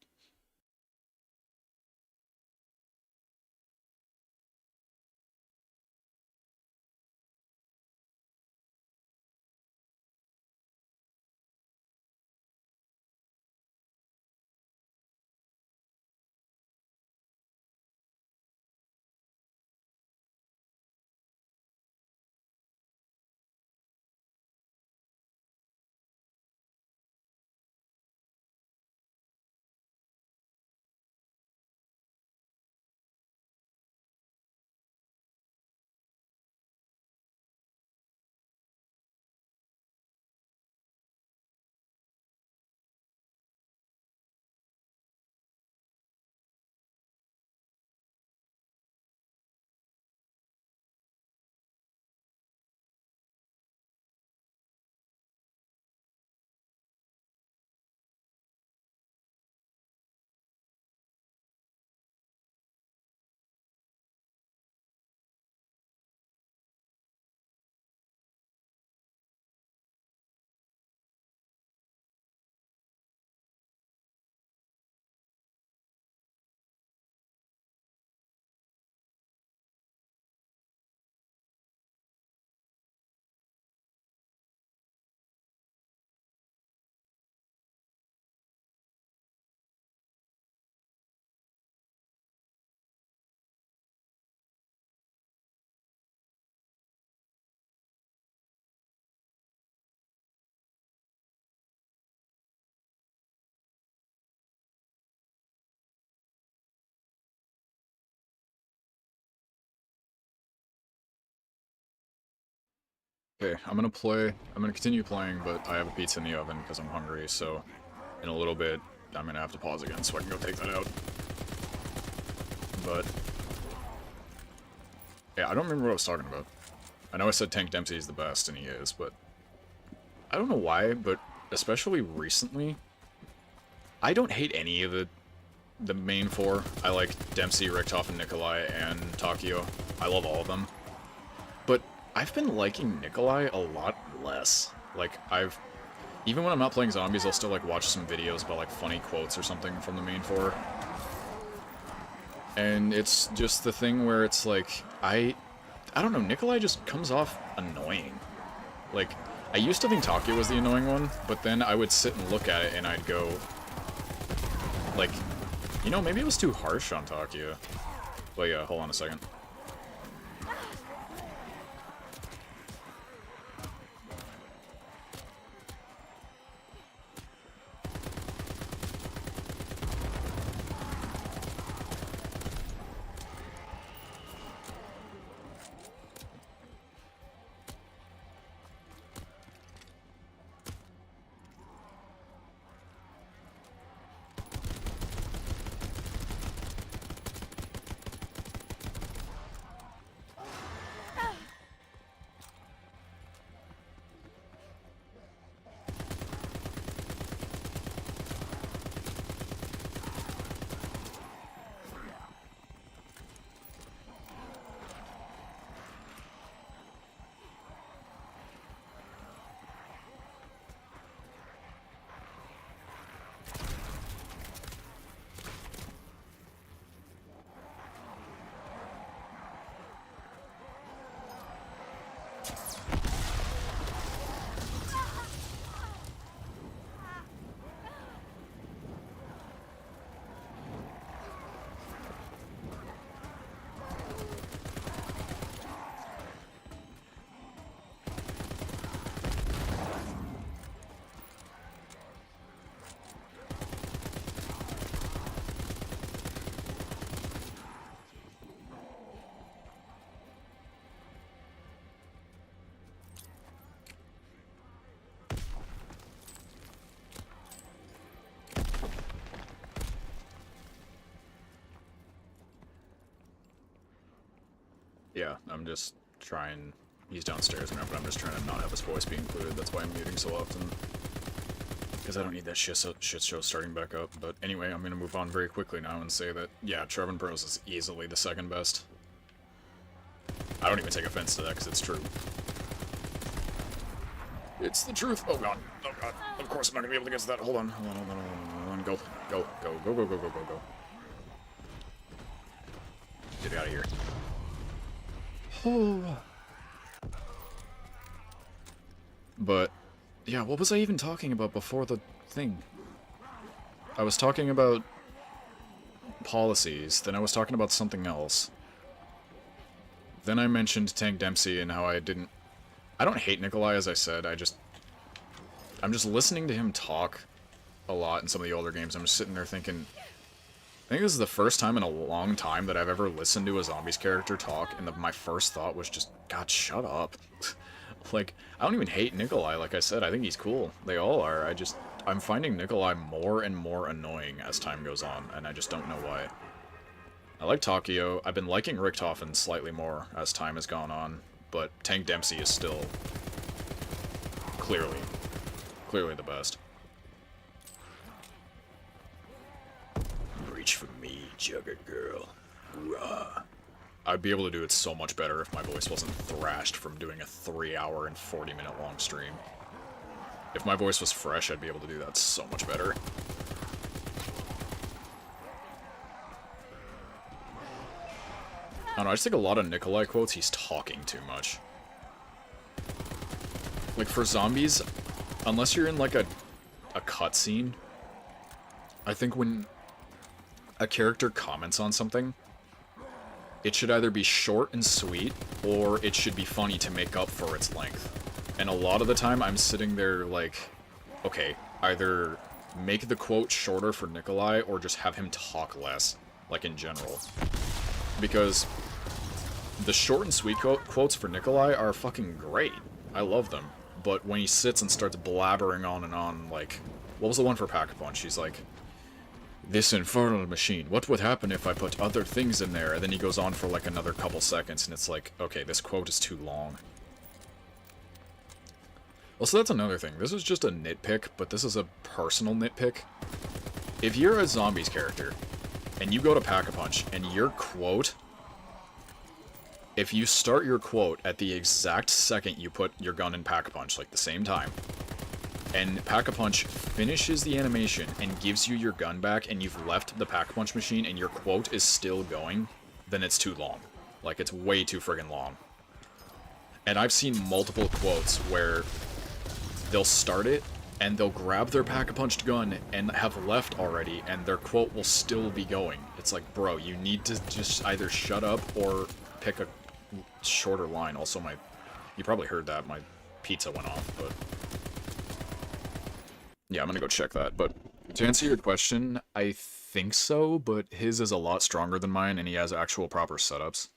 Okay, I'm gonna continue playing, but I have a pizza in the oven because I'm hungry, so in a little bit, I'm gonna have to pause again so I can go take that out. But, yeah, I don't remember what I was talking about. I know I said Tank Dempsey is the best, and he is, but I don't know why, but especially recently, I don't hate any of the main four. I like Dempsey, Richthofen, Nikolai, and Takio. I love all of them. But I've been liking Nikolai a lot less. Like, even when I'm not playing zombies, I'll still, like, watch some videos about, like, funny quotes or something from the main four. And it's just the thing where it's, like, I don't know, Nikolai just comes off annoying. Like, I used to think Takio was the annoying one, but then I would sit and look at it and I'd go, like, you know, maybe it was too harsh on Takio. But yeah, hold on a second. Yeah, I'm just trying... He's downstairs now, but I'm just trying to not have his voice be included. That's why I'm muting so often. Because I don't need that shit show starting back up. But anyway, I'm going to move on very quickly now and say that, yeah, Trevin Bros is easily the second best. I don't even take offense to that because it's true. It's the truth. Oh god. Oh god. Of course I'm not gonna be able to get to that. Hold on. Hold on. Hold on. Hold on. Go. Go. Go. Go. Go. Go. Go. Go. Go. Get out of here. Oh. But yeah, what was I even talking about before the thing? I was talking about policies, then I was talking about something else. Then I mentioned Tank Dempsey and how I don't hate Nikolai, as I said, I'm just listening to him talk a lot in some of the older games. I'm just sitting there thinking, I think this is the first time in a long time that I've ever listened to a Zombies character talk, and my first thought was just, God, shut up. Like, I don't even hate Nikolai, like I said, I think he's cool. They all are, I'm finding Nikolai more and more annoying as time goes on, and I just don't know why. I like Takio. I've been liking Richtofen slightly more as time has gone on, but Tank Dempsey is still clearly the best. Reach for me, Jugger Girl. Rah. I'd be able to do it so much better if my voice wasn't thrashed from doing a 3-hour and 40-minute long stream. If my voice was fresh, I'd be able to do that so much better. I don't know, I just think a lot of Nikolai quotes, he's talking too much. Like, for zombies, unless you're in, like, a cutscene, I think when a character comments on something, it should either be short and sweet, or it should be funny to make up for its length. And a lot of the time, I'm sitting there like, okay, either make the quote shorter for Nikolai, or just have him talk less, like in general. Because the short and sweet quotes for Nikolai are fucking great. I love them. But when he sits and starts blabbering on and on, like, what was the one for Pack-a-Punch? He's like, this infernal machine, what would happen if I put other things in there? And then he goes on for like another couple seconds, and it's like, okay, this quote is too long. Also, that's another thing. This is just a nitpick, but this is a personal nitpick. If you're a Zombies character, and you go to Pack-a-Punch, and your quote, if you start your quote at the exact second you put your gun in Pack-a-Punch, like the same time, and Pack-a-Punch finishes the animation and gives you your gun back, and you've left the Pack-a-Punch machine and your quote is still going, then it's too long. Like, it's way too friggin' long. And I've seen multiple quotes where they'll start it, and they'll grab their Pack-a-Punched gun and have left already, and their quote will still be going. It's like, bro, you need to just either shut up or pick a shorter line. Also, you probably heard that, my pizza went off, but yeah, I'm gonna go check that. But to answer your question, I think so, but his is a lot stronger than mine, and he has actual proper setups.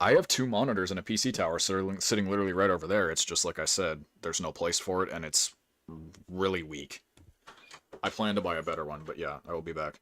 I have 2 monitors and a PC tower sitting literally right over there. It's just like I said, there's no place for it, and it's really weak. I plan to buy a better one, but yeah, I will be back.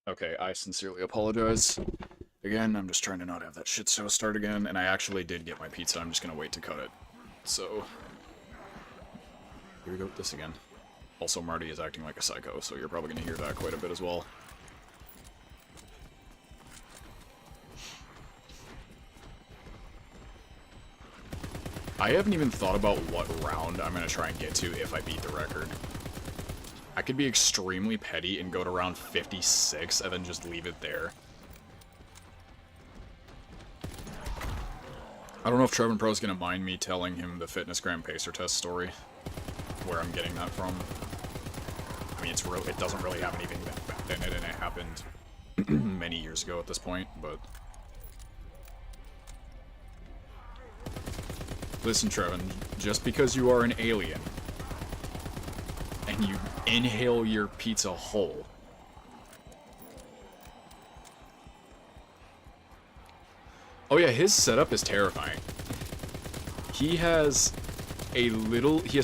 Okay, I sincerely apologize. Again, I'm just trying to not have that shit show start again, and I actually did get my pizza. I'm just gonna wait to cut it. So, here we go with this again. Also, Marty is acting like a psycho, so you're probably gonna hear that quite a bit as well. I haven't even thought about what round I'm gonna try and get to if I beat the record. I could be extremely petty and go to round 56 and then just leave it there. I don't know if Trevin Pro's gonna mind me telling him the Fitness Gram Pacer test story, where I'm getting that from. I mean, it doesn't really have anything in it, and it happened many years ago at this point, but... Listen, Trevin, just because you are an alien, and you inhale your pizza whole, oh yeah, his setup is terrifying. He has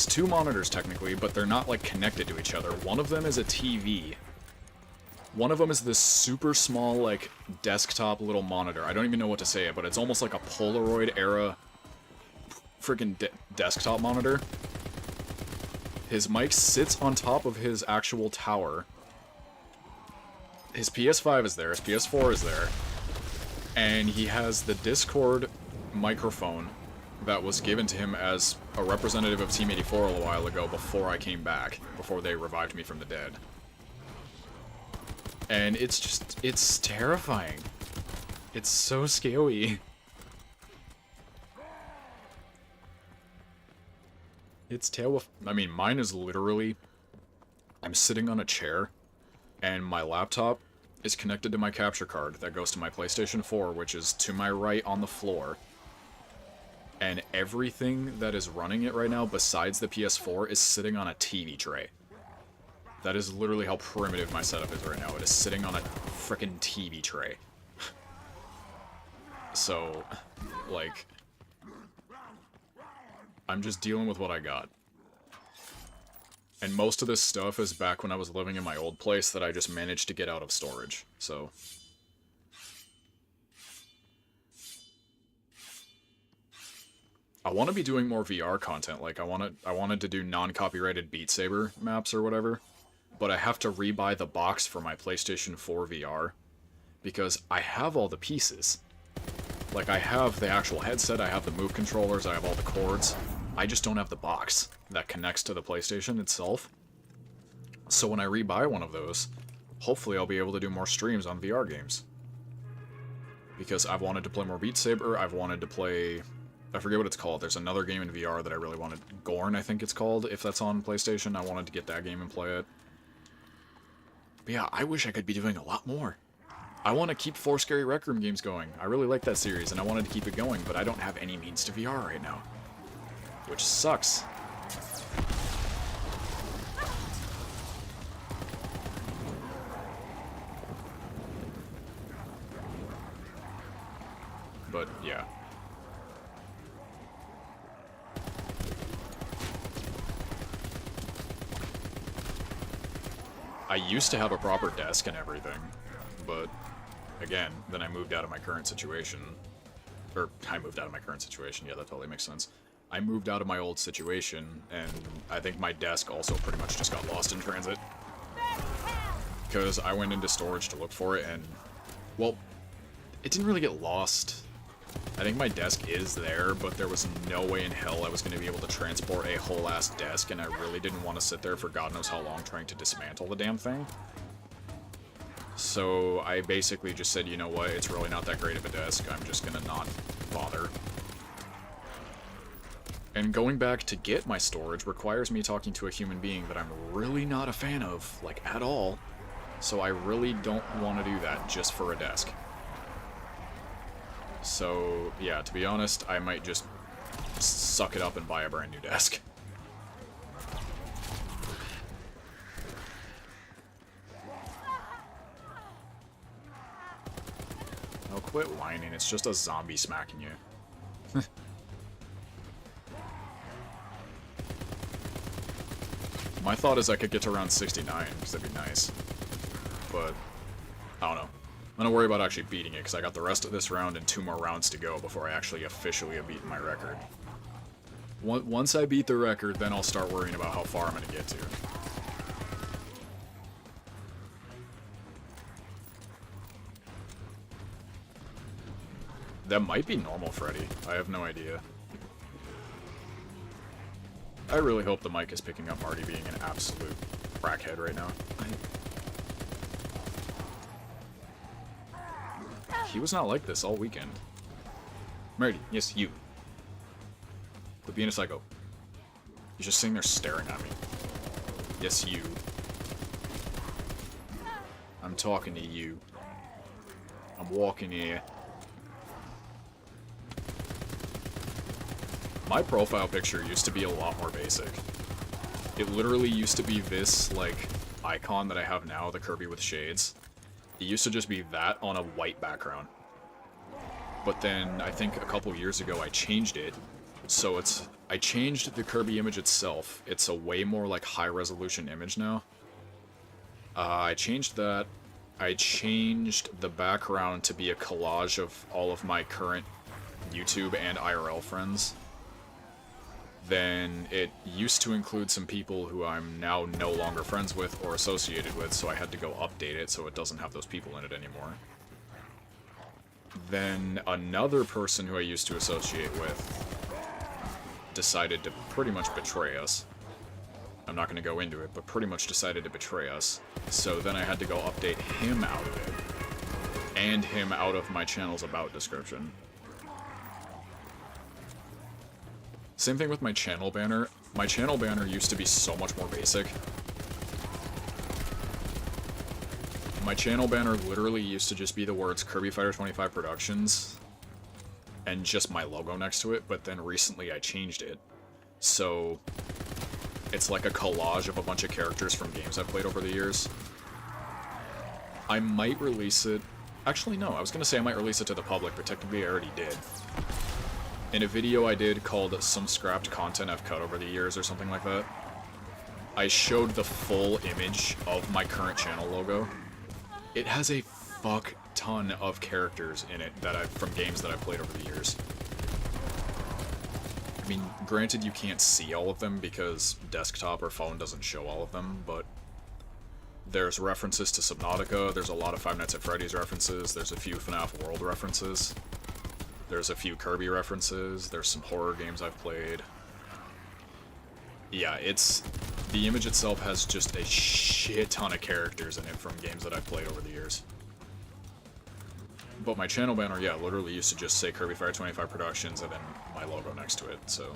two monitors technically, but they're not like connected to each other. One of them is a TV. One of them is this super small like desktop little monitor. I don't even know what to say it, but it's almost like a Polaroid era freaking desktop monitor. His mic sits on top of his actual tower. His PS5 is there, his PS4 is there. And he has the Discord microphone that was given to him as a representative of Team 84 a while ago before I came back, before they revived me from the dead. And it's terrifying. It's so scary. It's I mean, mine is literally, I'm sitting on a chair, and my laptop is connected to my capture card that goes to my PlayStation 4, which is to my right on the floor. And everything that is running it right now, besides the PS4, is sitting on a TV tray. That is literally how primitive my setup is right now. It is sitting on a frickin' TV tray. So, like... I'm just dealing with what I got. And most of this stuff is back when I was living in my old place that I just managed to get out of storage, so... I want to be doing more VR content, like I wanted to do non-copyrighted Beat Saber maps or whatever, but I have to rebuy the box for my PlayStation 4 VR, because I have all the pieces. Like, I have the actual headset, I have the move controllers, I have all the cords. I just don't have the box that connects to the PlayStation itself. So when I rebuy one of those, hopefully I'll be able to do more streams on VR games. Because I've wanted to play more Beat Saber, I've wanted to play... I forget what it's called, there's another game in VR that I really wanted. Gorn, I think it's called, if that's on PlayStation. I wanted to get that game and play it. But yeah, I wish I could be doing a lot more. I want to keep 4 Scary Rec Room games going. I really like that series, and I wanted to keep it going, but I don't have any means to VR right now. Which sucks. But, yeah. I used to have a proper desk and everything, but, again, then I moved out of my current situation. Or, I moved out of my current situation, yeah, that totally makes sense. I moved out of my old situation, and I think my desk also pretty much just got lost in transit. Because I went into storage to look for it, and, well, it didn't really get lost. I think my desk is there, but there was no way in hell I was going to be able to transport a whole-ass desk, and I really didn't want to sit there for God knows how long trying to dismantle the damn thing. So I basically just said, you know what, it's really not that great of a desk, I'm just going to not bother. And going back to get my storage requires me talking to a human being that I'm really not a fan of, like, at all. So I really don't want to do that just for a desk. So, yeah, to be honest, I might just suck it up and buy a brand new desk. Oh, quit whining, it's just a zombie smacking you. My thought is I could get to around 69, because that'd be nice. But I don't know. I'm gonna worry about actually beating it, because I got the rest of this round and 2 more rounds to go before I actually officially have beaten my record. Once I beat the record, then I'll start worrying about how far I'm gonna get to. That might be normal, Freddy. I have no idea. I really hope the mic is picking up Marty being an absolute crackhead right now. He was not like this all weekend. Marty, yes, you. Quit being a psycho. He's just sitting there staring at me. Yes, you. I'm talking to you. I'm walking here. My profile picture used to be a lot more basic. It literally used to be this, like, icon that I have now, the Kirby with shades. It used to just be that on a white background. But then, I think a couple years ago, I changed it. So I changed the Kirby image itself. It's a way more, like, high-resolution image now. I changed that. I changed the background to be a collage of all of my current YouTube and IRL friends. Then it used to include some people who I'm now no longer friends with or associated with, so I had to go update it so it doesn't have those people in it anymore. Then another person who I used to associate with decided to pretty much betray us. I'm not going to go into it, but pretty much decided to betray us. So then I had to go update him out of it, and him out of my channel's about description. Same thing with my channel banner. My channel banner used to be so much more basic. My channel banner literally used to just be the words Kirby Fighter 25 Productions and just my logo next to it, but then recently I changed it. So it's like a collage of a bunch of characters from games I've played over the years. I might release it... Actually, no, I was going to say I might release it to the public, but technically I already did. In a video I did called Some Scrapped Content I've Cut Over the Years or something like that, I showed the full image of my current channel logo. It has a fuck ton of characters in it that from games that I've played over the years. I mean, granted you can't see all of them because desktop or phone doesn't show all of them, but there's references to Subnautica, there's a lot of Five Nights at Freddy's references, there's a few FNAF World references. There's a few Kirby references, there's some horror games I've played. Yeah, the image itself has just a shit ton of characters in it from games that I've played over the years. But my channel banner, yeah, literally used to just say Kirby Fighter 25 Productions and then my logo next to it, so.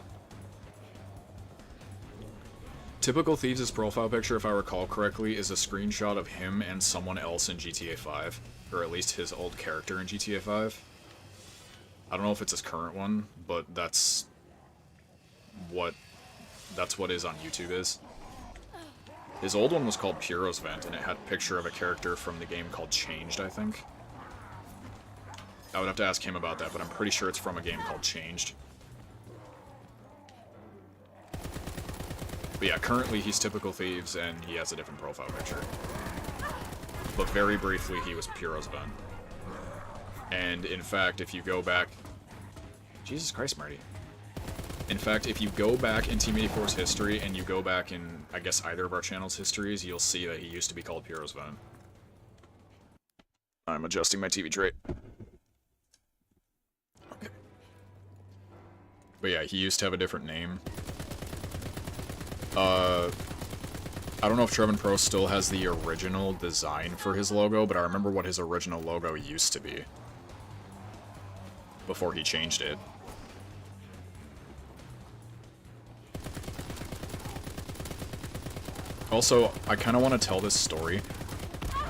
Typical Thieves' profile picture, if I recall correctly, is a screenshot of him and someone else in GTA 5, or at least his old character in GTA 5. I don't know if it's his current one, but that's what is on YouTube is. His old one was called Puro's Vent, and it had a picture of a character from the game called Changed, I think. I would have to ask him about that, but I'm pretty sure it's from a game called Changed. But yeah, currently he's Typical Thieves, and he has a different profile picture. But very briefly, he was Puro's Vent. And in fact, if you go back... Jesus Christ, Marty. In fact, if you go back in Team 84's history, and you go back in, I guess, either of our channel's histories, you'll see that he used to be called Puro's Vent. I'm adjusting my TV tray. Okay. But yeah, he used to have a different name. I don't know if Trevin Pro still has the original design for his logo, but I remember what his original logo used to be. Before he changed it. Also, I kind of want to tell this story,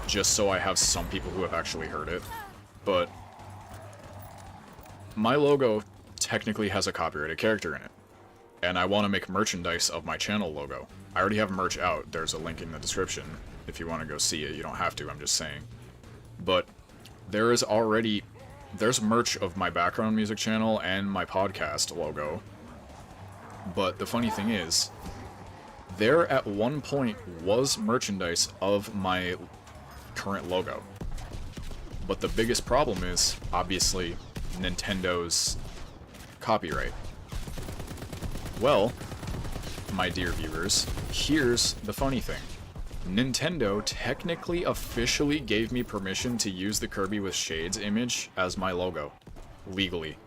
just so I have some people who have actually heard it, but my logo technically has a copyrighted character in it, and I want to make merchandise of my channel logo. I already have merch out, there's a link in the description if you want to go see it, you don't have to, I'm just saying. But there's merch of my background music channel and my podcast logo, but the funny thing is, there at one point was merchandise of my current logo. But the biggest problem is, obviously, Nintendo's copyright. Well, my dear viewers, here's the funny thing. Nintendo technically officially gave me permission to use the Kirby with Shades image as my logo. Legally.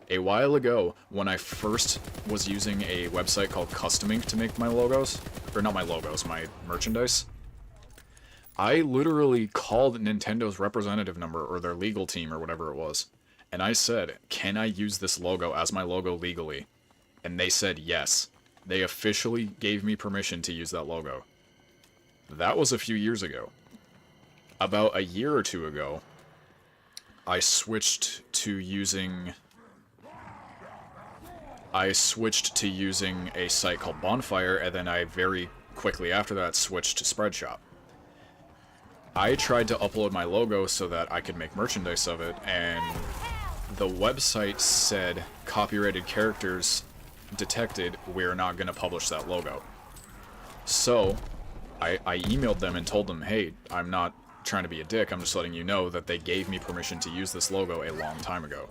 A while ago, when I first was using a website called Custom Ink to make my logos, or not my logos, my merchandise, I literally called Nintendo's representative number, or their legal team, or whatever it was, and I said, can I use this logo as my logo legally? And they said yes. They officially gave me permission to use that logo. That was a few years ago. About a year or two ago, I switched to using a site called Bonfire, and then I very quickly after that switched to Spreadshop. I tried to upload my logo so that I could make merchandise of it, and the website said, copyrighted characters detected, we're not going to publish that logo. So, I emailed them and told them, hey, I'm not trying to be a dick, I'm just letting you know that they gave me permission to use this logo a long time ago.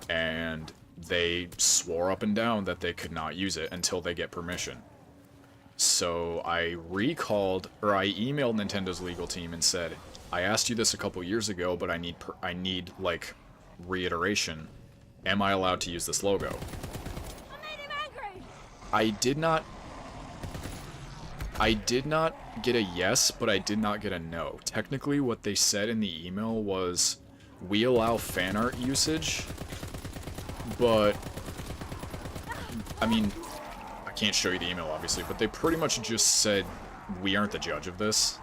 And they swore up and down that they could not use it until they get permission. So I emailed Nintendo's legal team and said, I asked you this a couple years ago, but I need like reiteration. Am I allowed to use this logo? I made him angry. I did not get a yes, but I did not get a no. Technically, what they said in the email was, we allow fan art usage, but I mean, I can't show you the email obviously, but they pretty much just said, we aren't the judge of this,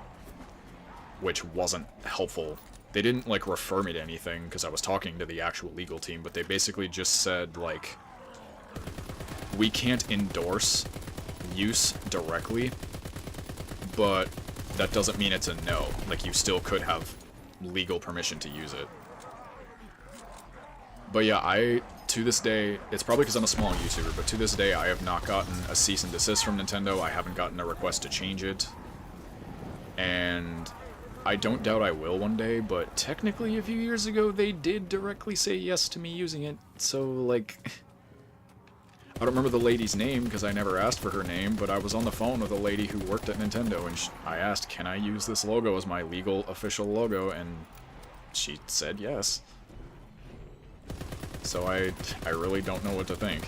which wasn't helpful. They didn't like refer me to anything because I was talking to the actual legal team, but they basically just said like, we can't endorse use directly, but that doesn't mean it's a no. Like, you still could have legal permission to use it. But yeah, to this day, it's probably because I'm a small YouTuber, but to this day I have not gotten a cease and desist from Nintendo. I haven't gotten a request to change it. And I don't doubt I will one day, but technically a few years ago they did directly say yes to me using it, so like... I don't remember the lady's name because I never asked for her name, but I was on the phone with a lady who worked at Nintendo, and I asked, can I use this logo as my legal official logo, and she said yes. So I really don't know what to think.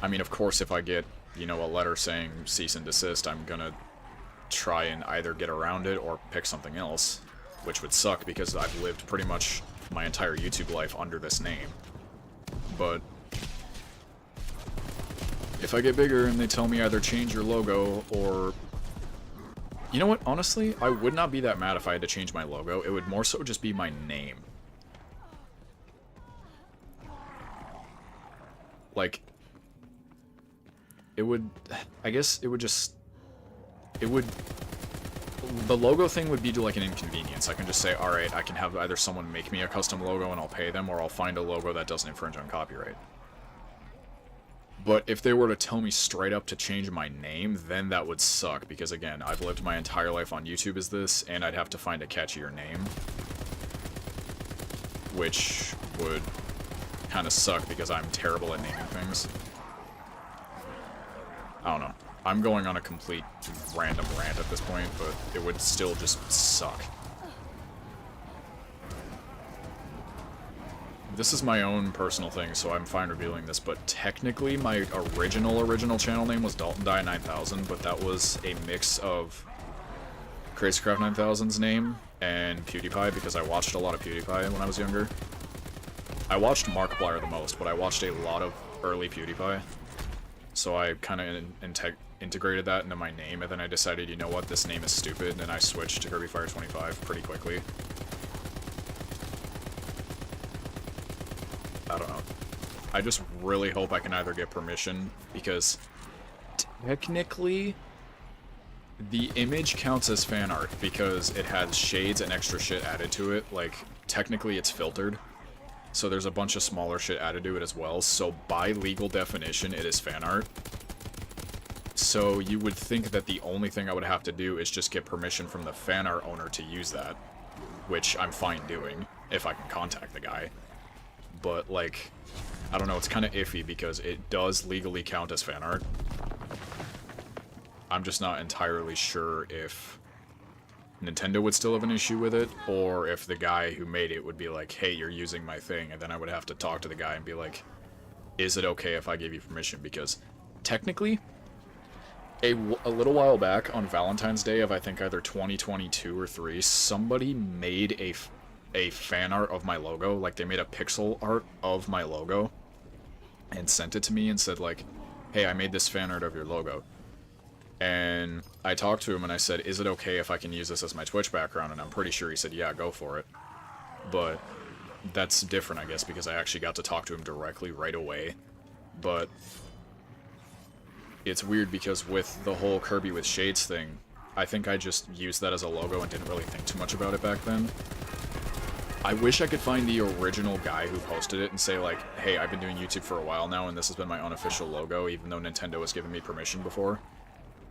I mean, of course, if I get, you know, a letter saying cease and desist, I'm gonna try and either get around it or pick something else, which would suck because I've lived pretty much my entire YouTube life under this name. But if I get bigger and they tell me either change your logo or... You know what? Honestly, I would not be that mad if I had to change my logo. It would more so just be my name. Like, it would... I guess it would just... It would... The logo thing would be like an inconvenience. I can just say, alright, I can have either someone make me a custom logo and I'll pay them, or I'll find a logo that doesn't infringe on copyright. But if they were to tell me straight up to change my name, then that would suck, because again, I've lived my entire life on YouTube as this, and I'd have to find a catchier name. Which would kind of suck, because I'm terrible at naming things. I don't know. I'm going on a complete random rant at this point, but it would still just suck. This is my own personal thing, so I'm fine revealing this, but technically my original channel name was Dalton Die 9000, but that was a mix of Crazycraft 9000's name and PewDiePie, because I watched a lot of PewDiePie when I was younger. I watched Markiplier the most, but I watched a lot of early PewDiePie, so I kind of integrated that into my name, and then I decided, you know what, this name is stupid, and I switched to KirbyFire25 pretty quickly. I don't know. I just really hope I can either get permission, because technically the image counts as fan art because it has shades and extra shit added to it. Like, technically it's filtered, so there's a bunch of smaller shit added to it as well, so by legal definition it is fan art. So you would think that the only thing I would have to do is just get permission from the fan art owner to use that, which I'm fine doing, if I can contact the guy. But, like, I don't know, it's kind of iffy because it does legally count as fan art. I'm just not entirely sure if Nintendo would still have an issue with it, or if the guy who made it would be like, hey, you're using my thing, and then I would have to talk to the guy and be like, is it okay if I give you permission? Because technically, a little while back on Valentine's Day of I think either 2022 or 3, somebody made a fan art of my logo, like they made a pixel art of my logo, and sent it to me and said like, hey, I made this fan art of your logo. And I talked to him and I said, is it okay if I can use this as my Twitch background? And I'm pretty sure he said, yeah, go for it. But that's different, I guess, because I actually got to talk to him directly right away. But it's weird because with the whole Kirby with Shades thing, I think I just used that as a logo and didn't really think too much about it back then. I wish I could find the original guy who posted it and say like, hey, I've been doing YouTube for a while now and this has been my unofficial logo, even though Nintendo has given me permission before.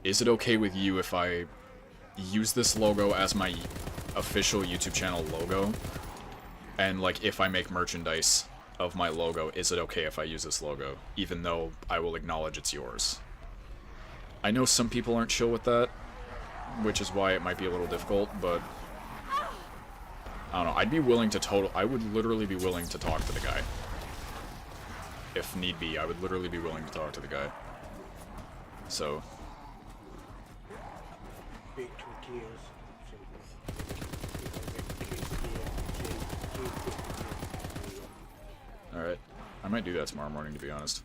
Is it okay with you if I use this logo as my official YouTube channel logo? And, like, if I make merchandise of my logo, is it okay if I use this logo? Even though I will acknowledge it's yours. I know some people aren't chill with that, which is why it might be a little difficult, but I don't know, I'd be willing to I would literally be willing to talk to the guy. If need be, I would literally be willing to talk to the guy. So... big tortillas. Alright. I might do that tomorrow morning, to be honest.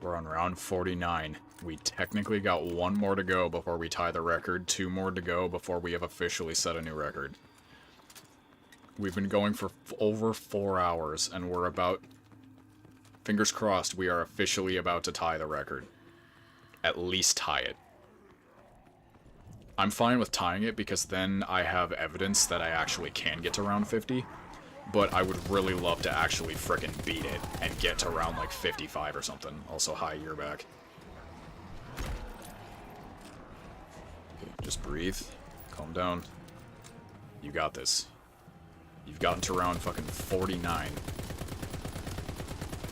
We're on round 49. We technically got one more to go before we tie the record, 2 more to go before we have officially set a new record. We've been going for over 4 hours, and we're about... fingers crossed, we are officially about to tie the record. At least tie it. I'm fine with tying it because then I have evidence that I actually can get to round 50. But I would really love to actually frickin' beat it and get to round like 55 or something. Also, hi, you're back. Okay, just breathe. Calm down. You got this. You've gotten to round fucking 49.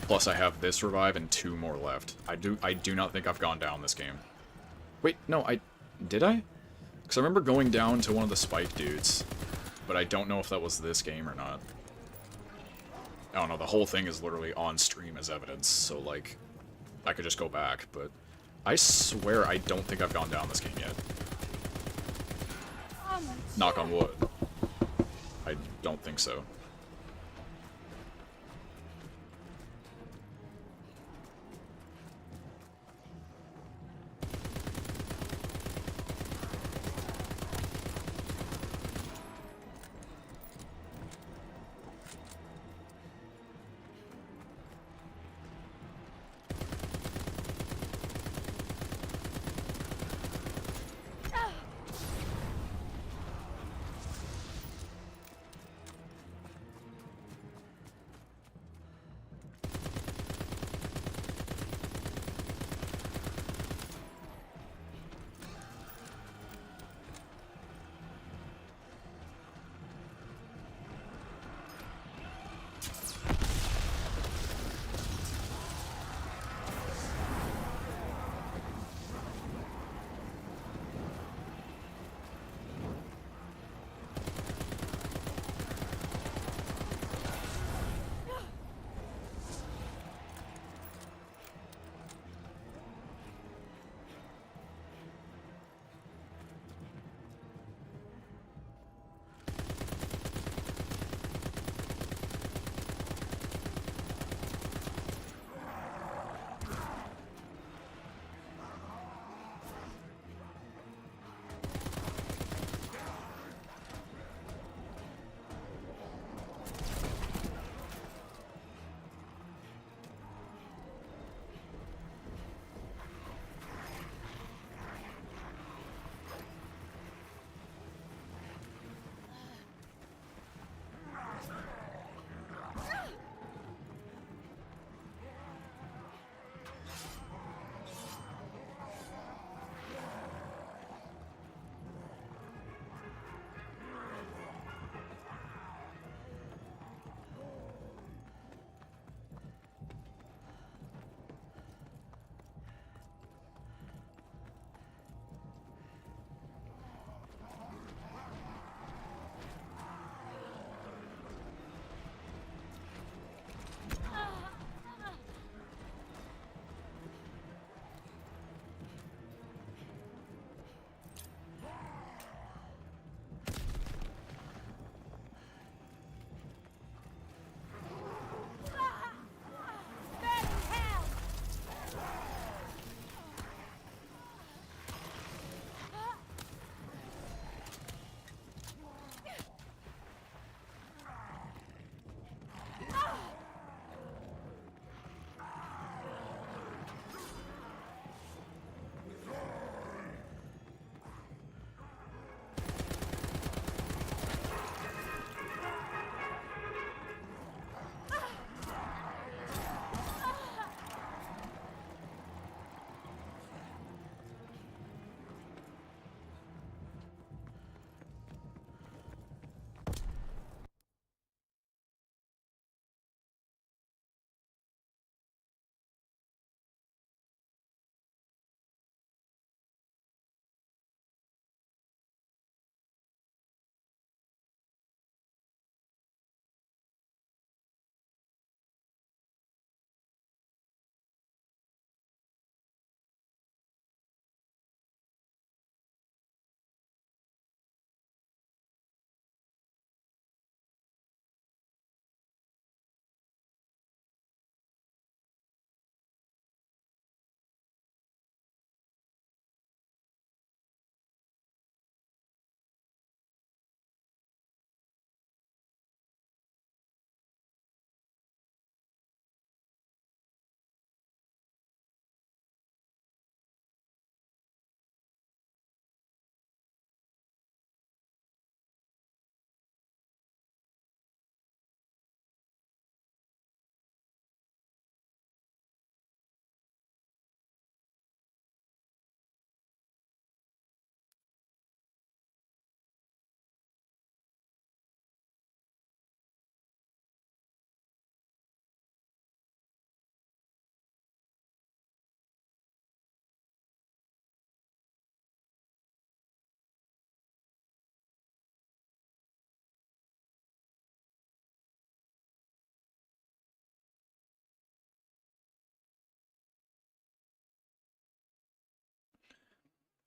Plus I have this revive and 2 more left. I do not think I've gone down this game. Wait, no, did I? Because I remember going down to one of the spike dudes. But I don't know if that was this game or not. I don't know, the whole thing is literally on stream as evidence, so, like, I could just go back, but I swear I don't think I've gone down this game yet. Knock on wood. I don't think so.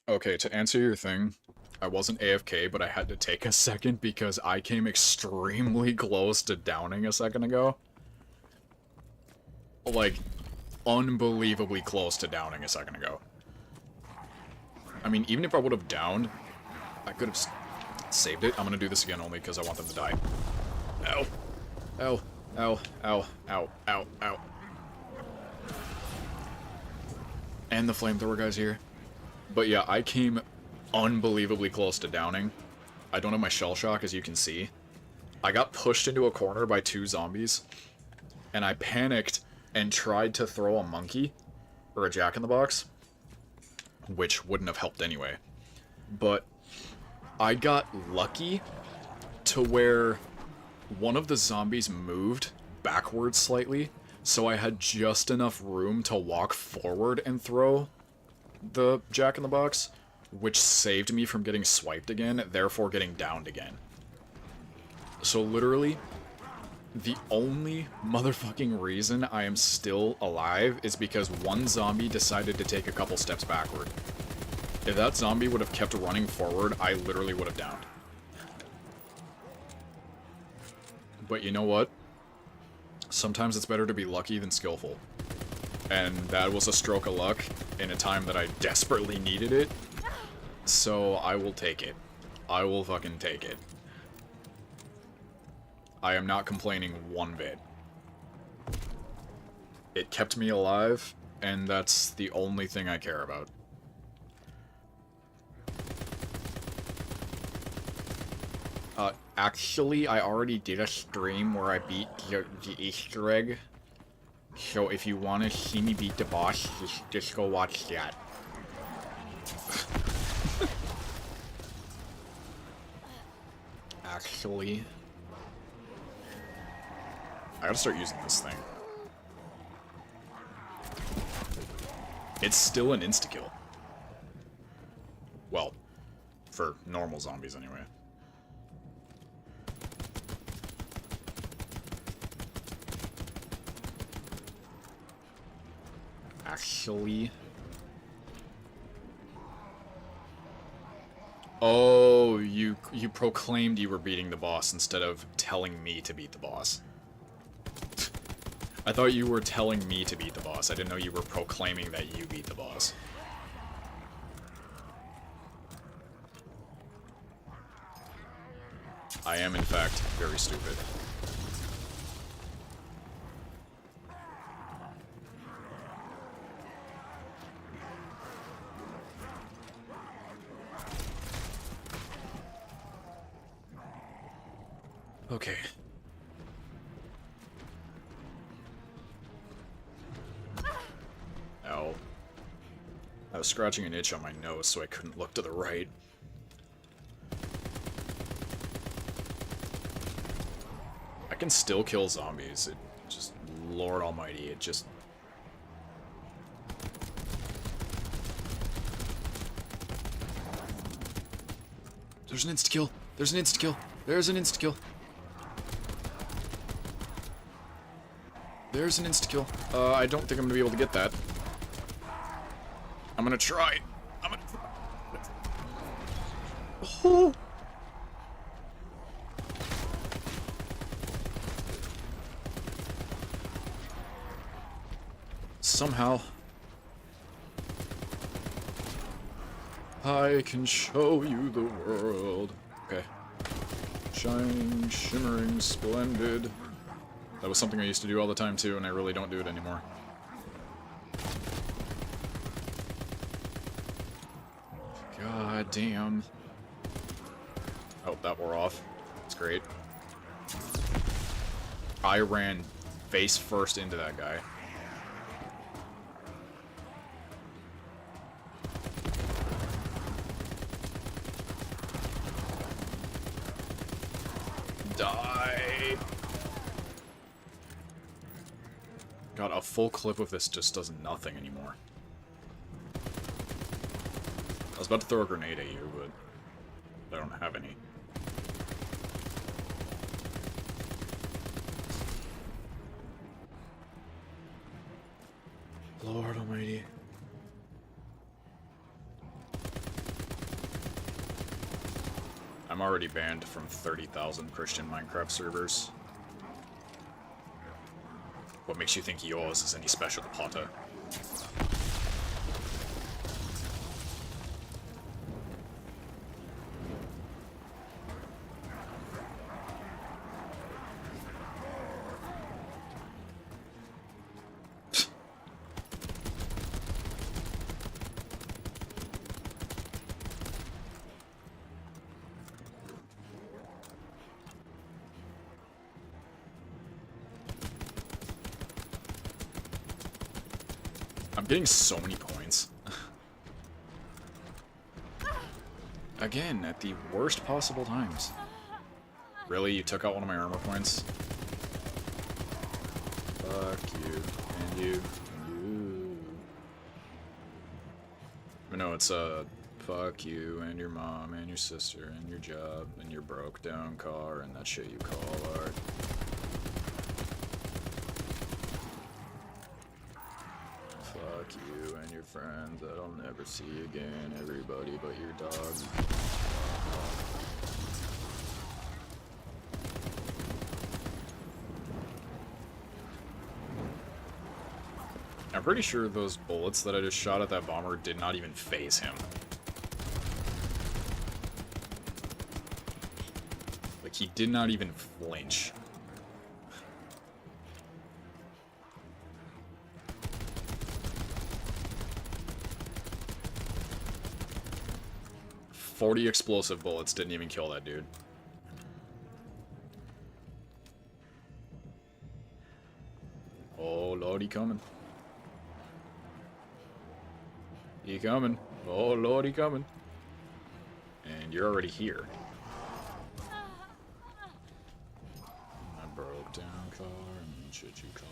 Okay, to answer your thing, I wasn't AFK, but I had to take a second because I came extremely close to downing a second ago. Like, unbelievably close to downing a second ago. I mean, even if I would have downed, I could have saved it. I'm gonna do this again only because I want them to die. Ow. Ow. Ow. Ow. Ow. Ow. Ow. And the flamethrower guy's here. But yeah, I came unbelievably close to downing. I don't have my shell shock, as you can see. I got pushed into a corner by 2 zombies, and I panicked and tried to throw a monkey, or a jack-in-the-box, which wouldn't have helped anyway. But I got lucky to where one of the zombies moved backwards slightly, so I had just enough room to walk forward and throw the jack-in-the-box, which saved me from getting swiped again, therefore getting downed again. So literally, the only motherfucking reason I am still alive is because one zombie decided to take a couple steps backward. If that zombie would have kept running forward, I literally would have downed. But you know what? Sometimes it's better to be lucky than skillful. And that was a stroke of luck in a time that I desperately needed it. So I will take it. I will fucking take it. I am not complaining one bit. It kept me alive, and that's the only thing I care about. Actually, I already did a stream where I beat the Easter egg. So if you want to see me beat the boss, just go watch that. Actually, I gotta start using this thing. It's still an insta-kill. Well, for normal zombies anyway. Actually... Oh, you proclaimed you were beating the boss instead of telling me to beat the boss. I thought you were telling me to beat the boss. I didn't know you were proclaiming that you beat the boss. I am, in fact, very stupid. Okay. Ow. I was scratching an itch on my nose, so I couldn't look to the right. I can still kill zombies. It just... Lord almighty, it just... There's an insta-kill! There's an insta-kill! There's an insta-kill! There's an insta-kill. I don't think I'm gonna be able to get that. I'm gonna try. I'm gonna... Oh. Somehow... I can show you the world. Okay. Shining, shimmering, splendid. That was something I used to do all the time too, and I really don't do it anymore. God damn. Oh, that wore off. That's great. I ran face first into that guy. Die! God, a full clip of this just does nothing anymore. I was about to throw a grenade at you, but I don't have any. Lord almighty. I'm already banned from 30,000 Christian Minecraft servers. What makes you think yours is any special, Potter? I'm getting so many points. Again, at the worst possible times. Really? You took out one of my armor points? Fuck you. And you. And you. But no, it's fuck you and your mom and your sister and your job and your broke down car and that shit you call art. Fuck you and your friends that I'll never see again, everybody but your dog. I'm pretty sure those bullets that I just shot at that bomber did not even phase him. Like, he did not even flinch. "40 explosive bullets didn't even kill that dude." Oh lord, he coming. He coming. Oh lord, he coming. And you're already here. I broke down car and shit you car.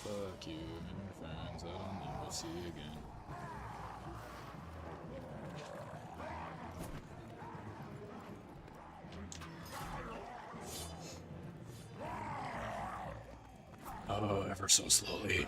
Fuck you and your friends that I'll never see again. Oh, ever so slowly.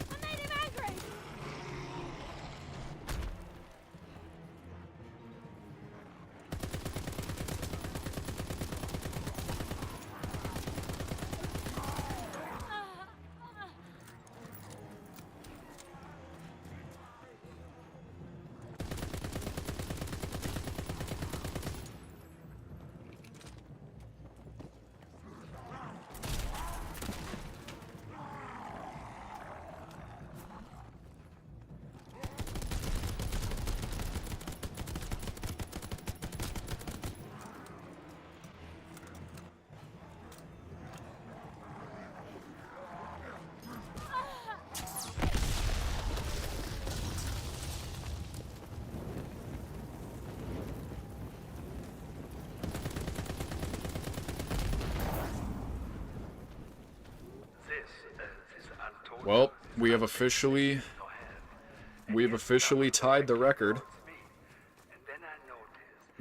I made him angry! Well, we have officially tied the record.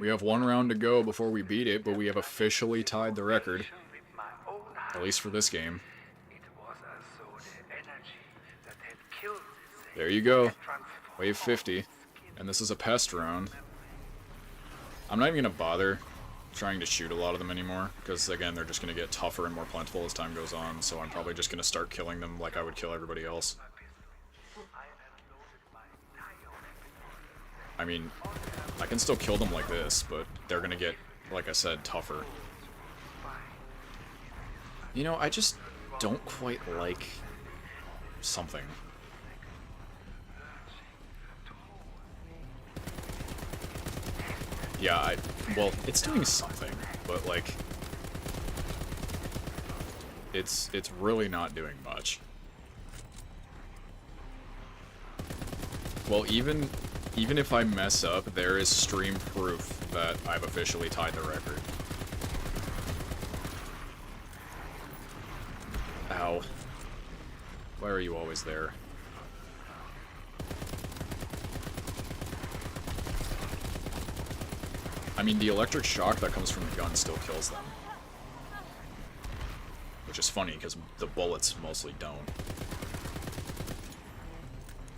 We have one round to go before we beat it, but we have officially tied the record. At least for this game. There you go. Wave 50. And this is a pest round. I'm not even going to bother trying to shoot a lot of them anymore, because again, they're just going to get tougher and more plentiful as time goes on, so I'm probably just going to start killing them like I would kill everybody else. I mean, I can still kill them like this, but they're going to get, like I said, tougher. You know, I just don't quite like something. Yeah, well, it's doing something, but, like, it's really not doing much. Well, even if I mess up, there is stream proof that I've officially tied the record. Ow. Why are you always there? I mean, the electric shock that comes from the gun still kills them. Which is funny, because the bullets mostly don't.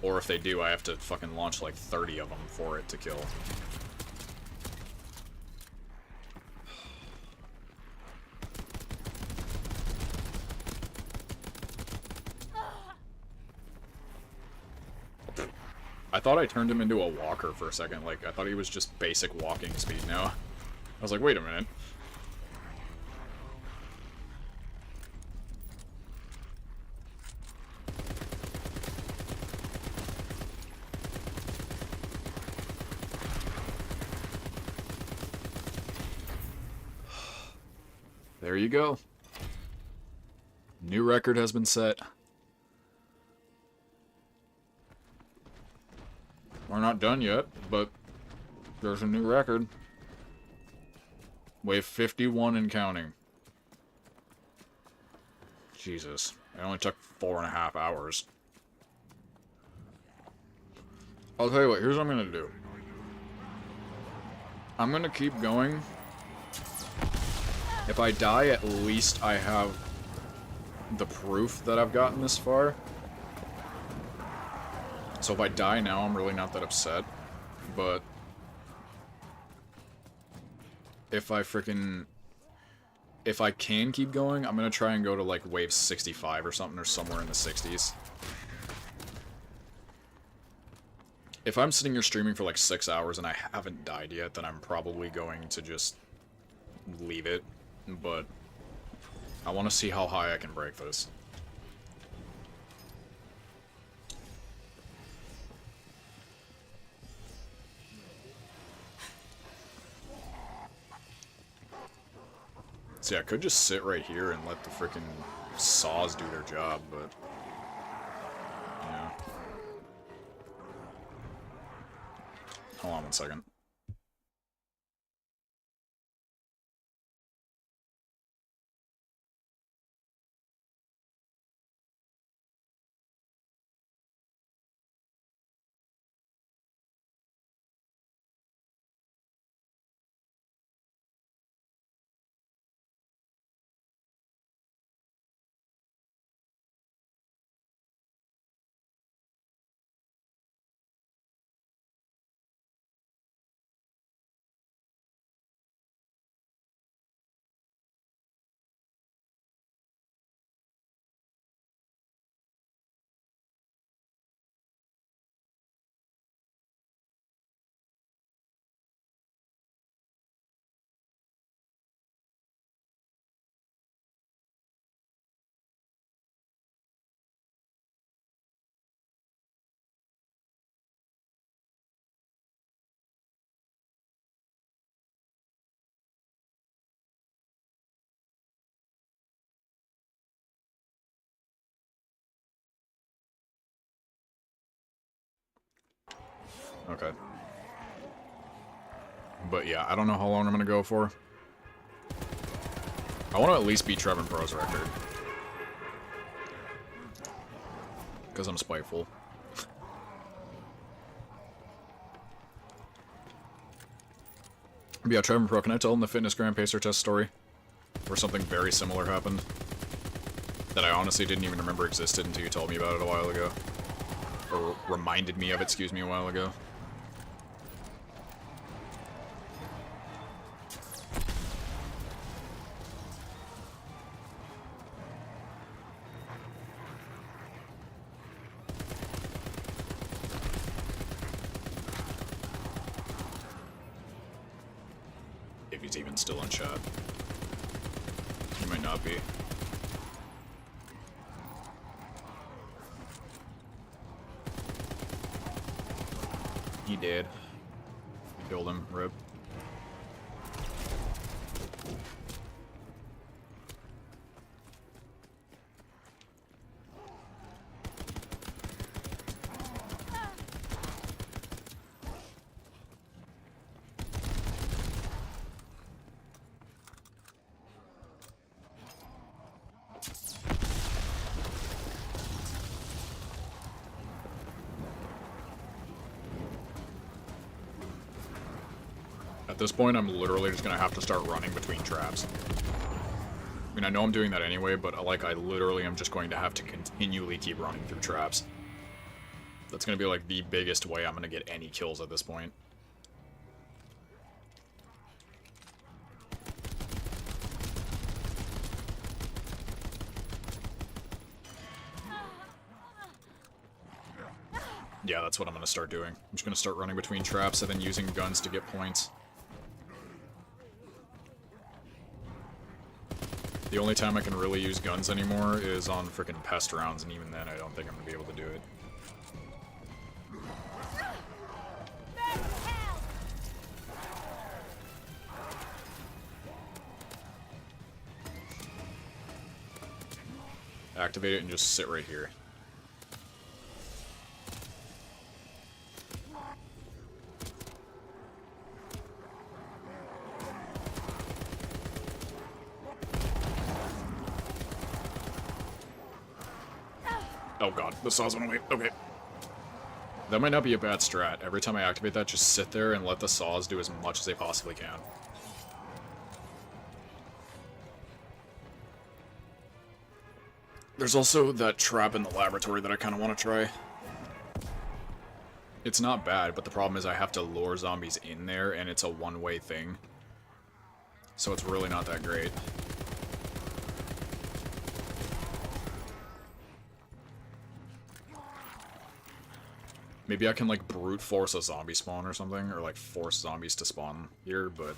Or if they do, I have to fucking launch like 30 of them for it to kill. I thought I turned him into a walker for a second. Like, I thought he was just basic walking speed now. I was like, wait a minute. There you go. New record has been set. We're not done yet, but there's a new record. Wave 51 and counting. Jesus. It only took 4.5 hours. I'll tell you what, here's what I'm gonna do. I'm gonna keep going. If I die, at least I have the proof that I've gotten this far. So if I die now, I'm really not that upset. But if I can keep going, I'm gonna try and go to like wave 65 or something, or somewhere in the 60s. If I'm sitting here streaming for like 6 hours and I haven't died yet, then I'm probably going to just leave it. But I want to see how high I can break this. See, I could just sit right here and let the freaking saws do their job, but yeah. Hold on one second. Okay. But yeah, I don't know how long I'm gonna go for. I want to at least beat Trevin Pro's record. Because I'm spiteful. But yeah, Trevin Pro, can I tell him the Fitness Grand Pacer test story? Where something very similar happened? That I honestly didn't even remember existed until you told me about it a while ago. Or reminded me of it, excuse me, a while ago. If he's even still in chat. He might not be. He did. Killed him, rip. At this point, I'm literally just gonna have to start running between traps. I mean, I know I'm doing that anyway, but like, I literally am just going to have to continually keep running through traps. That's gonna be like the biggest way I'm gonna get any kills at this point. Yeah, that's what I'm gonna start doing. I'm just gonna start running between traps and then using guns to get points. The only time I can really use guns anymore is on frickin' pest rounds, and even then I don't think I'm gonna be able to do it. Activate it and just sit right here. Oh god, the saws went away. Okay. That might not be a bad strat. Every time I activate that, just sit there and let the saws do as much as they possibly can. There's also that trap in the laboratory that I kind of want to try. It's not bad, but the problem is I have to lure zombies in there, and it's a one-way thing. So it's really not that great. Maybe I can, like, brute force a zombie spawn or something, or, like, force zombies to spawn here, but...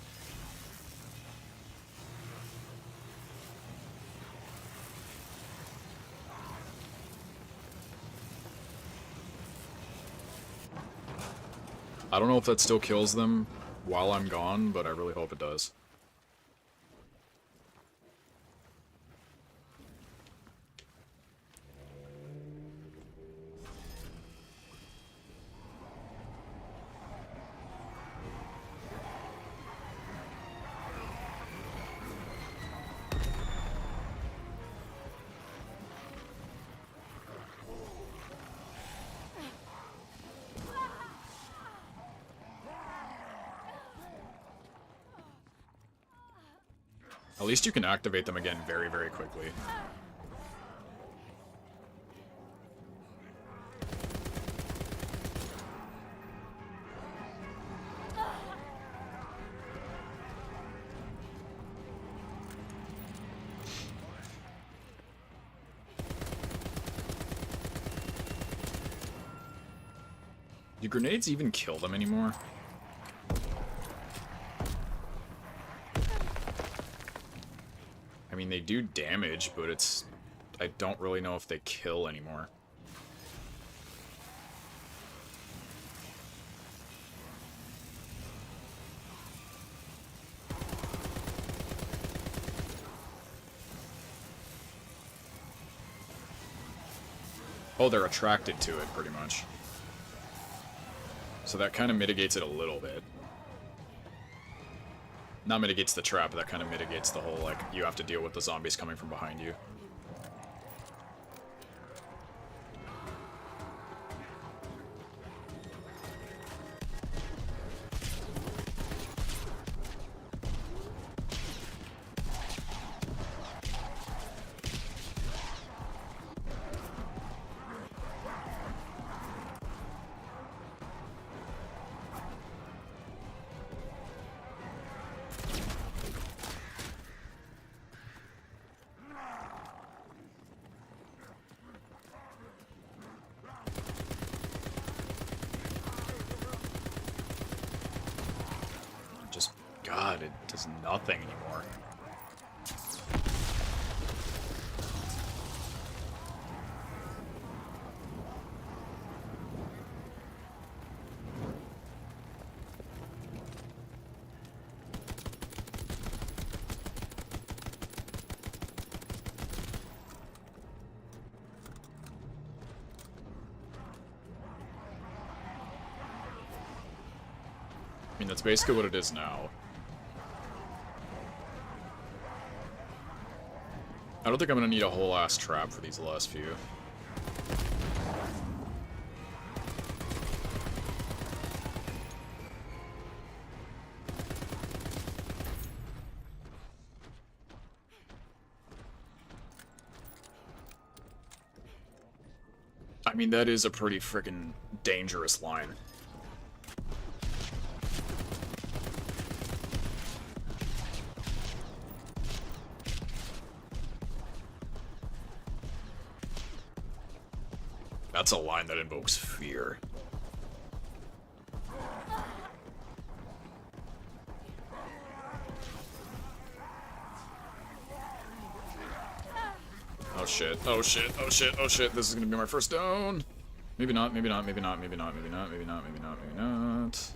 I don't know if that still kills them while I'm gone, but I really hope it does. At least you can activate them again very, very quickly. Do grenades even kill them anymore? I mean, they do damage, but it's... I don't really know if they kill anymore. Oh, they're attracted to it, pretty much. So that kind of mitigates it a little bit. Not mitigates the trap, but that kind of mitigates the whole, like, you have to deal with the zombies coming from behind you. God, it does nothing anymore. I mean, that's basically what it is now. I don't think I'm gonna need a whole ass trap for these last few. I mean, that is a pretty freaking dangerous line. That's a line that invokes fear. Oh shit, oh shit, oh shit, oh shit, this is gonna be my first down. Maybe not, maybe not, maybe not, maybe not, maybe not, maybe not, maybe not, maybe not.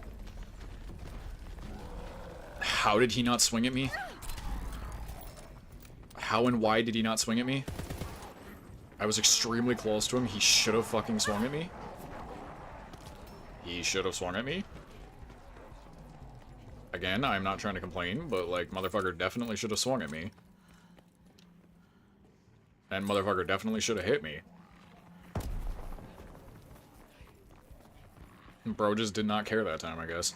How did he not swing at me? How and why did he not swing at me? I was extremely close to him. He should have fucking swung at me. He should have swung at me. Again, I'm not trying to complain, but, like, motherfucker definitely should have swung at me. And motherfucker definitely should have hit me. Bro just did not care that time, I guess.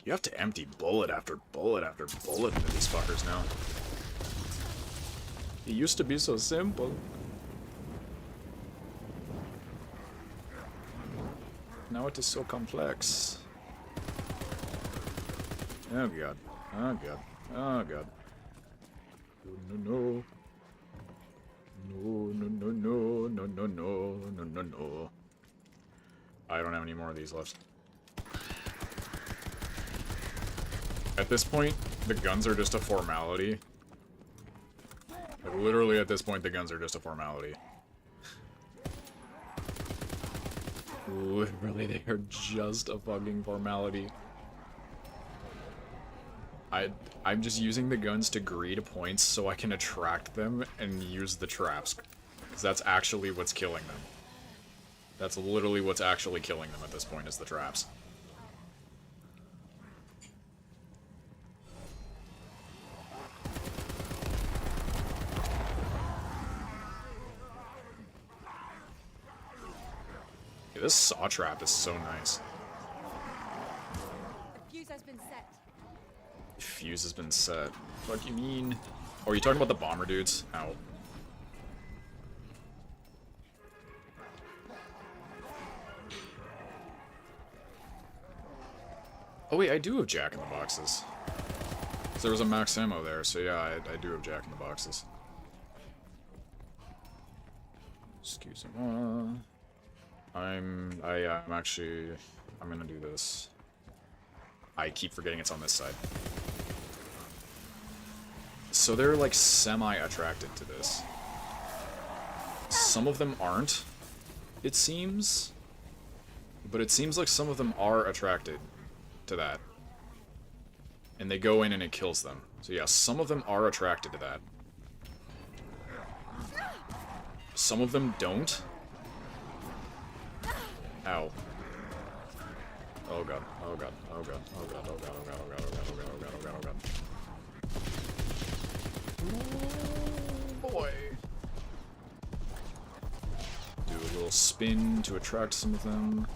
You have to empty bullet after bullet after bullet into these fuckers now. It used to be so simple. Now it is so complex. Oh god. Oh god. Oh god. No, no, no. No, no, no, no, no, no, no, no, no. I don't have any more of these left. At this point, the guns are just a formality. Like, literally at this point, the guns are just a formality. Literally, they are just a fucking formality. I'm just using the guns to greed points so I can attract them and use the traps. Because that's actually what's killing them. That's literally what's actually killing them at this point, is the traps. Yeah, this saw trap is so nice. The fuse has been set. Fuse has been set. What do you mean? Oh, are you talking about the bomber dudes? Ow. Oh wait, I do have Jack in the Boxes. So there was a max ammo there, so yeah, I do have Jack in the Boxes. Excuse me. I'm gonna do this. I keep forgetting it's on this side. So they're like semi-attracted to this. Some of them aren't, it seems. But it seems like some of them are attracted to that. And they go in and it kills them. So yeah, some of them are attracted to that. Some of them don't. Ow. Oh god, oh god, oh god, oh god, oh god, oh god, oh god, oh god, oh god, oh god, oh god, oh god. Ooh, boy. Do a little spin to attract some of them.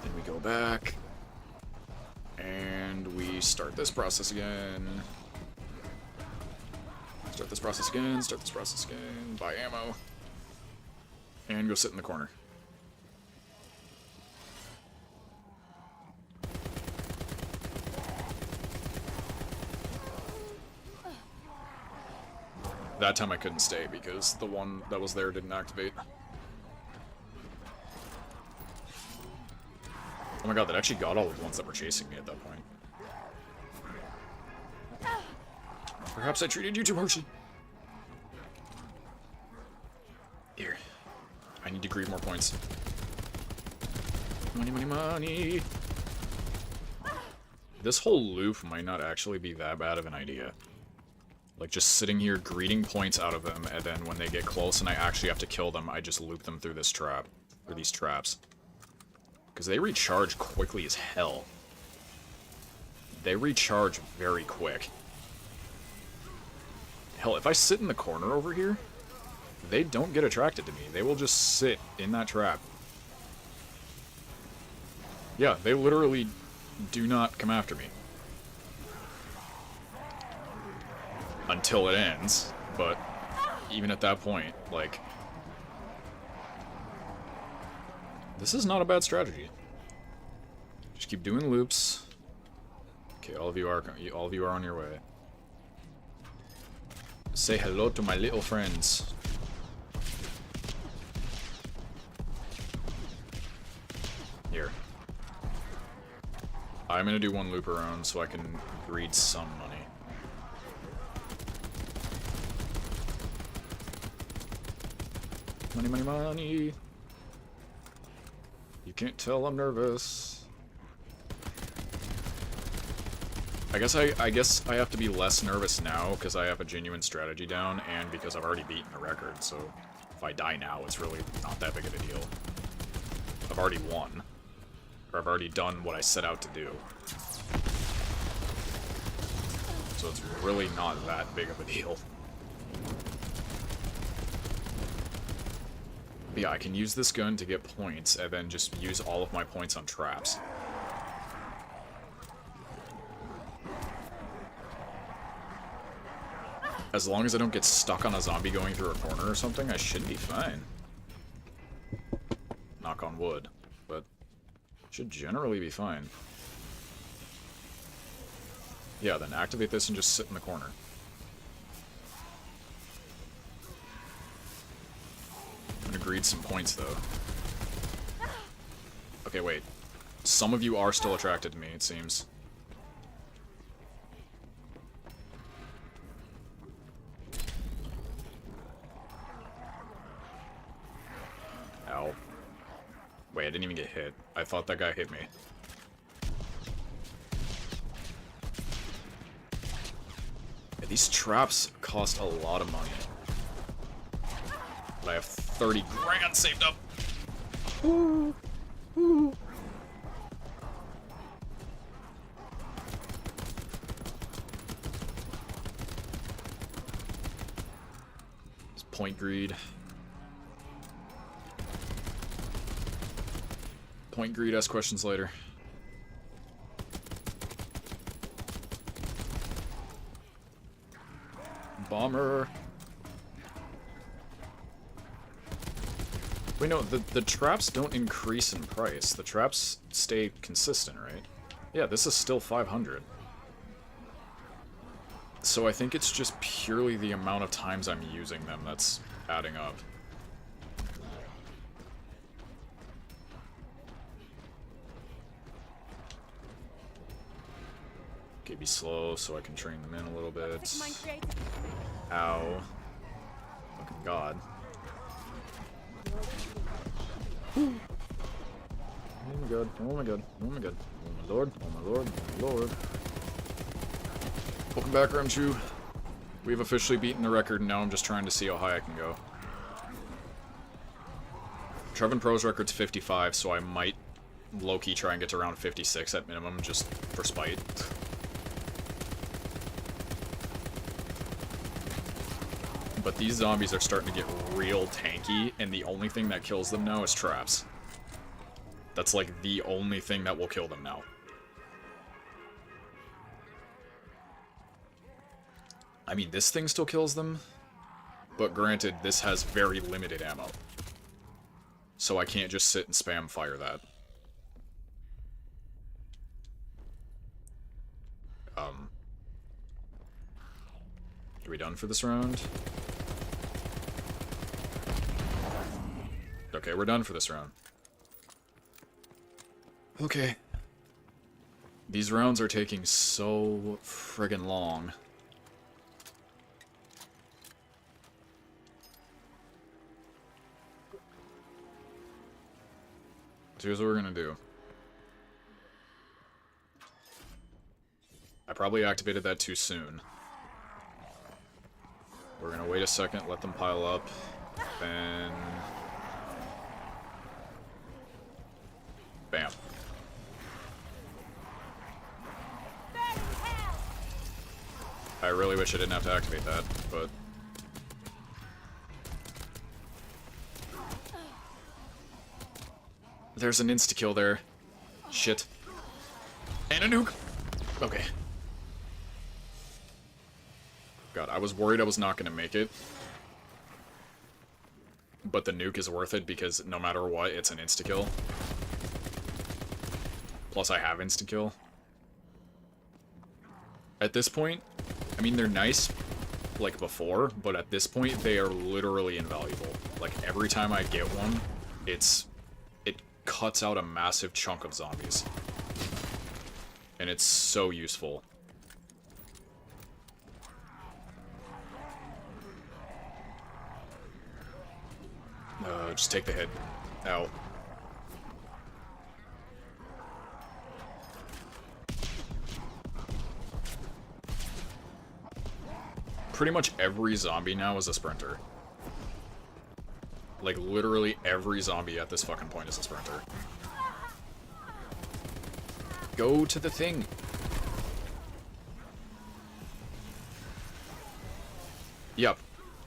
Then we go back. And we start this process again. Start this process again, start this process again, buy ammo. And go sit in the corner. That time I couldn't stay because the one that was there didn't activate. Oh my god, that actually got all of the ones that were chasing me at that point. Perhaps I treated you too harshly. Here. I need to greed more points. Money, money, money! This whole loop might not actually be that bad of an idea. Like, just sitting here greeting points out of them, and then when they get close and I actually have to kill them, I just loop them through this trap. Or these traps. Because they recharge quickly as hell. They recharge very quick. Hell, if I sit in the corner over here, they don't get attracted to me. They will just sit in that trap. Yeah, they literally do not come after me. until it ends, but even at that point, like, this is not a bad strategy. Just keep doing loops. Okay, all of you are on your way. Say hello to my little friends. Here. I'm gonna do one loop around so I can greed some money. Money, money, money. You can't tell I'm nervous. I guess I have to be less nervous now because I have a genuine strategy down and because I've already beaten the record, so if I die now, it's really not that big of a deal. I've already won. Or I've already done what I set out to do. So it's really not that big of a deal. But yeah, I can use this gun to get points and then just use all of my points on traps. As long as I don't get stuck on a zombie going through a corner or something, I should be fine. Knock on wood, but should generally be fine. Yeah, then activate this and just sit in the corner. I'm gonna greed some points, though. Okay, wait. Some of you are still attracted to me, it seems. Ow. Wait, I didn't even get hit. I thought that guy hit me. Yeah, these traps cost a lot of money. But I have 30 grand saved up. Ooh. Ooh. It's point greed. Point greed, ask questions later. Bomber. Wait, no, the traps don't increase in price. The traps stay consistent, right? Yeah, this is still 500. So I think it's just purely the amount of times I'm using them that's adding up. Okay, be slow so I can train them in a little bit. Ow. Fucking God. Oh my God, oh my God, oh my God. Oh my Lord, oh my Lord, oh my Lord. Welcome back, Remchu. We've officially beaten the record, and now I'm just trying to see how high I can go. Trevin Pro's record's 55, so I might low-key try and get to around 56 at minimum, just for spite. But these zombies are starting to get real tanky, and the only thing that kills them now is traps. That's like the only thing that will kill them now. I mean, this thing still kills them, but granted, this has very limited ammo. So I can't just sit and spam fire that. Are we done for this round? Okay, we're done for this round. Okay. These rounds are taking so friggin' long. So here's what we're gonna do. I probably activated that too soon. We're gonna wait a second, let them pile up, then... Bam. I really wish I didn't have to activate that, but... There's an insta-kill there. Shit. And a nuke! Okay. God, I was worried I was not going to make it. But the nuke is worth it because no matter what, it's an insta-kill. Plus I have insta-kill. At this point, I mean, they're nice, like before, but at this point, they are literally invaluable. Like, every time I get one, it cuts out a massive chunk of zombies. And it's so useful. Just take the hit. Ow. Pretty much every zombie now is a sprinter. Like, literally every zombie at this fucking point is a sprinter. Go to the thing! Yep.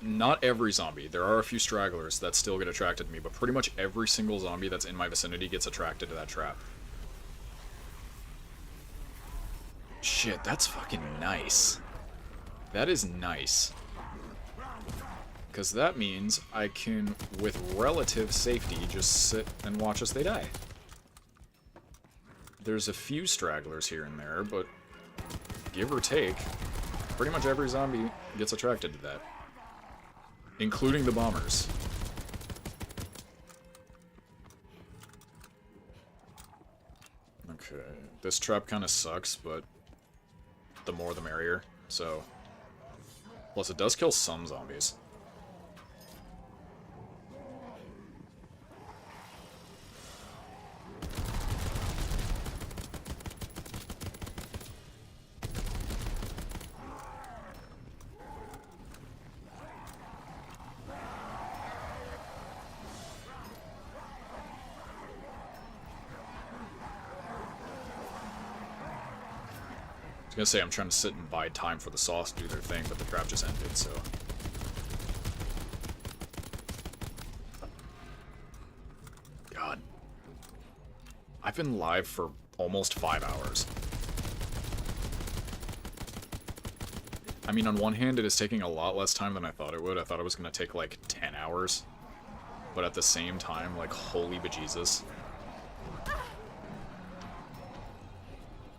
Not every zombie. There are a few stragglers that still get attracted to me, but pretty much every single zombie that's in my vicinity gets attracted to that trap. Shit, that's fucking nice. That is nice. Because that means I can, with relative safety, just sit and watch as they die. There's a few stragglers here and there, but give or take, pretty much every zombie gets attracted to that. Including the bombers. Okay, this trap kind of sucks, but the more the merrier, so... Plus, it does kill some zombies. I was gonna say I'm trying to sit and buy time for the sauce to do their thing, but the trap just ended, so... God. I've been live for almost 5 hours. I mean, on one hand, it is taking a lot less time than I thought it would. I thought it was gonna take, like, 10 hours. But at the same time, like, holy bejesus.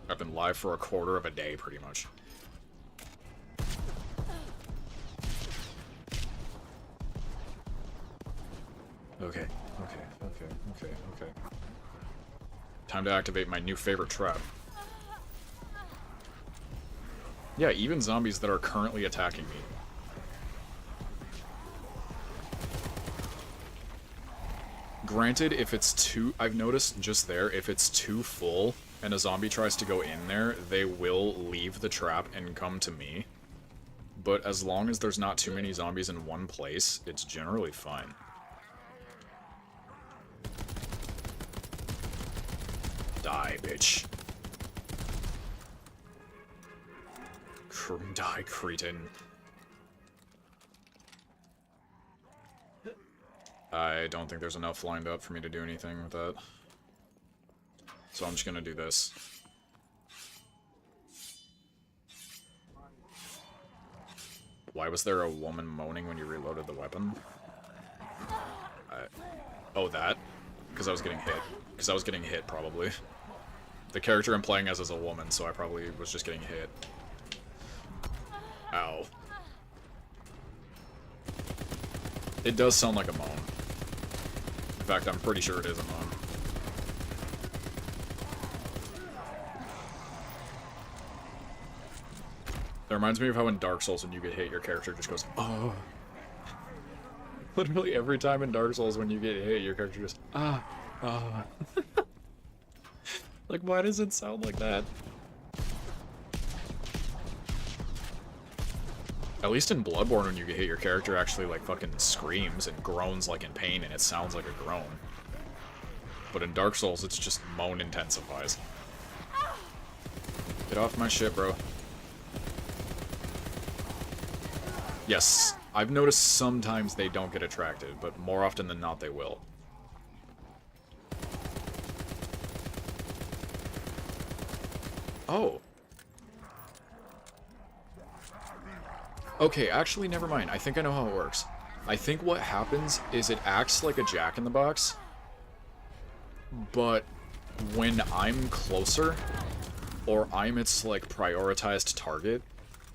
I've been live for a quarter of a day, pretty much. Okay. Time to activate my new favorite trap. Yeah, even zombies that are currently attacking me. Granted, if it's too... I've noticed just there, if it's too full... and a zombie tries to go in there, they will leave the trap and come to me. But as long as there's not too many zombies in one place, it's generally fine. Die, bitch. Die, cretin. I don't think there's enough lined up for me to do anything with that. So I'm just gonna do this. Why was there a woman moaning when you reloaded the weapon? Oh, that? Because I was getting hit. Because I was getting hit, probably. The character I'm playing as is a woman, so I probably was just getting hit. Ow. It does sound like a moan. In fact, I'm pretty sure it is a moan. That reminds me of how in Dark Souls when you get hit, your character just goes, oh. Literally every time in Dark Souls when you get hit, your character just, ah. Like, why does it sound like that? At least in Bloodborne, when you get hit, your character actually, like, fucking screams and groans, like, in pain, and it sounds like a groan. But in Dark Souls, it's just moan intensifies. Get off my shit, bro. Yes, I've noticed sometimes they don't get attracted, but more often than not they will. Oh. Okay, actually, never mind. I think I know how it works. I think what happens is it acts like a jack-in-the-box, but when I'm closer, or I'm its, like, prioritized target,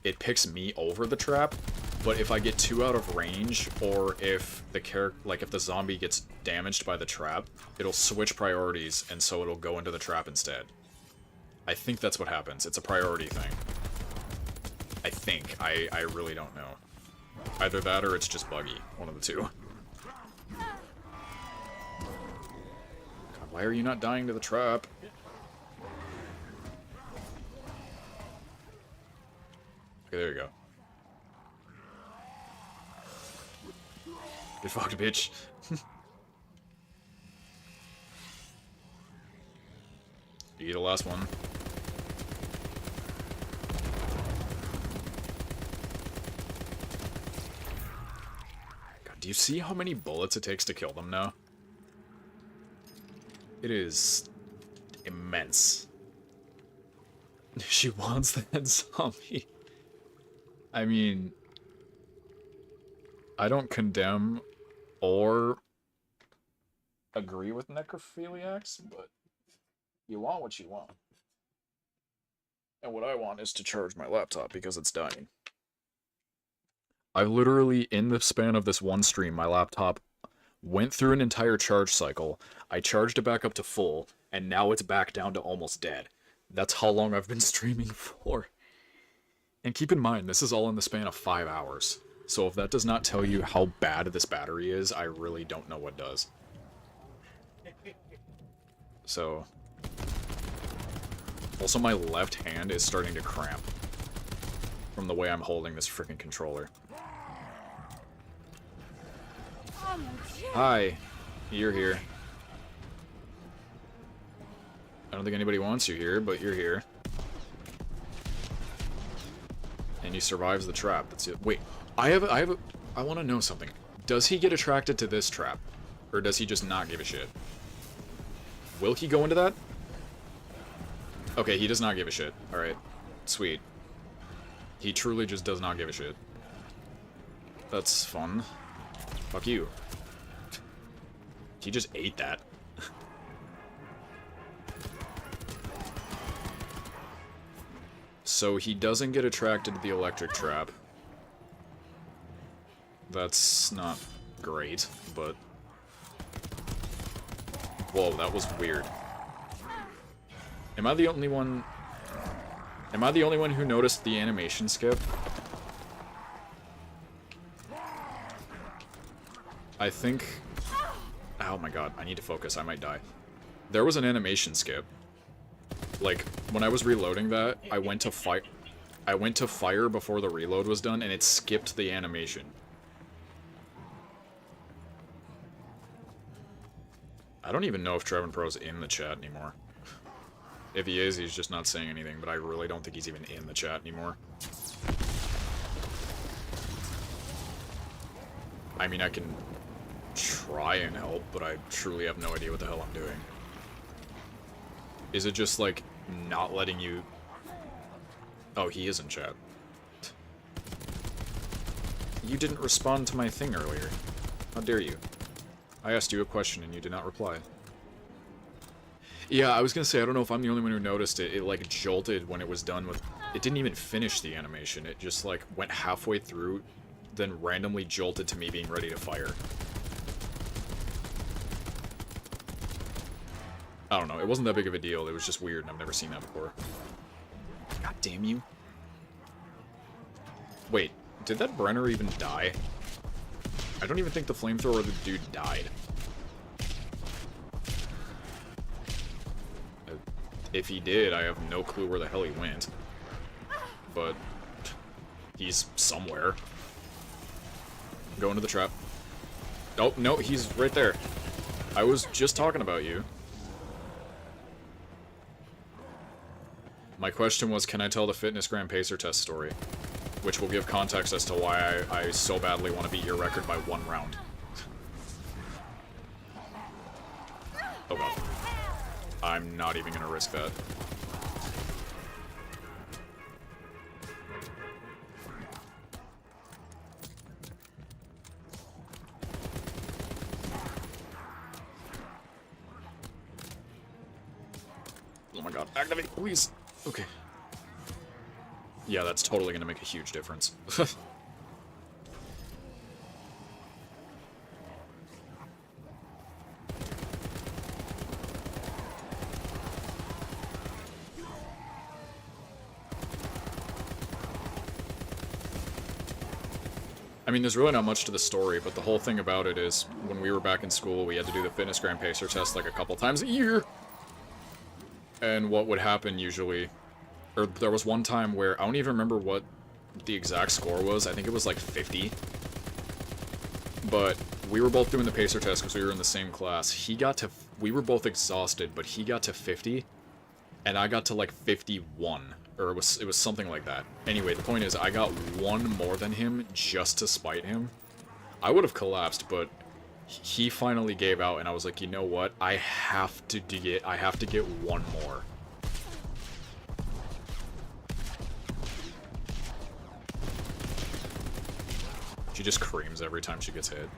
it picks me over the trap, but if I get too out of range, or if the if the zombie gets damaged by the trap, it'll switch priorities, and so it'll go into the trap instead. I think that's what happens. It's a priority thing. I think. I really don't know. Either that or it's just buggy. One of the two. God, why are you not dying to the trap? Okay, there you go. Get fucked, bitch. You get the last one. God, do you see how many bullets it takes to kill them now? It is immense. She wants that zombie. I mean, I don't condemn or agree with necrophiliacs, but you want what you want. And what I want is to charge my laptop because it's dying. I literally, in the span of this one stream, my laptop went through an entire charge cycle, I charged it back up to full, and now it's back down to almost dead. That's how long I've been streaming for. And keep in mind, this is all in the span of 5 hours. So if that does not tell you how bad this battery is, I really don't know what does. So... Also, my left hand is starting to cramp from the way I'm holding this freaking controller. Hi. You're here. I don't think anybody wants you here, but you're here. And he survives the trap. That's it. Wait, I want to know something. Does he get attracted to this trap? Or does he just not give a shit? Will he go into that? Okay, he does not give a shit. Alright. Sweet. He truly just does not give a shit. That's fun. Fuck you. He just ate that. So he doesn't get attracted to the electric trap. That's not great, but... Whoa, that was weird. Am I the only one... Am I the only one who noticed the animation skip? I think... Oh my god, I need to focus, I might die. There was an animation skip. Like, when I was reloading that, I went to fire before the reload was done, and it skipped the animation. I don't even know if Trevin Pro's in the chat anymore. If he is, he's just not saying anything, but I really don't think he's even in the chat anymore. I mean, I can try and help, but I truly have no idea what the hell I'm doing. Is it just, like, not letting you... Oh, he is in chat. You didn't respond to my thing earlier. How dare you? I asked you a question and you did not reply. Yeah, I was gonna say, I don't know if I'm the only one who noticed it. It, like, jolted when it was done with... It didn't even finish the animation. It just, like, went halfway through, then randomly jolted to me being ready to fire. I don't know, it wasn't that big of a deal. It was just weird, and I've never seen that before. God damn you. Wait, did that Brenner even die? I don't even think the flamethrower dude died. If he did, I have no clue where the hell he went. But he's somewhere. Go into the trap. Oh, no, he's right there. I was just talking about you. My question was, can I tell the Fitness Grand Pacer test story? Which will give context as to why I so badly want to beat your record by 1 round. Oh god. I'm not even gonna risk that. Activate, please. Okay. Yeah, that's totally gonna make a huge difference. I mean, there's really not much to the story, but the whole thing about it is, when we were back in school, we had to do the fitness gram pacer test like a couple times a year. And what would happen usually, or there was one time where, I don't even remember what the exact score was, I think it was like 50. But we were both doing the pacer test because we were in the same class. He got to, we were both exhausted, but he got to 50, and I got to like 51. Or it was something like that. Anyway, the point is, I got one more than him just to spite him. I would have collapsed, but he finally gave out, and I was like, you know what? I have to get one more. She just creams every time she gets hit.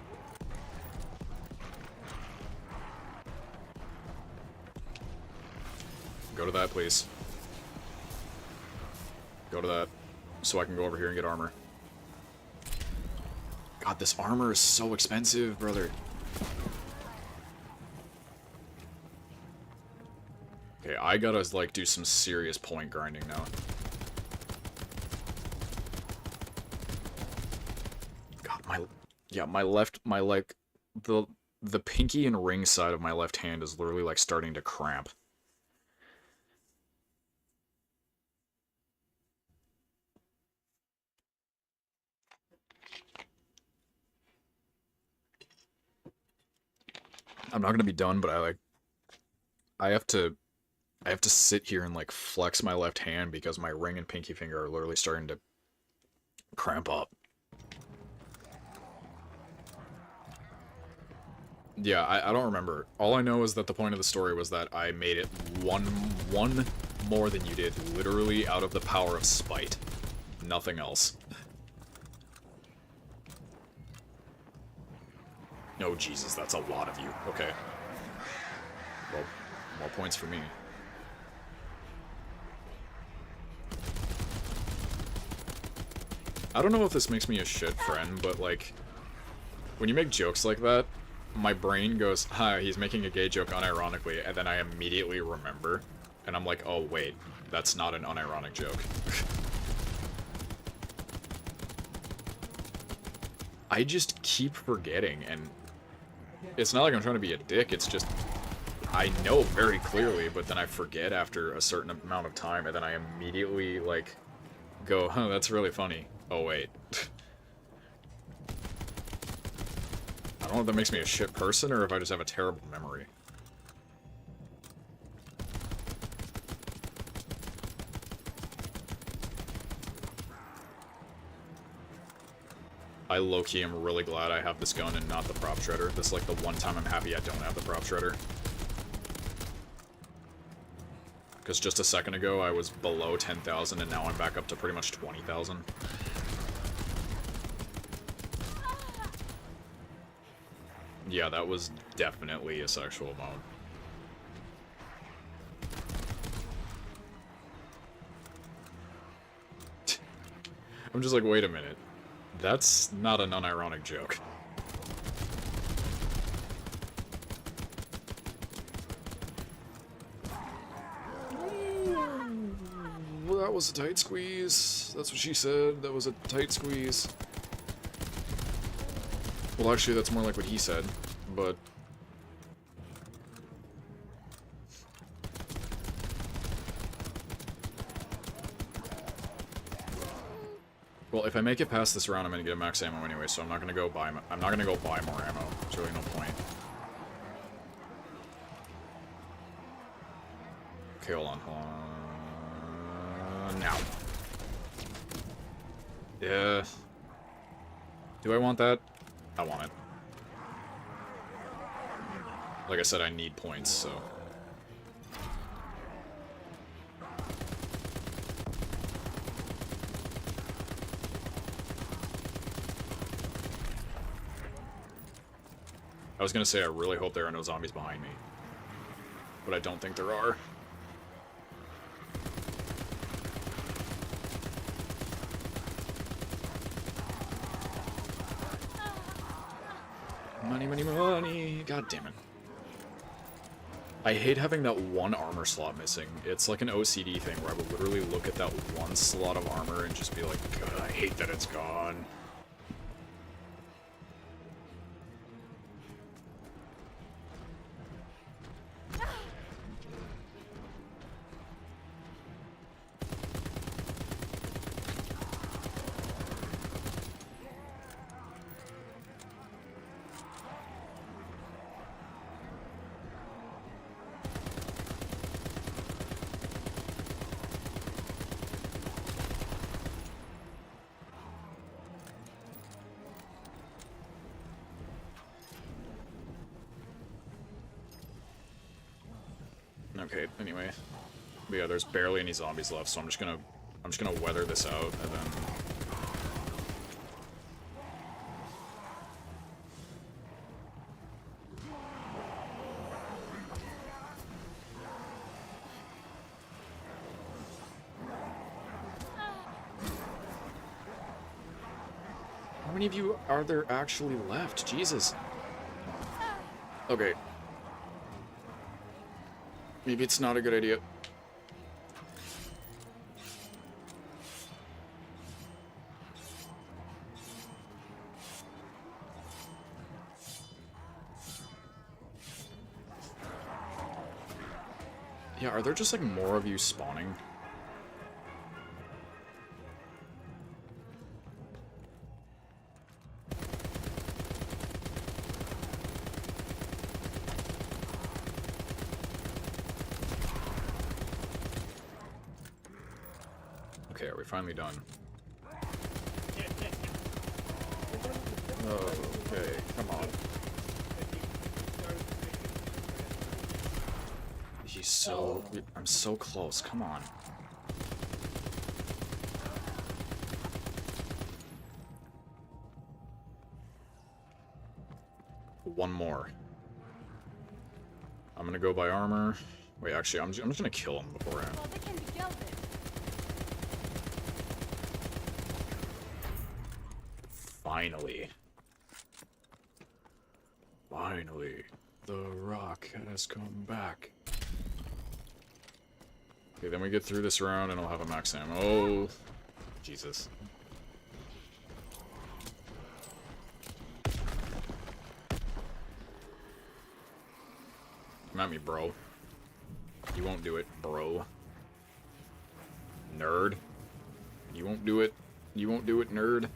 Go to that, please. Go to that, so I can go over here and get armor. God, this armor is so expensive, brother. Okay, I gotta, like, do some serious point grinding now. God, the pinky and ring side of my left hand is literally, like, starting to cramp. I'm not gonna be done, but I have to sit here and like flex my left hand because my ring and pinky finger are literally starting to cramp up. Yeah, I don't remember. All I know is that the point of the story was that I made it one more than you did, literally out of the power of spite. Nothing else. Oh, Jesus, that's a lot of you. Okay. Well, more points for me. I don't know if this makes me a shit friend, but, like, when you make jokes like that, my brain goes, hi, he's making a gay joke unironically, and then I immediately remember, and I'm like, oh, wait, that's not an unironic joke. I just keep forgetting, and it's not like I'm trying to be a dick, it's just, I know very clearly, but then I forget after a certain amount of time, and then I immediately, like, go, huh, that's really funny. Oh, wait. I don't know if that makes me a shit person, or if I just have a terrible memory. I low-key am really glad I have this gun and not the prop shredder. This is like the one time I'm happy I don't have the prop shredder. Because just a second ago I was below 10,000 and now I'm back up to pretty much 20,000. Yeah, that was definitely a sexual mode. I'm just like, wait a minute. That's not an unironic joke. Well, that was a tight squeeze. That's what she said. That was a tight squeeze. Well, actually, that's more like what he said, but... Well, if I make it past this round, I'm gonna get max ammo anyway, so I'm not gonna go buy more ammo. There's really no point. Okay, hold on. Now. Yeah. Do I want that? I want it. Like I said, I need points, so... I was gonna say I really hope there are no zombies behind me. But I don't think there are. Money, money, money. God damn it. I hate having that one armor slot missing. It's like an OCD thing where I would literally look at that one slot of armor and just be like, God, I hate that it's gone. Okay, anyway. But yeah, there's barely any zombies left, so I'm just gonna weather this out and then how many of you are there actually left? Jesus. Okay. Maybe it's not a good idea. Yeah, are there just like more of you spawning? Okay, are we finally done? Okay, come on. He's so... I'm so close, come on. One more. I'm gonna go by armor. Wait, actually, I'm just gonna kill him beforehand. Well, they can be gilded. Finally. Finally. The rock has come back. Okay, then we get through this round and I'll have a max ammo. Oh, Jesus. Come at me, bro. You won't do it, bro. Nerd. You won't do it. You won't do it, nerd.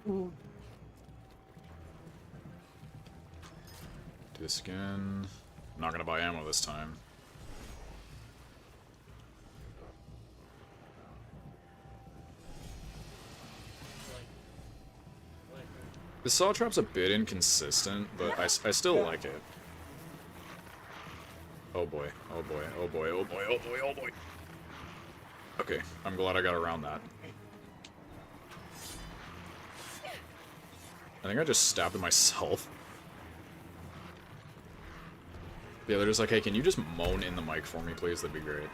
Do this again. I'm not gonna buy ammo this time. The saw trap's a bit inconsistent, but I still like it. Oh boy, oh boy, oh boy, oh boy, oh boy, oh boy. Okay, I'm glad I got around that. I think I just stabbed myself. Yeah, they're just like, hey, can you just moan in the mic for me, please? That'd be great.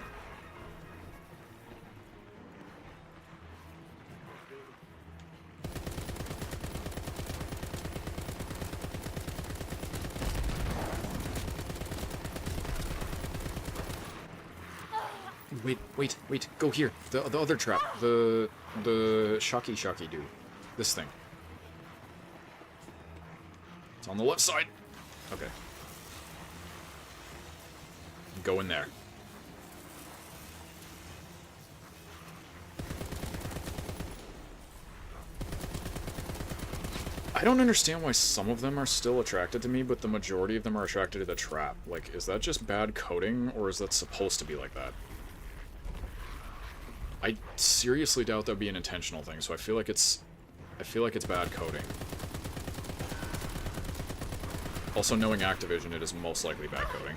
Wait, go here. The other trap. The shocky dude. This thing. It's on the left side. Okay. Go in there. I don't understand why some of them are still attracted to me, but the majority of them are attracted to the trap. Like, is that just bad coding, or is that supposed to be like that? I seriously doubt that would be an intentional thing, so I feel like it's bad coding. Also, knowing Activision, it is most likely bad coding.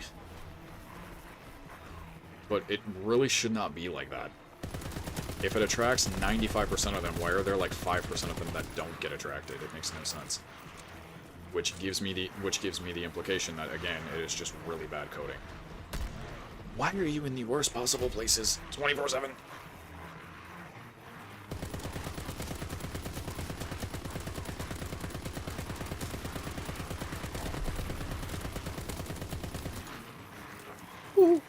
But it really should not be like that. If it attracts 95% of them, why are there like 5% of them that don't get attracted? It makes no sense. Which gives me the implication that, again, it is just really bad coding. Why are you in the worst possible places 24/7? No!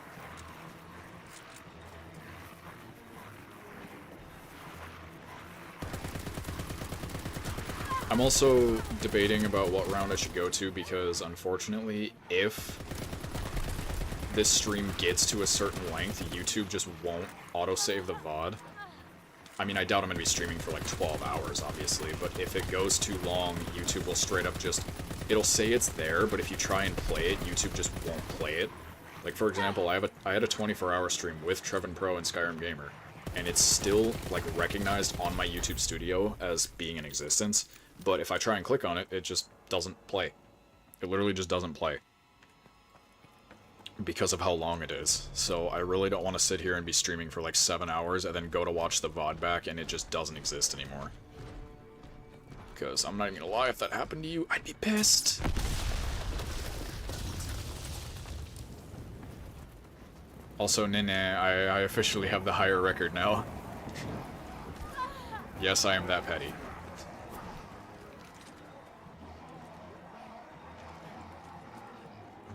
I'm also debating about what round I should go to because, unfortunately, if this stream gets to a certain length, YouTube just won't autosave the VOD. I mean, I doubt I'm going to be streaming for like 12 hours, obviously, but if it goes too long, YouTube will straight up just... It'll say it's there, but if you try and play it, YouTube just won't play it. Like, for example, I had a 24-hour stream with Trevin Pro and Skyrim Gamer, and it's still, like, recognized on my YouTube studio as being in existence, but if I try and click on it, it just doesn't play. It literally just doesn't play. Because of how long it is. So I really don't want to sit here and be streaming for like 7 hours and then go to watch the VOD back and it just doesn't exist anymore. Because I'm not even gonna lie, if that happened to you, I'd be pissed. Also, Nene, I officially have the higher record now. Yes, I am that petty.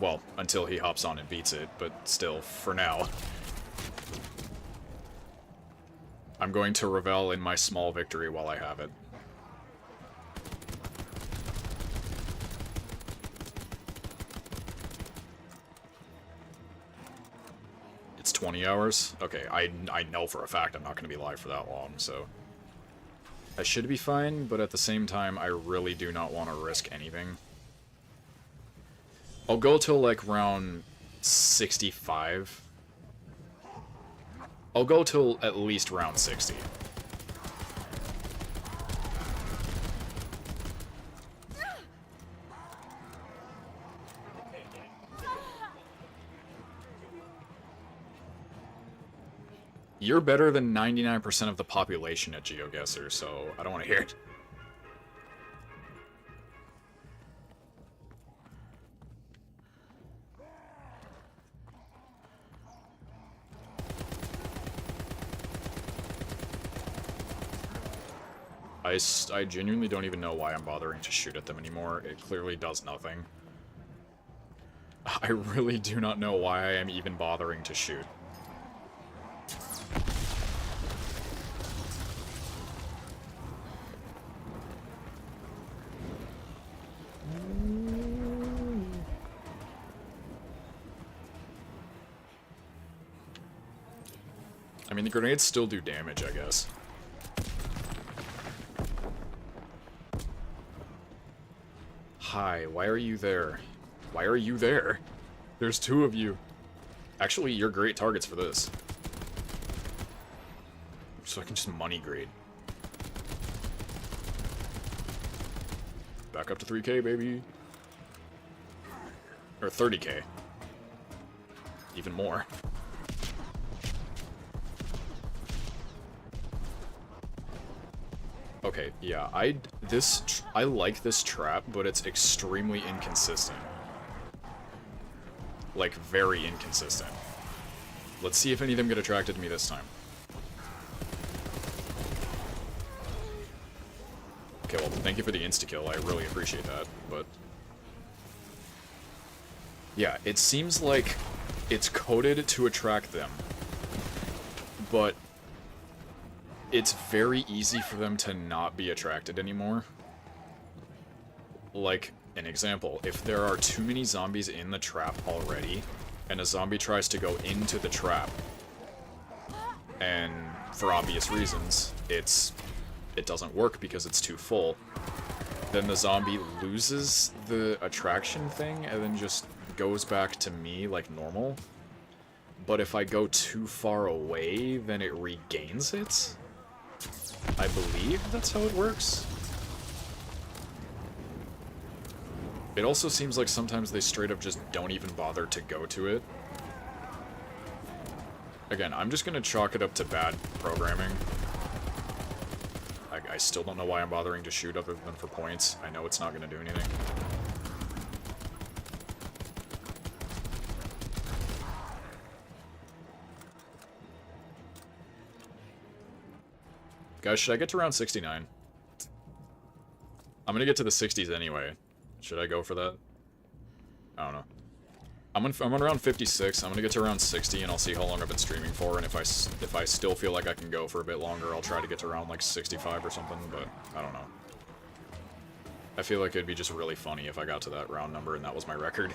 Well, until he hops on and beats it, but still, for now. I'm going to revel in my small victory while I have it. It's 20 hours? Okay, I know for a fact I'm not going to be live for that long, so... I should be fine, but at the same time, I really do not want to risk anything. I'll go till like round 65. I'll go till at least round 60. You're better than 99% of the population at GeoGuessr, so I don't want to hear it. I genuinely don't even know why I'm bothering to shoot at them anymore. It clearly does nothing. I really do not know why I am even bothering to shoot. I mean, the grenades still do damage, I guess. Hi, why are you there? Why are you there? There's two of you. Actually, you're great targets for this. So I can just money grade. Back up to 3K, baby. Or 30K. Even more. Okay, yeah, I like this trap, but it's extremely inconsistent. Like, very inconsistent. Let's see if any of them get attracted to me this time. Okay, well, thank you for the insta-kill, I really appreciate that, but... Yeah, it seems like it's coded to attract them, but... it's very easy for them to not be attracted anymore. Like, an example, if there are too many zombies in the trap already, and a zombie tries to go into the trap, and for obvious reasons, it doesn't work because it's too full, then the zombie loses the attraction thing and then just goes back to me like normal. But if I go too far away, then it regains it? I believe that's how it works. It also seems like sometimes they straight up just don't even bother to go to it. Again, I'm just gonna chalk it up to bad programming. I still don't know why I'm bothering to shoot other than for points. I know it's not gonna do anything. Guys, should I get to round 69? I'm gonna get to the 60s anyway. Should I go for that? I don't know. I'm on around 56. I'm gonna get to around 60, and I'll see how long I've been streaming for. And if I still feel like I can go for a bit longer, I'll try to get to around like 65 or something. But I don't know. I feel like it'd be just really funny if I got to that round number and that was my record.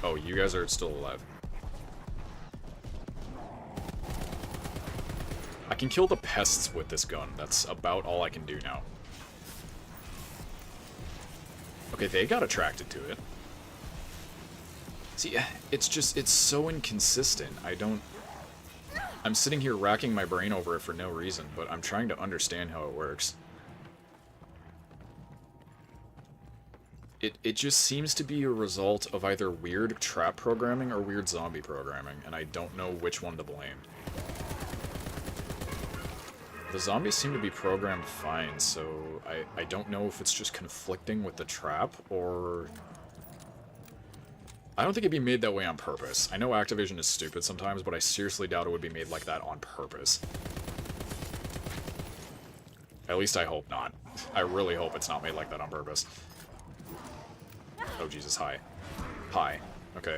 Oh, you guys are still alive. I can kill the pests with this gun. That's about all I can do now. Okay, they got attracted to it. See, it's so inconsistent. I'm sitting here racking my brain over it for no reason, but I'm trying to understand how it works. It just seems to be a result of either weird trap programming or weird zombie programming, and I don't know which one to blame. The zombies seem to be programmed fine, so I don't know if it's just conflicting with the trap, or... I don't think it'd be made that way on purpose. I know Activision is stupid sometimes, but I seriously doubt it would be made like that on purpose. At least I hope not. I really hope it's not made like that on purpose. Oh, Jesus, hi. Hi. Okay.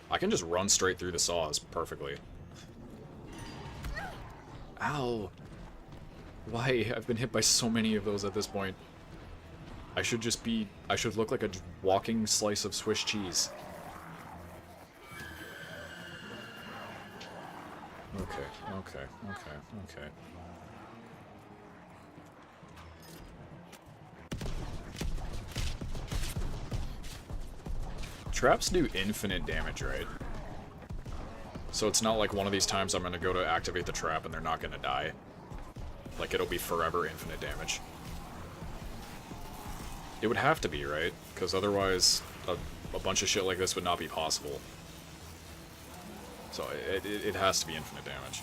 I can just run straight through the saws perfectly. Ow. Why? I've been hit by so many of those at this point. I should look like a walking slice of Swiss cheese. Okay. Traps do infinite damage, right? So it's not like one of these times I'm gonna go to activate the trap and they're not gonna die. Like, it'll be forever infinite damage. It would have to be, right? Because otherwise, a bunch of shit like this would not be possible. So it has to be infinite damage.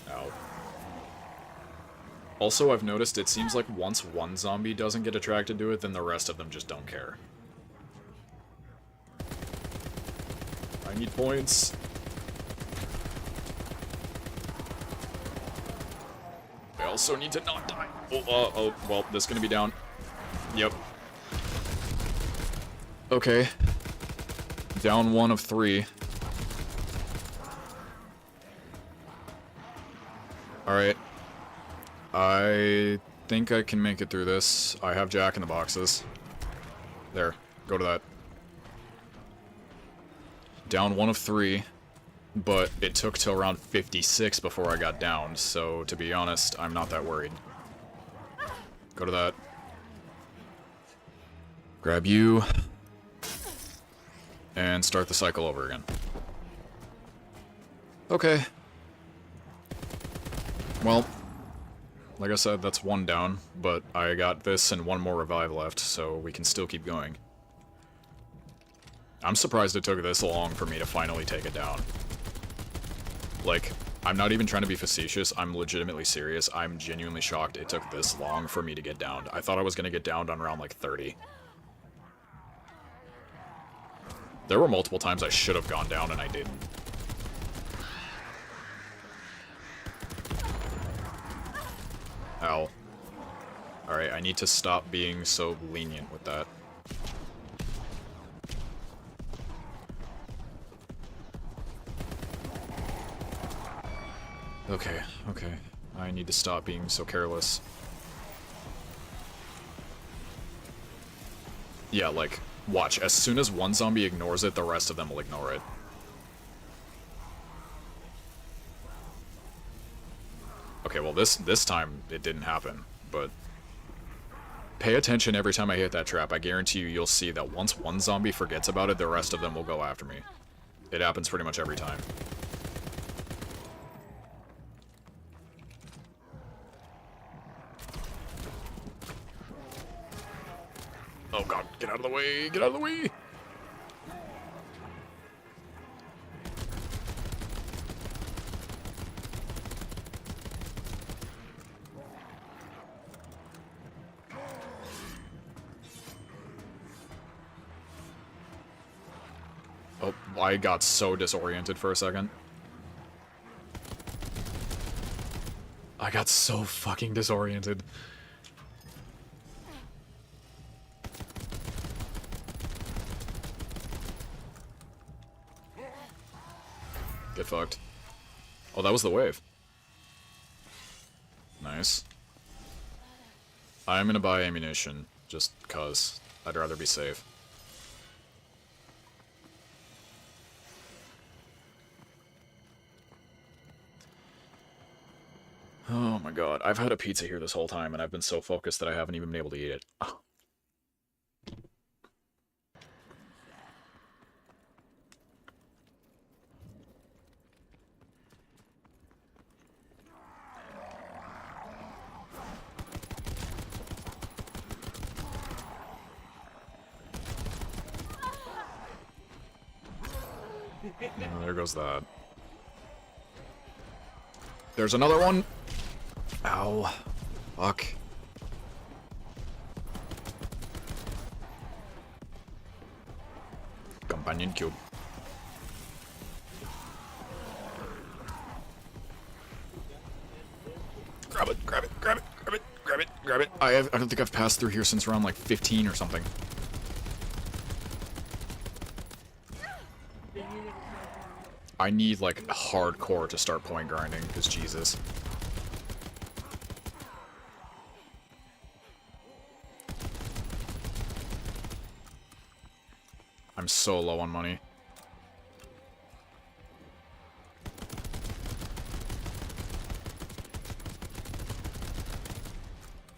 Ow. Also, I've noticed it seems like once one zombie doesn't get attracted to it, then the rest of them just don't care. I need points. I also need to not die. Oh, well, this is gonna be down. Yep. Okay. Down 1 of 3. Alright. I think I can make it through this. I have Jack in the boxes. There. Go to that. Down 1 of 3. But it took till around 56 before I got downed, so to be honest, I'm not that worried. Go to that. Grab you. And start the cycle over again. Okay. Well, like I said, that's 1 down, but I got this and 1 more revive left, so we can still keep going. I'm surprised it took this long for me to finally take it down. Like, I'm not even trying to be facetious, I'm legitimately serious. I'm genuinely shocked it took this long for me to get downed. I thought I was gonna get downed on around like 30. There were multiple times I should have gone down and I didn't. Ow. Alright, I need to stop being so lenient with that. Okay. I need to stop being so careless. Yeah, like, watch. As soon as one zombie ignores it, the rest of them will ignore it. Okay, well, this time it didn't happen, but pay attention every time I hit that trap. I guarantee you'll see that once one zombie forgets about it, the rest of them will go after me. It happens pretty much every time. Oh god, get out of the way! Get out of the way! I got so disoriented for a second. I got so fucking disoriented. Get fucked. Oh, that was the wave. Nice. I'm gonna buy ammunition, just cause. I'd rather be safe. Oh my god, I've had a pizza here this whole time, and I've been so focused that I haven't even been able to eat it. Oh. Oh, there goes that. There's another one! Ow. Fuck. Companion cube. Grab it, grab it, grab it, grab it, grab it, grab it. I don't think I've passed through here since around like 15 or something. I need like hardcore to start point grinding, because Jesus. I'm so low on money.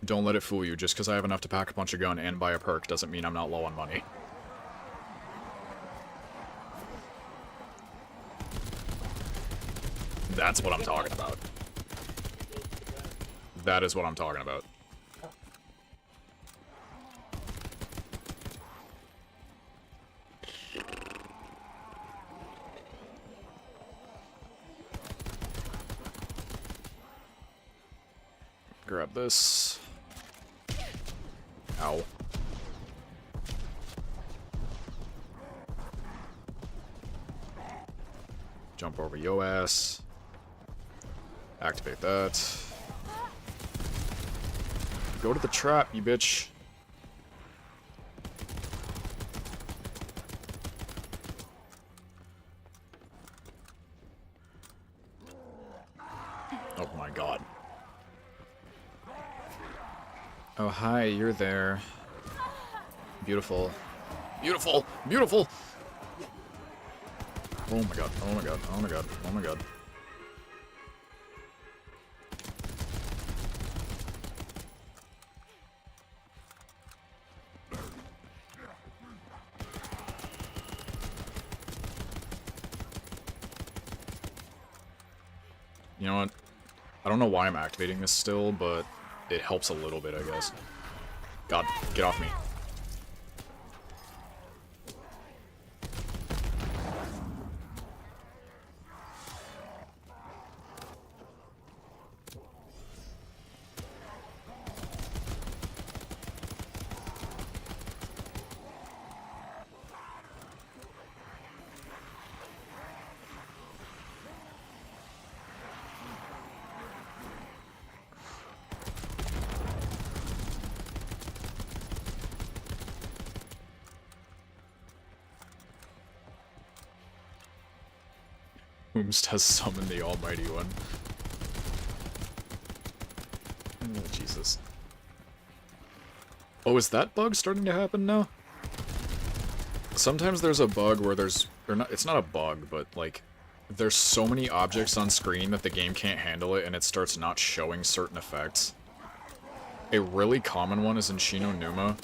Don't let it fool you. Just because I have enough to pack a punch a gun and buy a perk doesn't mean I'm not low on money. That's what I'm talking about. That is what I'm talking about. Grab this. Ow. Jump over yo ass. Activate that. Go to the trap, you bitch. Oh my god. Oh, hi, you're there. Beautiful. Beautiful! Beautiful! Oh my god, oh my god, oh my god, oh my god. You know what? I don't know why I'm activating this still, but it helps a little bit, I guess. God, get off me. Whomst has summoned the Almighty One. Oh, Jesus. Oh, is that bug starting to happen now? Sometimes there's a bug where there's... Or not, it's not a bug, but, like... There's so many objects on screen that the game can't handle it, and it starts not showing certain effects. A really common one is in Shino Numa.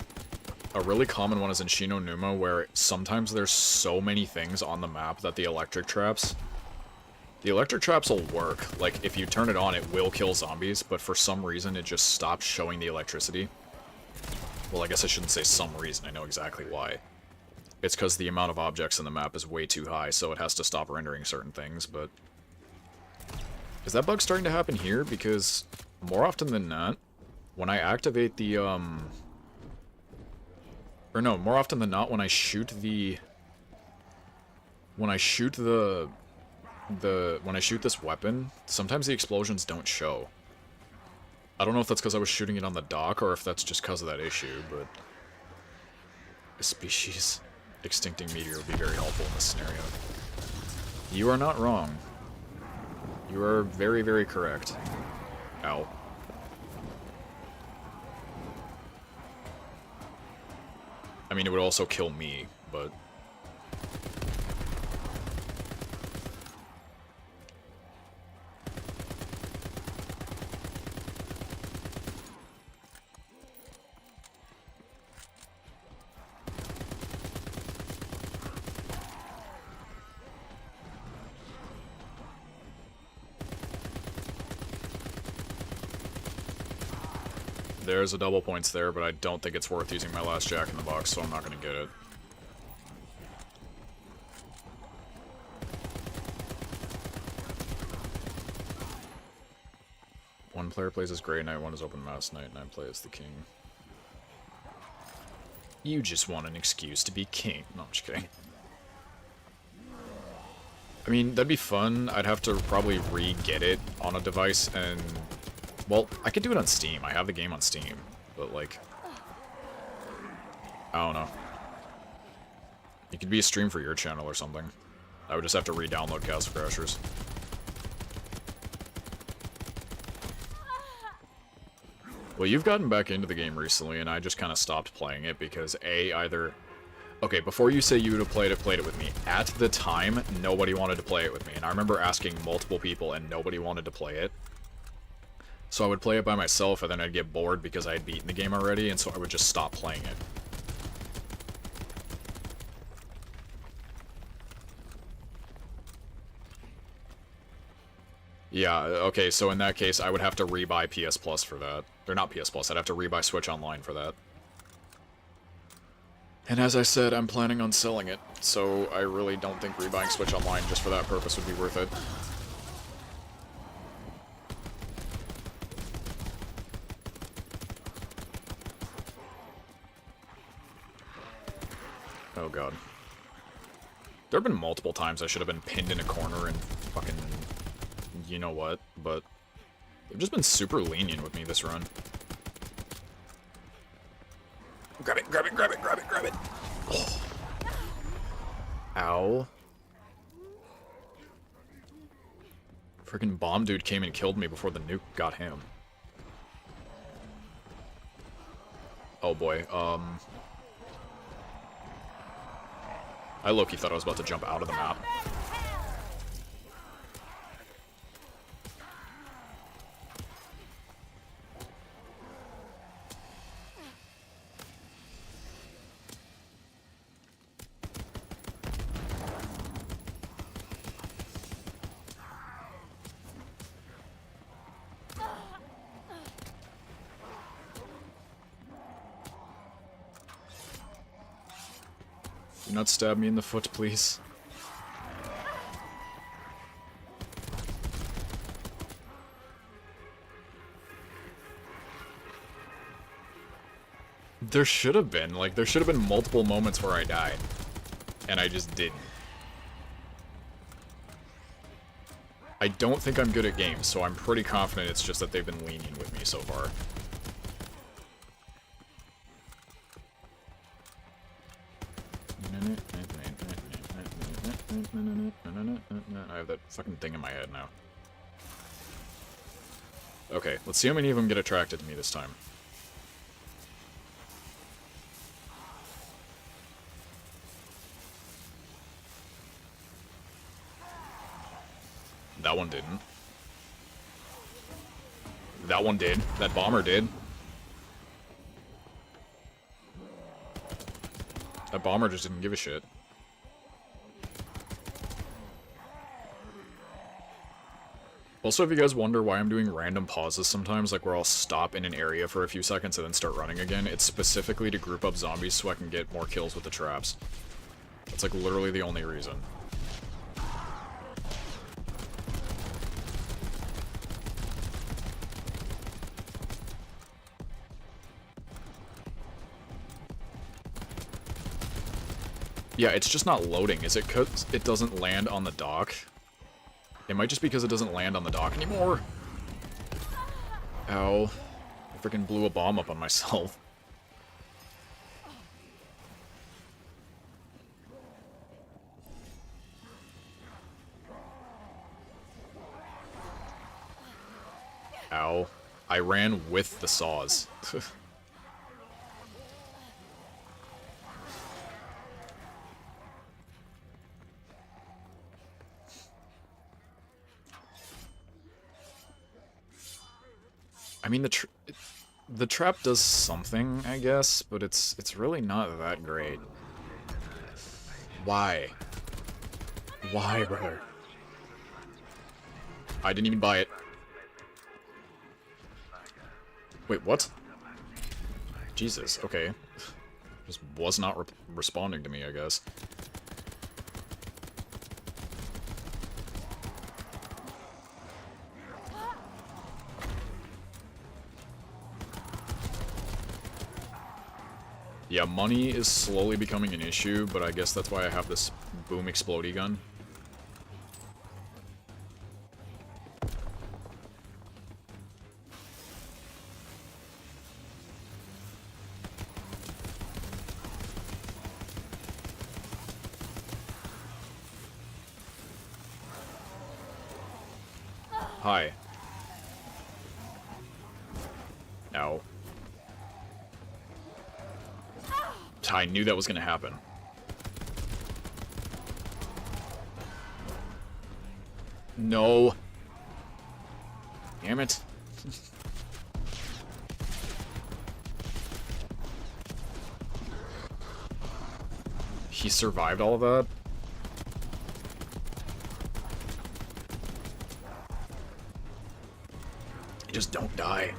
A really common one is in Shino Numa, where sometimes there's so many things on the map that the electric traps... The electric traps will work. Like, if you turn it on, it will kill zombies, but for some reason, it just stops showing the electricity. Well, I guess I shouldn't say some reason, I know exactly why. It's because the amount of objects in the map is way too high, so it has to stop rendering certain things, but... Is that bug starting to happen here? Because, more often than not, when I activate the, Or no, more often than not, when I shoot the... when I shoot when I shoot this weapon, sometimes the explosions don't show. I don't know if that's because I was shooting it on the dock or if that's just because of that issue, but a species extincting meteor would be very helpful in this scenario. You are not wrong. You are very, very correct. Ow. I mean, it would also kill me, but... There's a double points there, but I don't think it's worth using my last Jack in the Box, so I'm not going to get it. One player plays as Grey Knight, one is Open Mouse Knight, and I play as the King. You just want an excuse to be king. No, I'm just kidding. I mean, that'd be fun. I'd have to probably re-get it on a device and... Well, I could do it on Steam. I have the game on Steam. But, like... I don't know. It could be a stream for your channel or something. I would just have to re-download Castle Crashers. Well, you've gotten back into the game recently, and I just kind of stopped playing it because, A, either... Okay, before you say you would have played it with me. At the time, nobody wanted to play it with me, and I remember asking multiple people, and nobody wanted to play it. So I would play it by myself, and then I'd get bored because I had beaten the game already, and so I would just stop playing it. Yeah, okay, so in that case, I would have to rebuy PS Plus for that. Or not PS Plus, I'd have to rebuy Switch Online for that. And as I said, I'm planning on selling it, so I really don't think rebuying Switch Online just for that purpose would be worth it. Oh god. There have been multiple times I should have been pinned in a corner and fucking... You know what, but... They've just been super lenient with me this run. Grab it, grab it, grab it, grab it, grab it! Oh. Ow. Freaking bomb dude came and killed me before the nuke got him. Oh boy, I low-key thought I was about to jump out of the map. Do not stab me in the foot, please. There should have been. Like, there should have been multiple moments where I died. And I just didn't. I don't think I'm good at games, so I'm pretty confident it's just that they've been lenient with me so far. I have that fucking thing in my head now. Okay, let's see how many of them get attracted to me this time. That one didn't. That one did. That bomber did. That bomber just didn't give a shit. Also, if you guys wonder why I'm doing random pauses sometimes, like where I'll stop in an area for a few seconds and then start running again, it's specifically to group up zombies so I can get more kills with the traps. That's like literally the only reason. Yeah, it's just not loading. Is it 'cause it doesn't land on the dock? It might just be because it doesn't land on the dock anymore. Ow. I freaking blew a bomb up on myself. Ow. I ran with the saws. I mean, the trap does something, I guess, but it's really not that great. Why? Why, brother? I didn't even buy it. Wait, what? Jesus, okay. Just was not responding to me, I guess. Yeah, money is slowly becoming an issue, but I guess that's why I have this boom explodey gun. Hi. Ow. I knew that was gonna happen. No. Damn it. He survived all of that? Just don't die.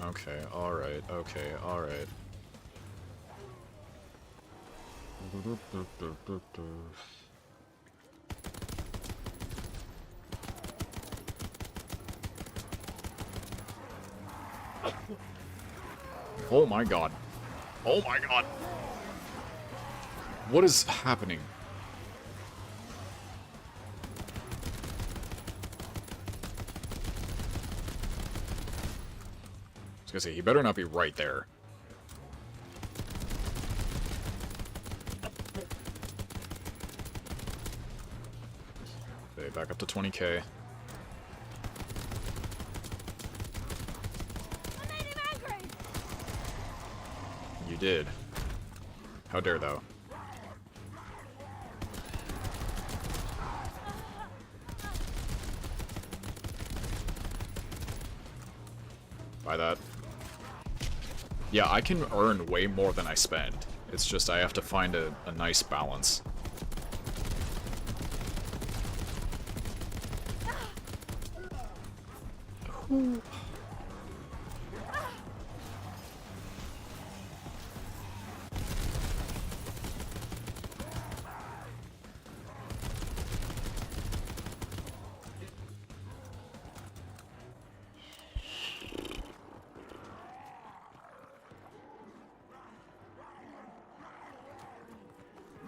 Okay, alright, okay, alright. Oh my god. Oh my god. What is happening? I was gonna say, he better not be right there. Okay, back up to 20k. I made him angry! You did. How dare thou? Buy that. Yeah, I can earn way more than I spend. It's just I have to find a nice balance.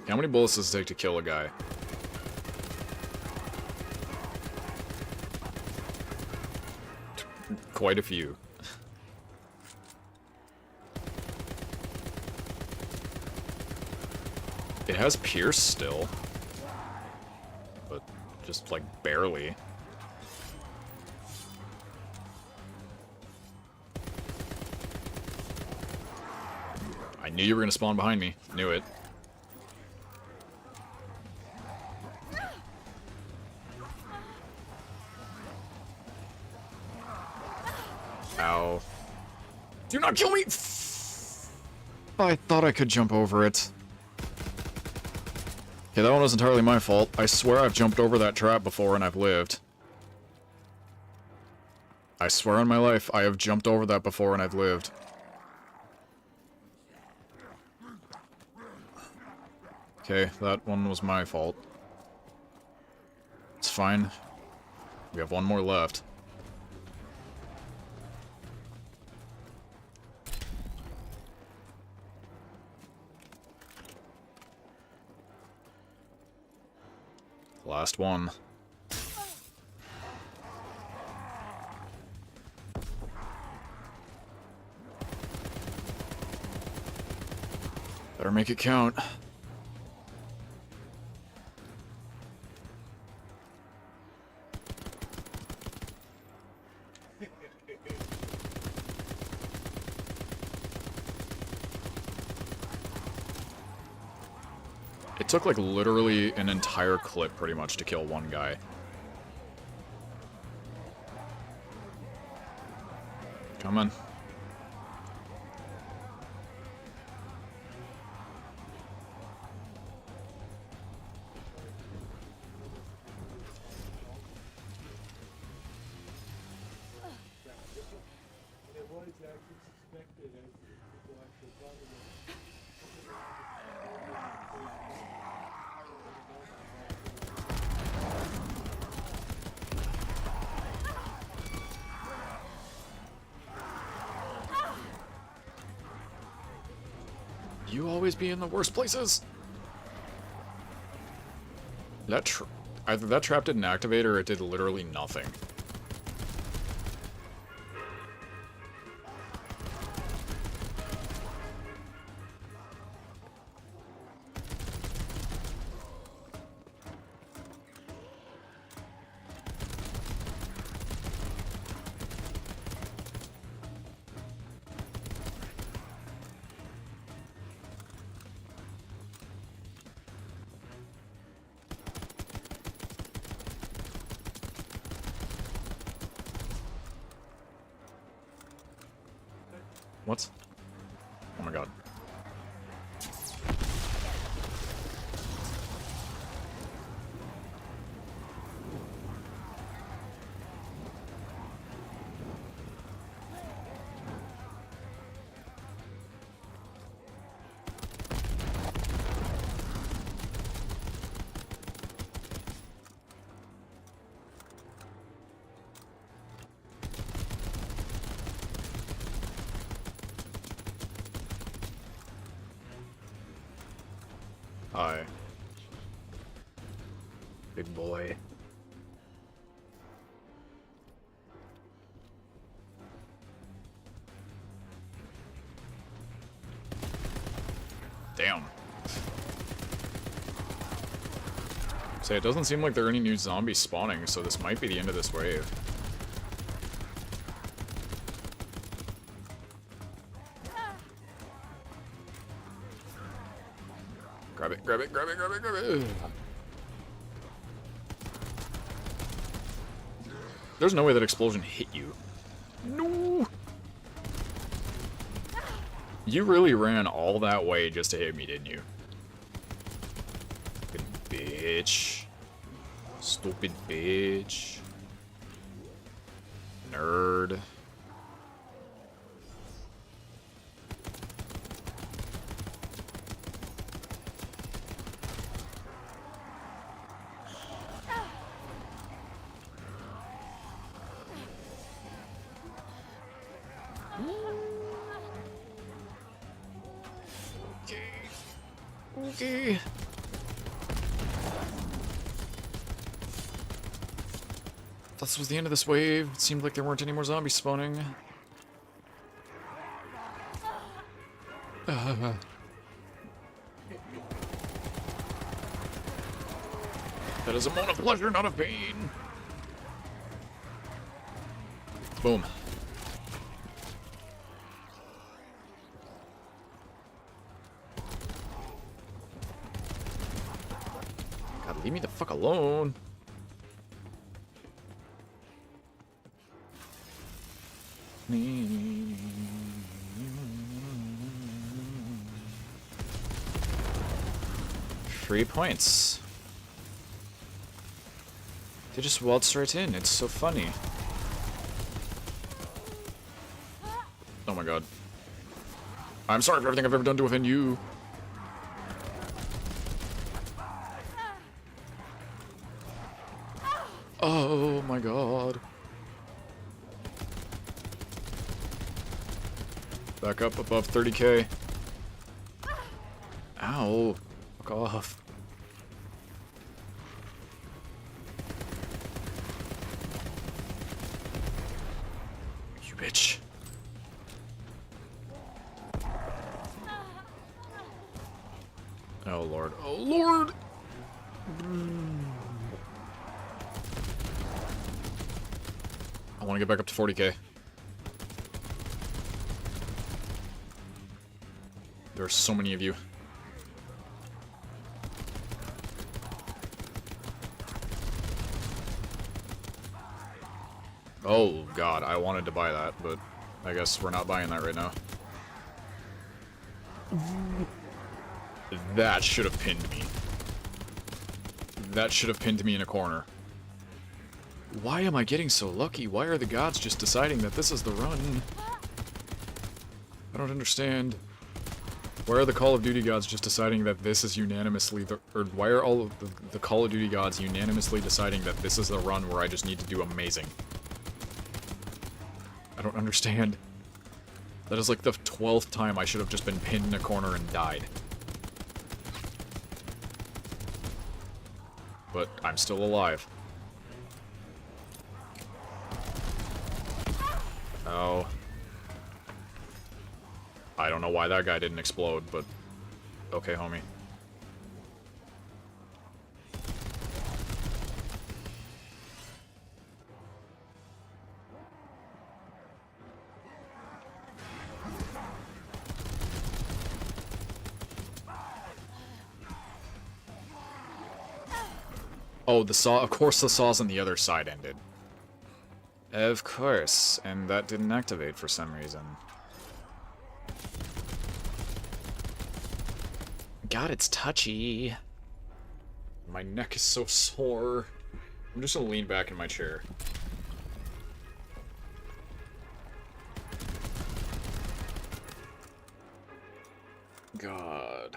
How many bullets does it take to kill a guy? Quite a few. It has Pierce still. But just, like, barely. I knew you were gonna spawn behind me. Knew it. Ow. Do not kill me! I thought I could jump over it. Okay, that one was entirely my fault. I swear I've jumped over that trap before and I've lived. I swear on my life, I have jumped over that before and I've lived. Okay, that one was my fault. It's fine. We have one more left. Last one. Better make it count. It took like literally an entire clip pretty much to kill one guy. Come on. You always be in the worst places. Either that trap didn't activate or it did literally nothing. What? Oh my god. Hi. Big boy. Damn. Say, it doesn't seem like there are any new zombies spawning, so this might be the end of this wave. Grab it, grab it, grab it, grab it, grab it. There's no way that explosion hit you. No! You really ran all that way just to hit me, didn't you? Stupid bitch. Stupid bitch. Nerd. Okay. This was the end of this wave. It seemed like there weren't any more zombies spawning. That is a moment of pleasure, not of pain. Boom. God, leave me the fuck alone. Free points. They just waltz right in. It's so funny. Oh my god. I'm sorry for everything I've ever done to offend you. Oh my god. Back up above 30k. Ow. Fuck off. bitch. Oh, Lord. Oh, Lord! I want to get back up to 40k. There are so many of you. Oh, God, I wanted to buy that, but I guess we're not buying that right now. That should have pinned me. That should have pinned me in a corner. Why am I getting so lucky? Why are the gods just deciding that this is the run? I don't understand. Why are the Call of Duty gods just deciding that this is unanimously the... Or why are all of the Call of Duty gods unanimously deciding that this is the run where I just need to do amazing? I don't understand. That is like the 12th time I should have just been pinned in a corner and died. But I'm still alive. Oh. I don't know why that guy didn't explode, but... Okay, homie. Oh, the saw... Of course the saws on the other side ended. Of course, and that didn't activate for some reason. God, it's touchy. My neck is so sore. I'm just gonna lean back in my chair. God.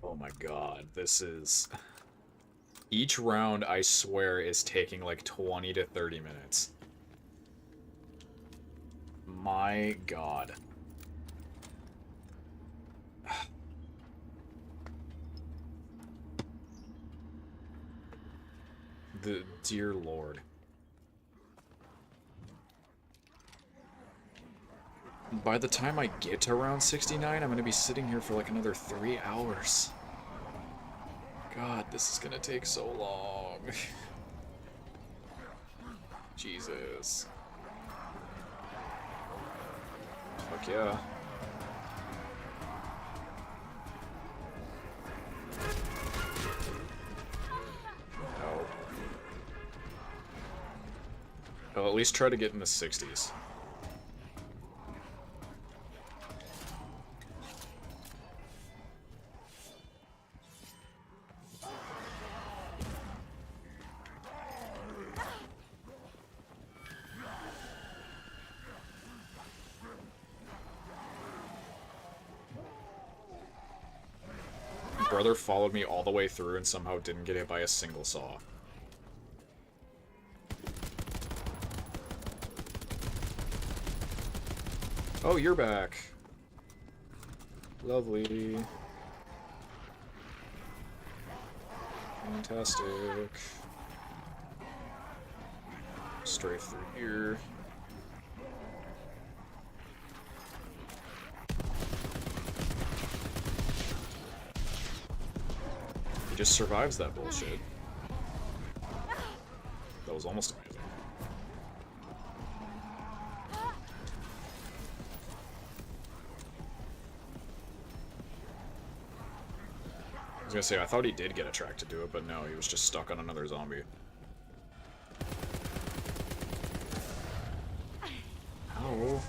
Oh my god, this is... Each round, I swear, is taking like 20 to 30 minutes. My god. The dear lord. By the time I get to round 69, I'm gonna be sitting here for like another 3 hours. God, this is gonna take so long. Jesus. Fuck yeah. No. I'll at least try to get in the 60s. Brother followed me all the way through and somehow didn't get hit by a single saw. Oh, you're back. Lovely. Fantastic. Straight through here. He just survives that bullshit. That was almost amazing. I was gonna say, I thought he did get attracted to it, but no, he was just stuck on another zombie. Oh.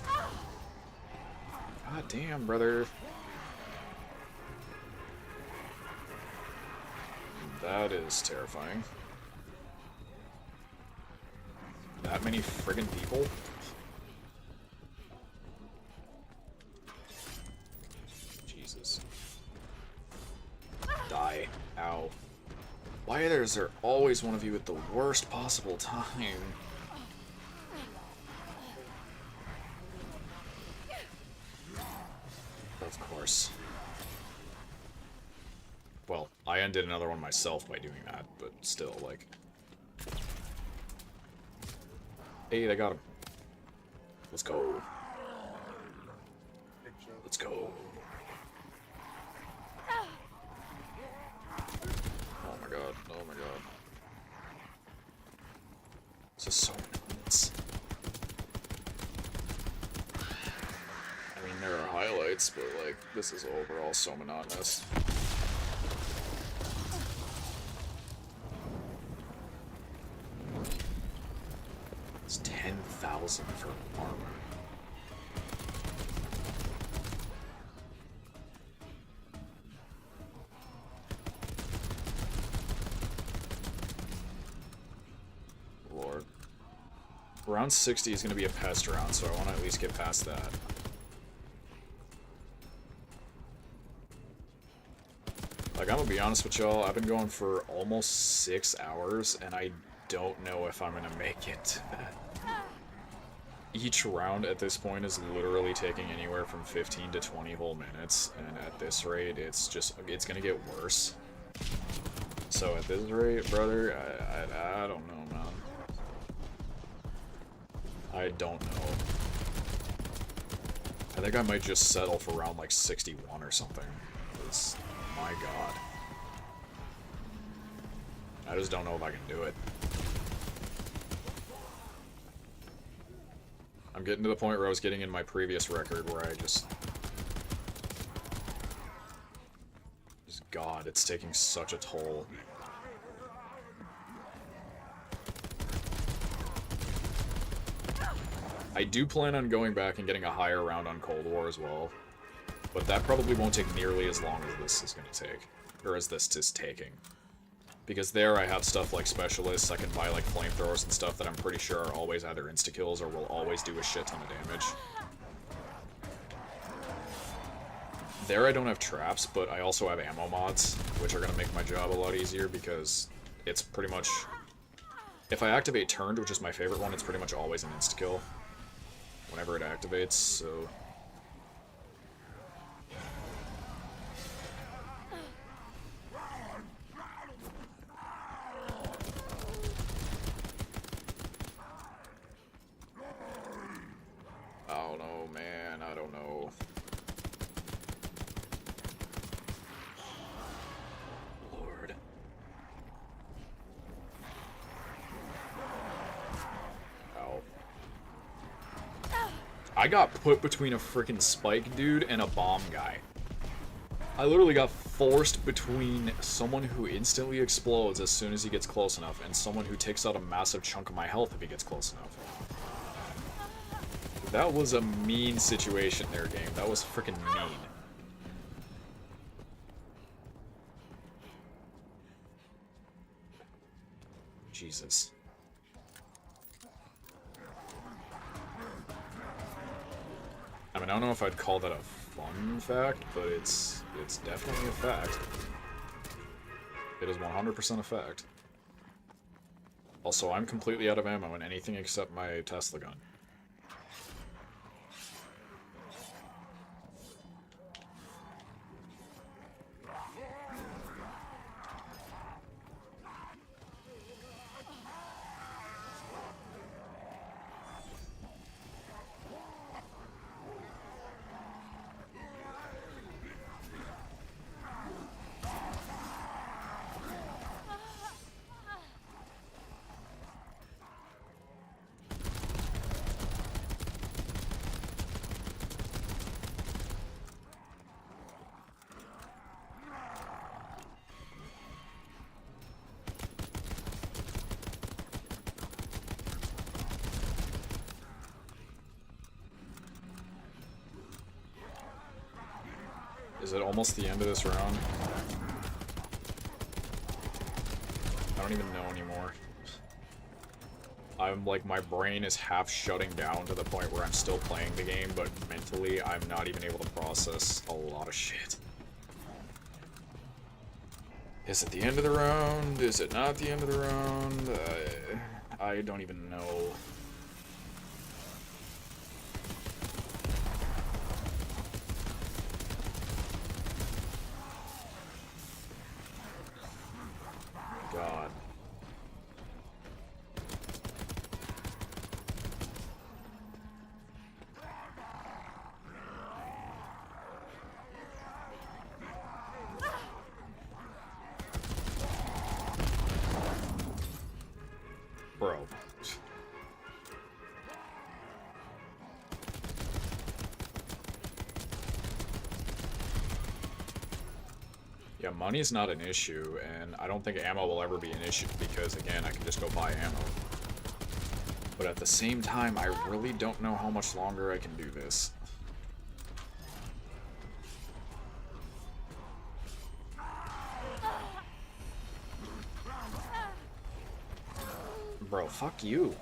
God damn, brother. That is terrifying. That many friggin' people? Jesus. Die. Ow. Why is there always one of you at the worst possible time? and did another one myself by doing that, but still, like... Hey, they got him. Let's go. Let's go. Oh my god, oh my god. This is so nuts. I mean, there are highlights, but, like, this is overall so monotonous. It's 10,000 for armor. Lord. Round 60 is going to be a pest round, so I want to at least get past that. Like, I'm gonna be honest with y'all, I've been going for almost 6 hours, and I don't know if I'm gonna make it. Each round at this point is literally taking anywhere from 15 to 20 whole minutes, and at this rate, it's gonna get worse. So at this rate, brother, I don't know, man. I don't know. I think I might just settle for round like 61 or something. My god. I just don't know if I can do it. I'm getting to the point where I was getting in my previous record where I just... God, it's taking such a toll. I do plan on going back and getting a higher round on Cold War as well. But that probably won't take nearly as long as this is going to take. Or as this is taking. Because there I have stuff like specialists, I can buy like flamethrowers and stuff that I'm pretty sure are always either insta-kills or will always do a shit ton of damage. There I don't have traps, but I also have ammo mods, which are going to make my job a lot easier because it's pretty much... If I activate Turned, which is my favorite one, it's pretty much always an insta-kill. Whenever it activates, so... I don't know, man. I don't know. Lord. Ow. I got put between a freaking spike dude and a bomb guy. I literally got forced between someone who instantly explodes as soon as he gets close enough and someone who takes out a massive chunk of my health if he gets close enough. That was a mean situation there, game. That was freaking mean. Jesus. I mean, I don't know if I'd call that a fun fact, but it's definitely a fact. It is 100% a fact. Also, I'm completely out of ammo in anything except my Tesla gun. Is it almost the end of this round? I don't even know anymore. I'm like, my brain is half shutting down to the point where I'm still playing the game, but mentally I'm not even able to process a lot of shit. Is it the end of the round? Is it not the end of the round? I don't even know. Yeah, money's not an issue, and I don't think ammo will ever be an issue because, again, I can just go buy ammo. But at the same time, I really don't know how much longer I can do this. Bro, fuck you.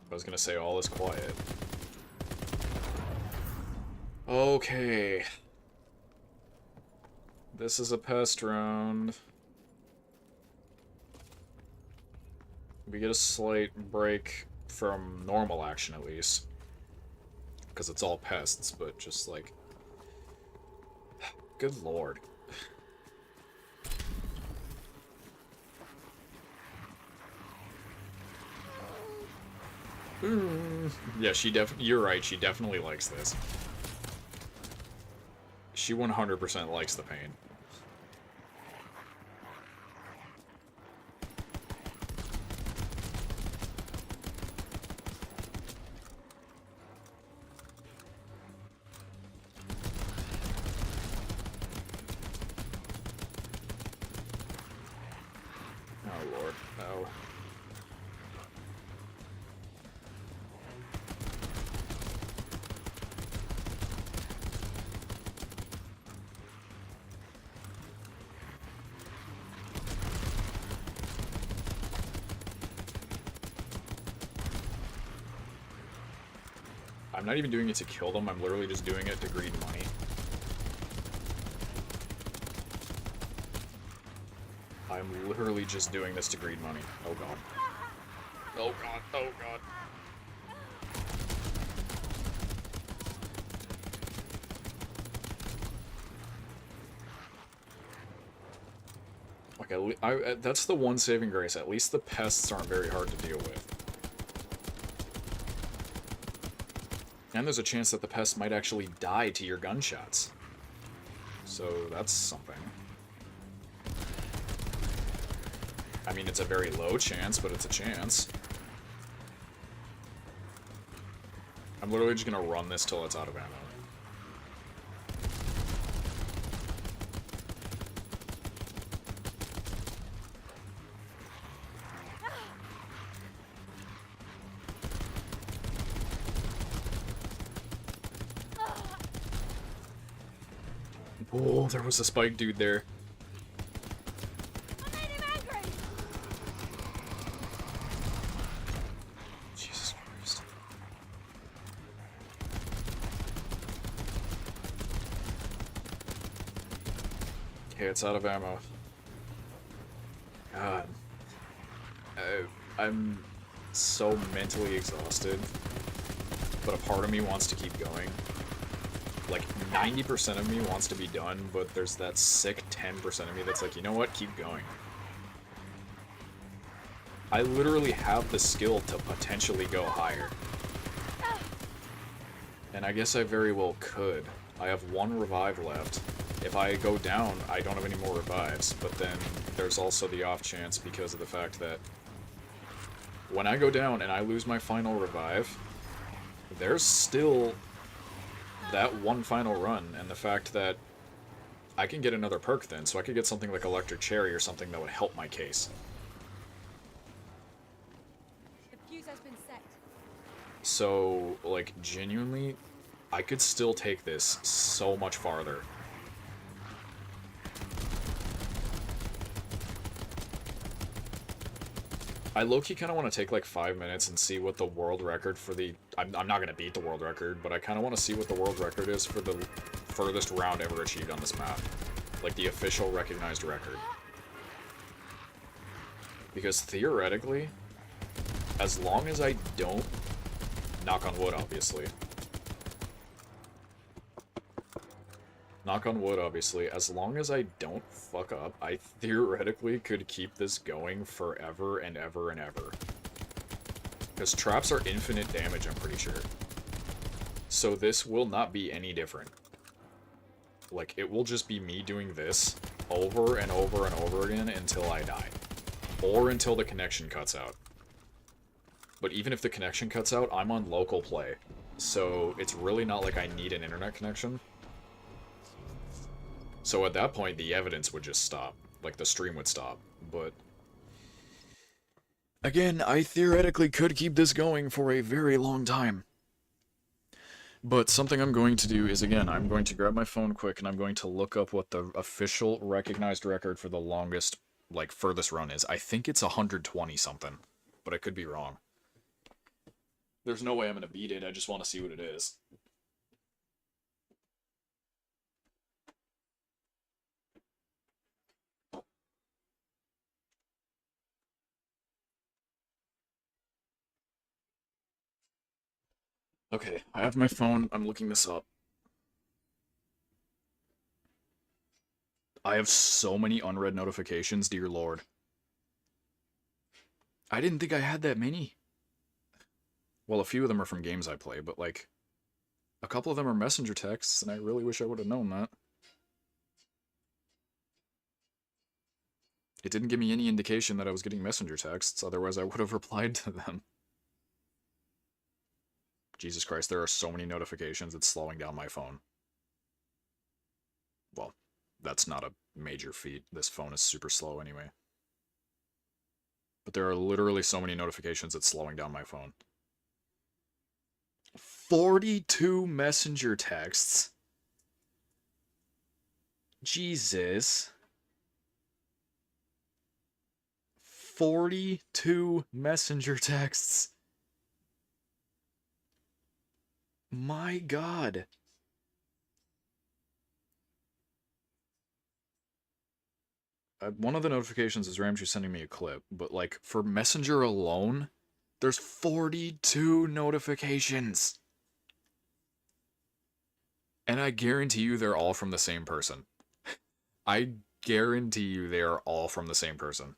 I was gonna say all is quiet. Okay. This is a pest round. We get a slight break from normal action, at least. Because it's all pests, but just like... Good lord. Yeah, you're right, she definitely likes this. She 100% likes the pain. Oh lord, no. I'm not even doing it to kill them, I'm literally just doing it to greed money. I'm literally just doing this to greed money. Oh god. Oh god, oh god. Okay, that's the one saving grace. At least the pests aren't very hard to deal with. And there's a chance that the pest might actually die to your gunshots. So that's something. I mean, it's a very low chance, but it's a chance. I'm literally just gonna run this till it's out of ammo. Oh, there was a spike dude there. I made him angry. Jesus Christ. Okay, it's out of ammo. God. I'm so mentally exhausted, but a part of me wants to keep going. Like, 90% of me wants to be done, but there's that sick 10% of me that's like, you know what, keep going. I literally have the skill to potentially go higher. And I guess I very well could. I have one revive left. If I go down, I don't have any more revives, but then there's also the off chance because of the fact that when I go down and I lose my final revive, there's still that one final run, and the fact that I can get another perk then, so I could get something like Electric Cherry or something that would help my case. The fuse has been set. So, like, genuinely, I could still take this so much farther. I low-key kind of want to take like 5 minutes and see what the world record for the... I'm not going to beat the world record, but I kind of want to see what the world record is for the furthest round ever achieved on this map. Like the official recognized record. Because theoretically, as long as I don't... Knock on wood, obviously. knock on wood, obviously, as long as I don't fuck up, I theoretically could keep this going forever and ever and ever. Because traps are infinite damage, I'm pretty sure. So this will not be any different. Like, it will just be me doing this over and over and over again until I die. Or until the connection cuts out. But even if the connection cuts out, I'm on local play. So it's really not like I need an internet connection. So at that point, the evidence would just stop. Like, the stream would stop. But again, I theoretically could keep this going for a very long time. But something I'm going to do is, again, I'm going to grab my phone quick and I'm going to look up what the official recognized record for the longest, like, furthest run is. I think it's 120 something, but I could be wrong. There's no way I'm going to beat it, I just want to see what it is. Okay, I have my phone, I'm looking this up. I have so many unread notifications, dear lord. I didn't think I had that many. Well, a few of them are from games I play, but, like, a couple of them are messenger texts, and I really wish I would have known that. It didn't give me any indication that I was getting messenger texts, otherwise I would have replied to them. Jesus Christ, there are so many notifications, it's slowing down my phone. Well, that's not a major feat. This phone is super slow anyway. But there are literally so many notifications, it's slowing down my phone. 42 messenger texts. Jesus. 42 messenger texts. My god. One of the notifications is Ramsey sending me a clip, but, like, for Messenger alone, there's 42 notifications. And I guarantee you they're all from the same person. I guarantee you they are all from the same person.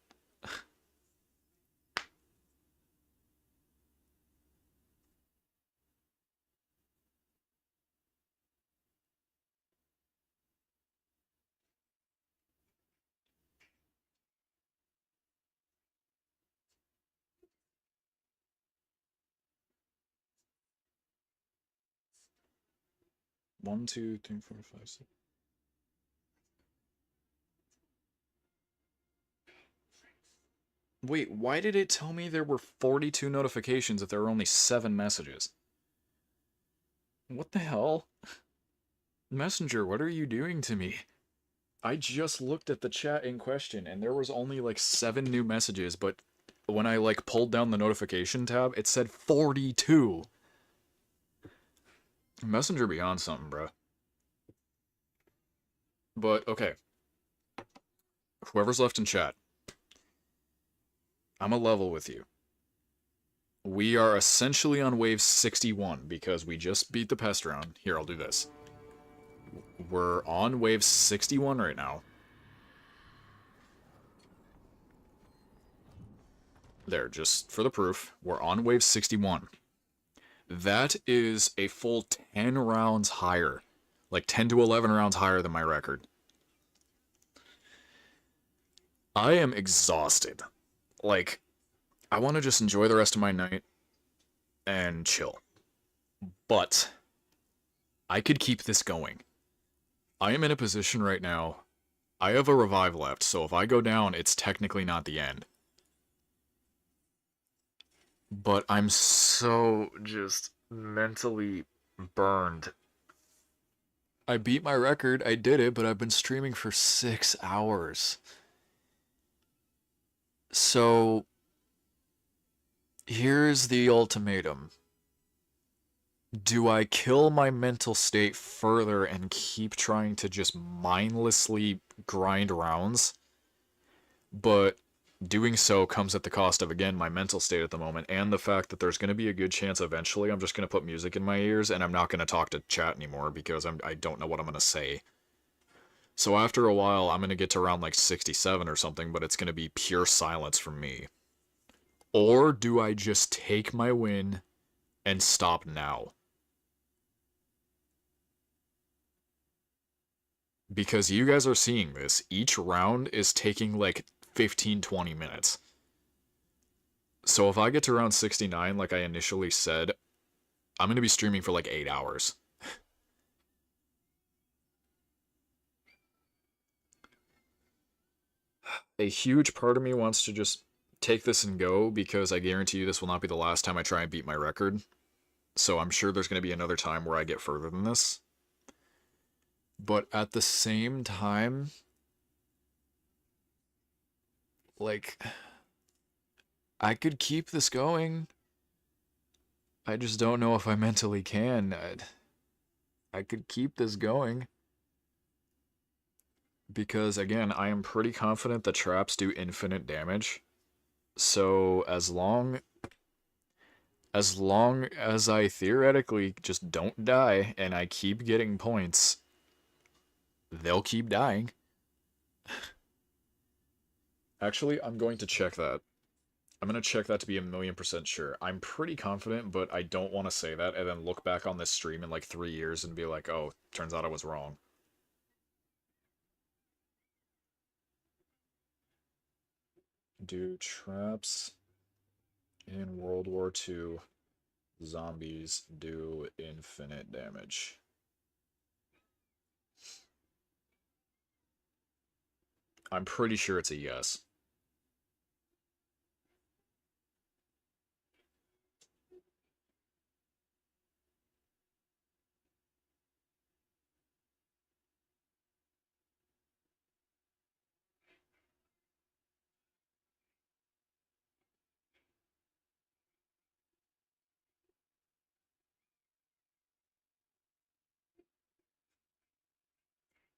One, two, three, four, five, six. Wait, why did it tell me there were 42 notifications if there were only 7 messages? What the hell? Messenger, what are you doing to me? I just looked at the chat in question and there was only like 7 new messages, but when I like pulled down the notification tab, it said 42. Messenger be on something, bruh. But, okay. Whoever's left in chat, I'm a level with you. We are essentially on wave 61 because we just beat the pest round. Here, I'll do this. We're on wave 61 right now. There, just for the proof, we're on wave 61. That is a full 10 rounds higher. Like 10 to 11 rounds higher than my record. I am exhausted. Like, I want to just enjoy the rest of my night and chill. But I could keep this going. I am in a position right now. I have a revive left, so if I go down, it's technically not the end. But I'm so just mentally burned. I beat my record, I did it, but I've been streaming for 6 hours. So, here's the ultimatum. Do I kill my mental state further and keep trying to just mindlessly grind rounds? But doing so comes at the cost of, again, my mental state at the moment, and the fact that there's going to be a good chance eventually I'm just going to put music in my ears, and I'm not going to talk to chat anymore because I don't know what I'm going to say. So after a while, I'm gonna get to around like 67 or something, but it's gonna be pure silence from me. Or do I just take my win and stop now? Because you guys are seeing this. Each round is taking like 15-20 minutes. So if I get to round 69, like I initially said, I'm gonna be streaming for like 8 hours. A huge part of me wants to just take this and go because I guarantee you this will not be the last time I try and beat my record. So I'm sure there's going to be another time where I get further than this. But at the same time, like, I could keep this going. I just don't know if I mentally can. I could keep this going. Because, again, I am pretty confident the traps do infinite damage. So, as long as I theoretically just don't die and I keep getting points, they'll keep dying. Actually, I'm going to check that. I'm going to check that to be 1,000,000% sure. I'm pretty confident, but I don't want to say that and then look back on this stream in like 3 years and be like, oh, turns out I was wrong. Do traps in World War II zombies do infinite damage? I'm pretty sure it's a yes.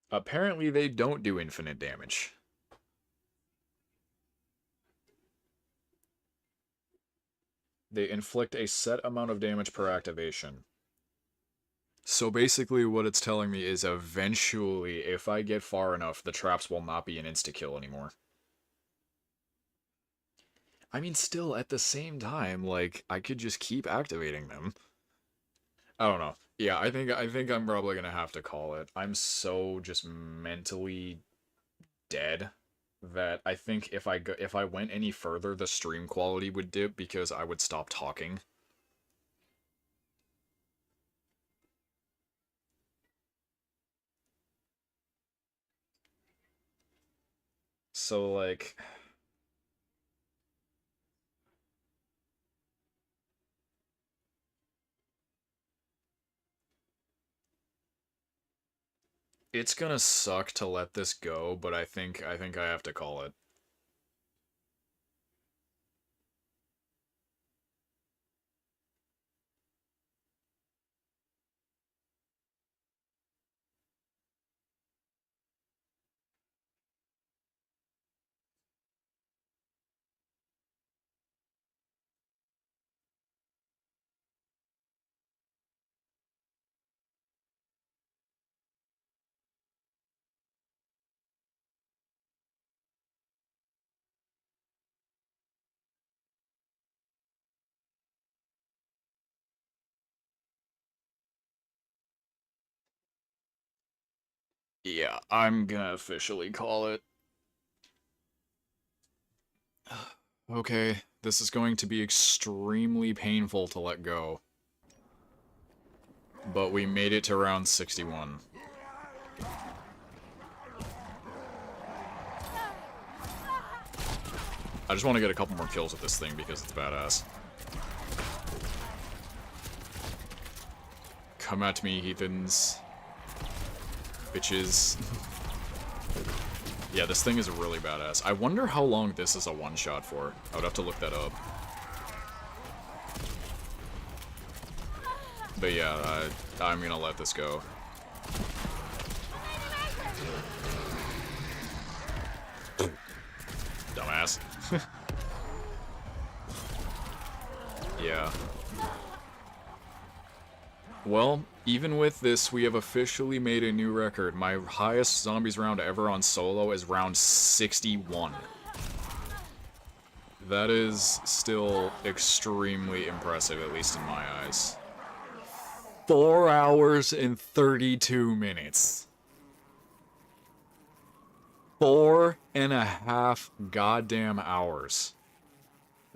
Apparently they don't do infinite damage. They inflict a set amount of damage per activation. So basically what it's telling me is eventually, if I get far enough, the traps will not be an insta-kill anymore. I mean, still, at the same time, like, I could just keep activating them. I don't know. Yeah, I think I'm probably gonna have to call it. I'm so just mentally dead that I think if I went any further, the stream quality would dip because I would stop talking. So like it's gonna suck to let this go, but I think I have to call it. Yeah, I'm gonna officially call it. Okay, this is going to be extremely painful to let go. But we made it to round 61. I just want to get a couple more kills with this thing because it's badass. Come at me, heathens. Bitches. Yeah, this thing is really badass. I wonder how long this is a one-shot for. I would have to look that up. But yeah, I'm gonna let this go. Dumbass. Yeah. Well, even with this, we have officially made a new record. My highest zombies round ever on solo is round 61. That is still extremely impressive, at least in my eyes. 4 hours and 32 minutes. 4.5 goddamn hours.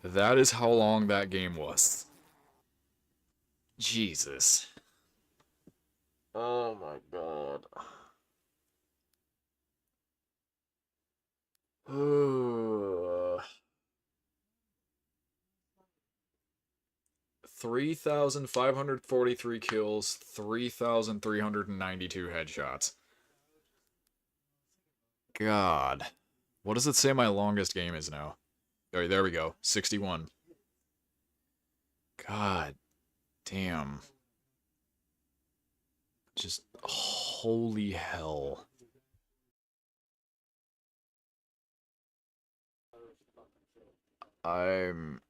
That is how long that game was. Jesus. Oh my god. 3,543 kills, 3,392 headshots. God. What does it say my longest game is now? Oh, there we go. 61. God damn. Just holy hell. I'm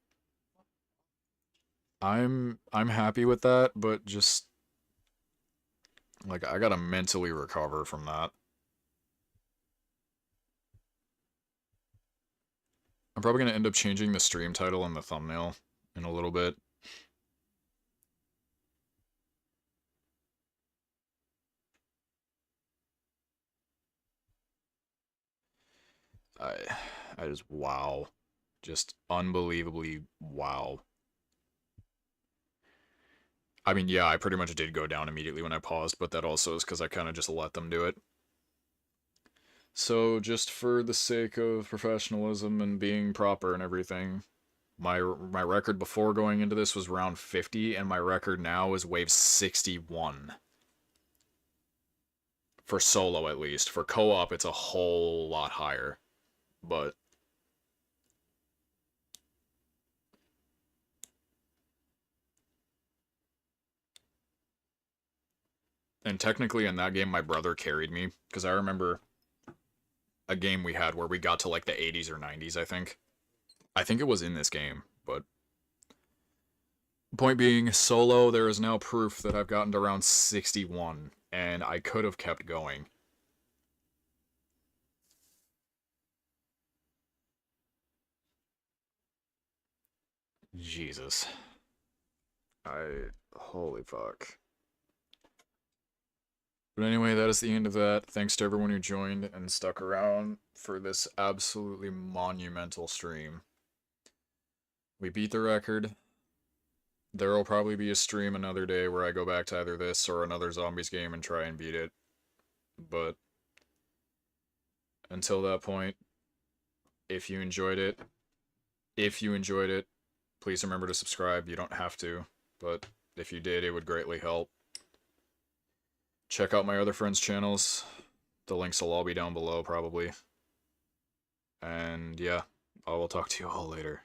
I'm happy with that, but just like I gotta mentally recover from that. I'm probably gonna end up changing the stream title and the thumbnail in a little bit. I I just wow. Just unbelievably wow. I mean, yeah, I pretty much did go down immediately when I paused, but that also is because I kind of just let them do it. So, just for the sake of professionalism and being proper and everything, my record before going into this was round 50, and my record now is wave 61. For solo, at least. For co-op, it's a whole lot higher. But and technically in that game, my brother carried me, because I remember a game we had where we got to like the 80s or 90s, I think. I think it was in this game, but point being, solo, there is now proof that I've gotten to round 61, and I could have kept going. Jesus. Holy fuck. But anyway, that is the end of that. Thanks to everyone who joined and stuck around for this absolutely monumental stream. We beat the record. There will probably be a stream another day where I go back to either this or another zombies game and try and beat it. But until that point, if you enjoyed it, please remember to subscribe. You don't have to, but if you did, it would greatly help. Check out my other friends' channels. The links will all be down below, probably. And yeah, I will talk to you all later.